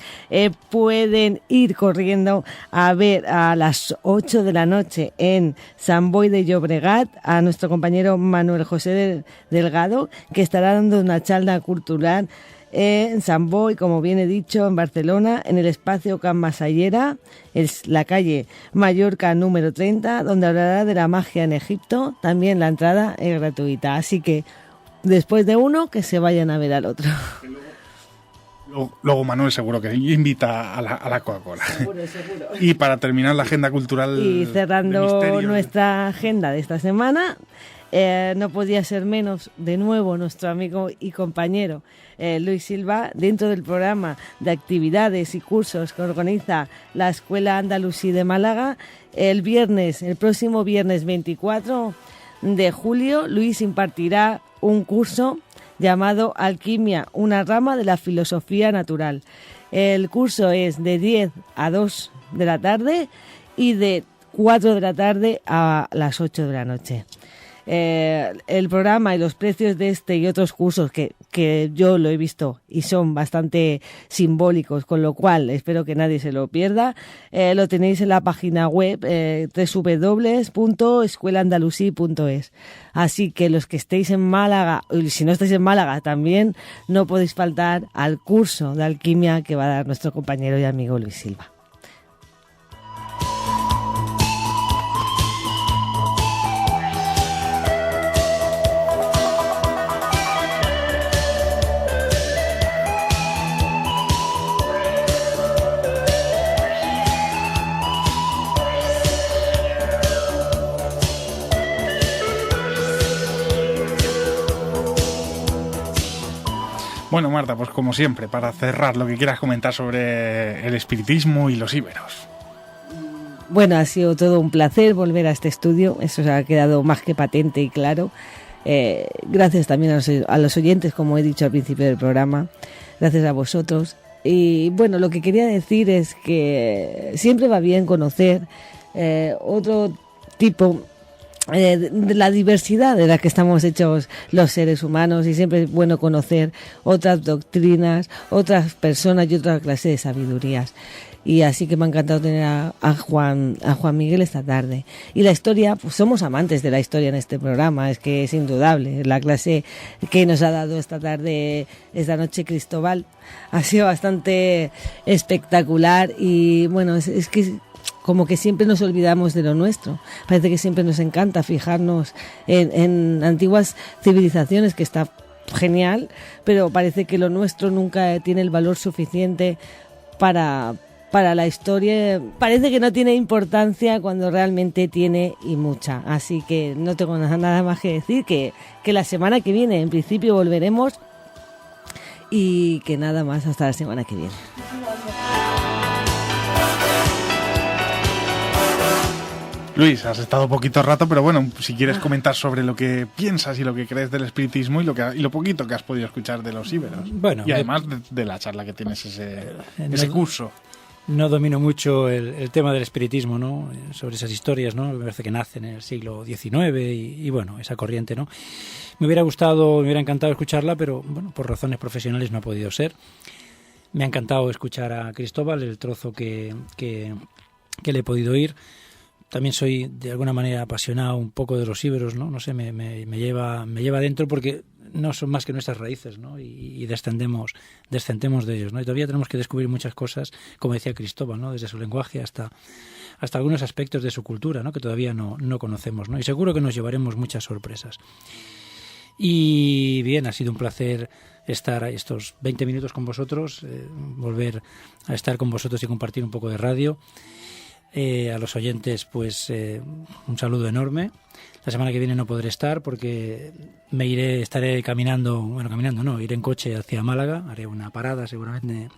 Speaker 3: pueden ir corriendo a ver a las 8 de la noche en Sant Boi de Llobregat a nuestro compañero Manuel José Delgado, que estará dando una charla cultural en Sant Boi, como bien he dicho, en Barcelona, en el espacio Can Masallera, es la calle Mallorca número 30, donde hablará de la magia en Egipto. También la entrada es gratuita, así que después de uno, que se vayan a ver al otro.
Speaker 2: Luego Manuel seguro que invita a la Coca-Cola.
Speaker 3: Seguro.
Speaker 2: Y para terminar la agenda cultural
Speaker 3: Y
Speaker 2: de
Speaker 3: cerrando
Speaker 2: Misterio,
Speaker 3: nuestra agenda de esta semana, no podía ser menos, de nuevo, nuestro amigo y compañero Luis Silva, dentro del programa de actividades y cursos que organiza la Escuela Andalusí de Málaga. El próximo viernes 24 de julio, Luis impartirá un curso llamado Alquimia, una rama de la filosofía natural. El curso es de 10 a 2 de la tarde y de 4 de la tarde a las 8 de la noche. El programa y los precios de este y otros cursos que yo lo he visto y son bastante simbólicos, con lo cual espero que nadie se lo pierda, lo tenéis en la página web www.escuelaandalusí.es. Así que los que estéis en Málaga, y si no estáis en Málaga también, no podéis faltar al curso de alquimia que va a dar nuestro compañero y amigo Luis Silva.
Speaker 2: Bueno, Marta, pues como siempre, para cerrar, lo que quieras comentar sobre el espiritismo y los íberos.
Speaker 3: Bueno, ha sido todo un placer volver a este estudio, eso se ha quedado más que patente y claro. Gracias también a los oyentes, como he dicho al principio del programa, gracias a vosotros. Y bueno, lo que quería decir es que siempre va bien conocer otro tipo de la diversidad de la que estamos hechos los seres humanos, y siempre es bueno conocer otras doctrinas, otras personas y otra clase de sabidurías. Y así que me ha encantado tener a Juan Miguel esta tarde. Y la historia, pues somos amantes de la historia en este programa, es que es indudable. La clase que nos ha dado esta noche Cristóbal ha sido bastante espectacular, y bueno, es que como que siempre nos olvidamos de lo nuestro. Parece que siempre nos encanta fijarnos en antiguas civilizaciones, que está genial, pero parece que lo nuestro nunca tiene el valor suficiente para la historia. Parece que no tiene importancia cuando realmente tiene, y mucha. Así que no tengo nada más que decir, que la semana que viene en principio volveremos, y que nada más, hasta la semana que viene.
Speaker 2: Luis, has estado poquito rato, pero bueno, si quieres comentar sobre lo que piensas y lo que crees del espiritismo y lo poquito que has podido escuchar de los íberos.
Speaker 6: Bueno,
Speaker 2: y además de la charla que tienes ese curso.
Speaker 6: No domino mucho el tema del espiritismo, ¿no? Sobre esas historias, ¿no? Me parece que nacen en el siglo XIX y bueno, esa corriente, ¿no? Me hubiera gustado, me hubiera encantado escucharla, pero bueno, por razones profesionales no ha podido ser. Me ha encantado escuchar a Cristóbal, el trozo que le he podido oír. También soy de alguna manera apasionado un poco de los íberos, ¿no? No sé, me lleva dentro porque no son más que nuestras raíces, ¿no? Y descendemos de ellos, ¿no? Y todavía tenemos que descubrir muchas cosas, como decía Cristóbal, ¿no? Desde su lenguaje hasta algunos aspectos de su cultura, ¿no? Que todavía no conocemos, ¿no? Y seguro que nos llevaremos muchas sorpresas. Y bien, ha sido un placer estar estos 20 minutos con vosotros, volver a estar con vosotros y compartir un poco de radio. A los oyentes, pues un saludo enorme. La semana que viene no podré estar porque estaré iré en coche hacia Málaga, haré una parada seguramente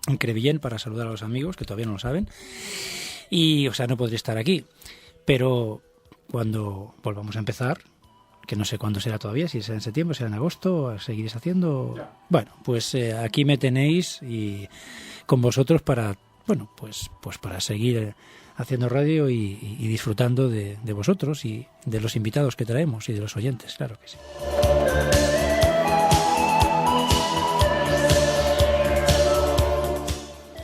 Speaker 6: en Crevillent para saludar a los amigos, que todavía no lo saben, y o sea, no podré estar aquí, pero cuando volvamos a empezar, que no sé cuándo será todavía, si será en septiembre, será en agosto, seguiréis haciendo... Bueno, pues aquí me tenéis y con vosotros para, bueno, pues para seguir haciendo radio y disfrutando de vosotros y de los invitados que traemos y de los oyentes, claro que sí.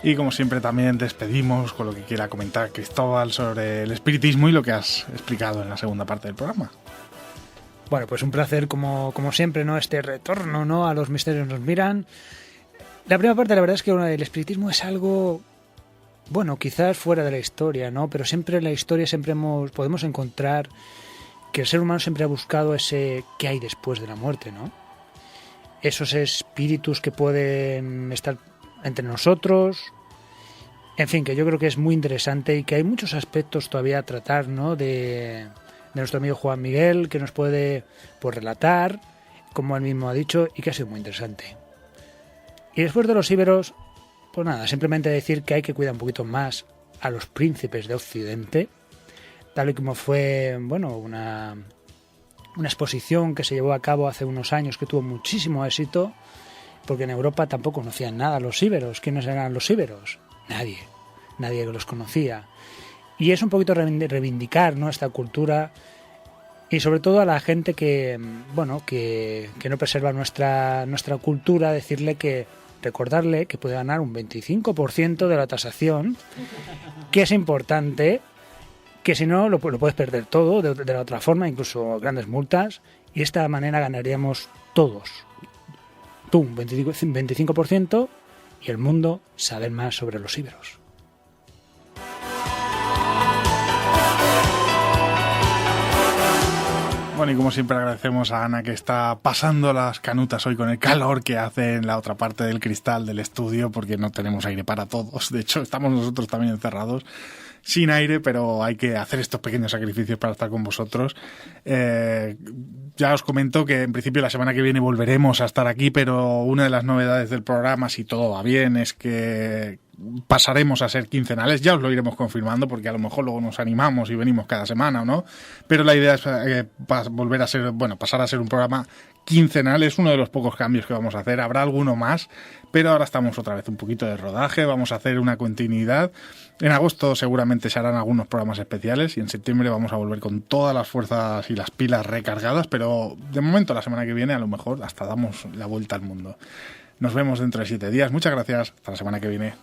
Speaker 2: Y como siempre también despedimos con lo que quiera comentar Cristóbal sobre el espiritismo y lo que has explicado en la segunda parte del programa.
Speaker 4: Bueno, pues un placer como siempre, ¿no? Este retorno, ¿no? A los misterios nos miran. La primera parte, la verdad es que el espiritismo es algo, bueno, quizás fuera de la historia, ¿no? Pero siempre en la historia podemos encontrar que el ser humano siempre ha buscado ese qué hay después de la muerte, ¿no? Esos espíritus que pueden estar entre nosotros. En fin, que yo creo que es muy interesante y que hay muchos aspectos todavía a tratar, ¿no? De nuestro amigo Juan Miguel, que nos puede pues relatar, como él mismo ha dicho, y que ha sido muy interesante. Y después de los íberos, pues nada, simplemente decir que hay que cuidar un poquito más a los príncipes de Occidente, tal y como fue, bueno, una exposición que se llevó a cabo hace unos años que tuvo muchísimo éxito, porque en Europa tampoco conocían nada los íberos. ¿Quiénes eran los íberos? Nadie los conocía. Y es un poquito reivindicar, ¿no?, esta cultura y sobre todo a la gente que, bueno, que no preserva nuestra cultura, recordarle que puede ganar un 25% de la tasación, que es importante, que si no lo puedes perder todo de la otra forma, incluso grandes multas, y de esta manera ganaríamos todos. Tú un 25% y el mundo sabe más sobre los íberos.
Speaker 2: Bueno, y como siempre agradecemos a Ana, que está pasando las canutas hoy con el calor que hace en la otra parte del cristal del estudio, porque no tenemos aire para todos. De hecho, estamos nosotros también encerrados sin aire, pero hay que hacer estos pequeños sacrificios para estar con vosotros. Ya os comento que en principio la semana que viene volveremos a estar aquí, pero una de las novedades del programa, si todo va bien, es que pasaremos a ser quincenales. Ya os lo iremos confirmando, porque a lo mejor luego nos animamos y venimos cada semana o no, pero la idea es volver a ser, bueno, pasar a ser un programa quincenal. Es uno de los pocos cambios que vamos a hacer. Habrá alguno más, pero ahora estamos otra vez un poquito de rodaje, vamos a hacer una continuidad. En agosto seguramente se harán algunos programas especiales y en septiembre vamos a volver con todas las fuerzas y las pilas recargadas, pero de momento la semana que viene a lo mejor hasta damos la vuelta al mundo. Nos vemos dentro de 7 días. Muchas gracias. Hasta la semana que viene.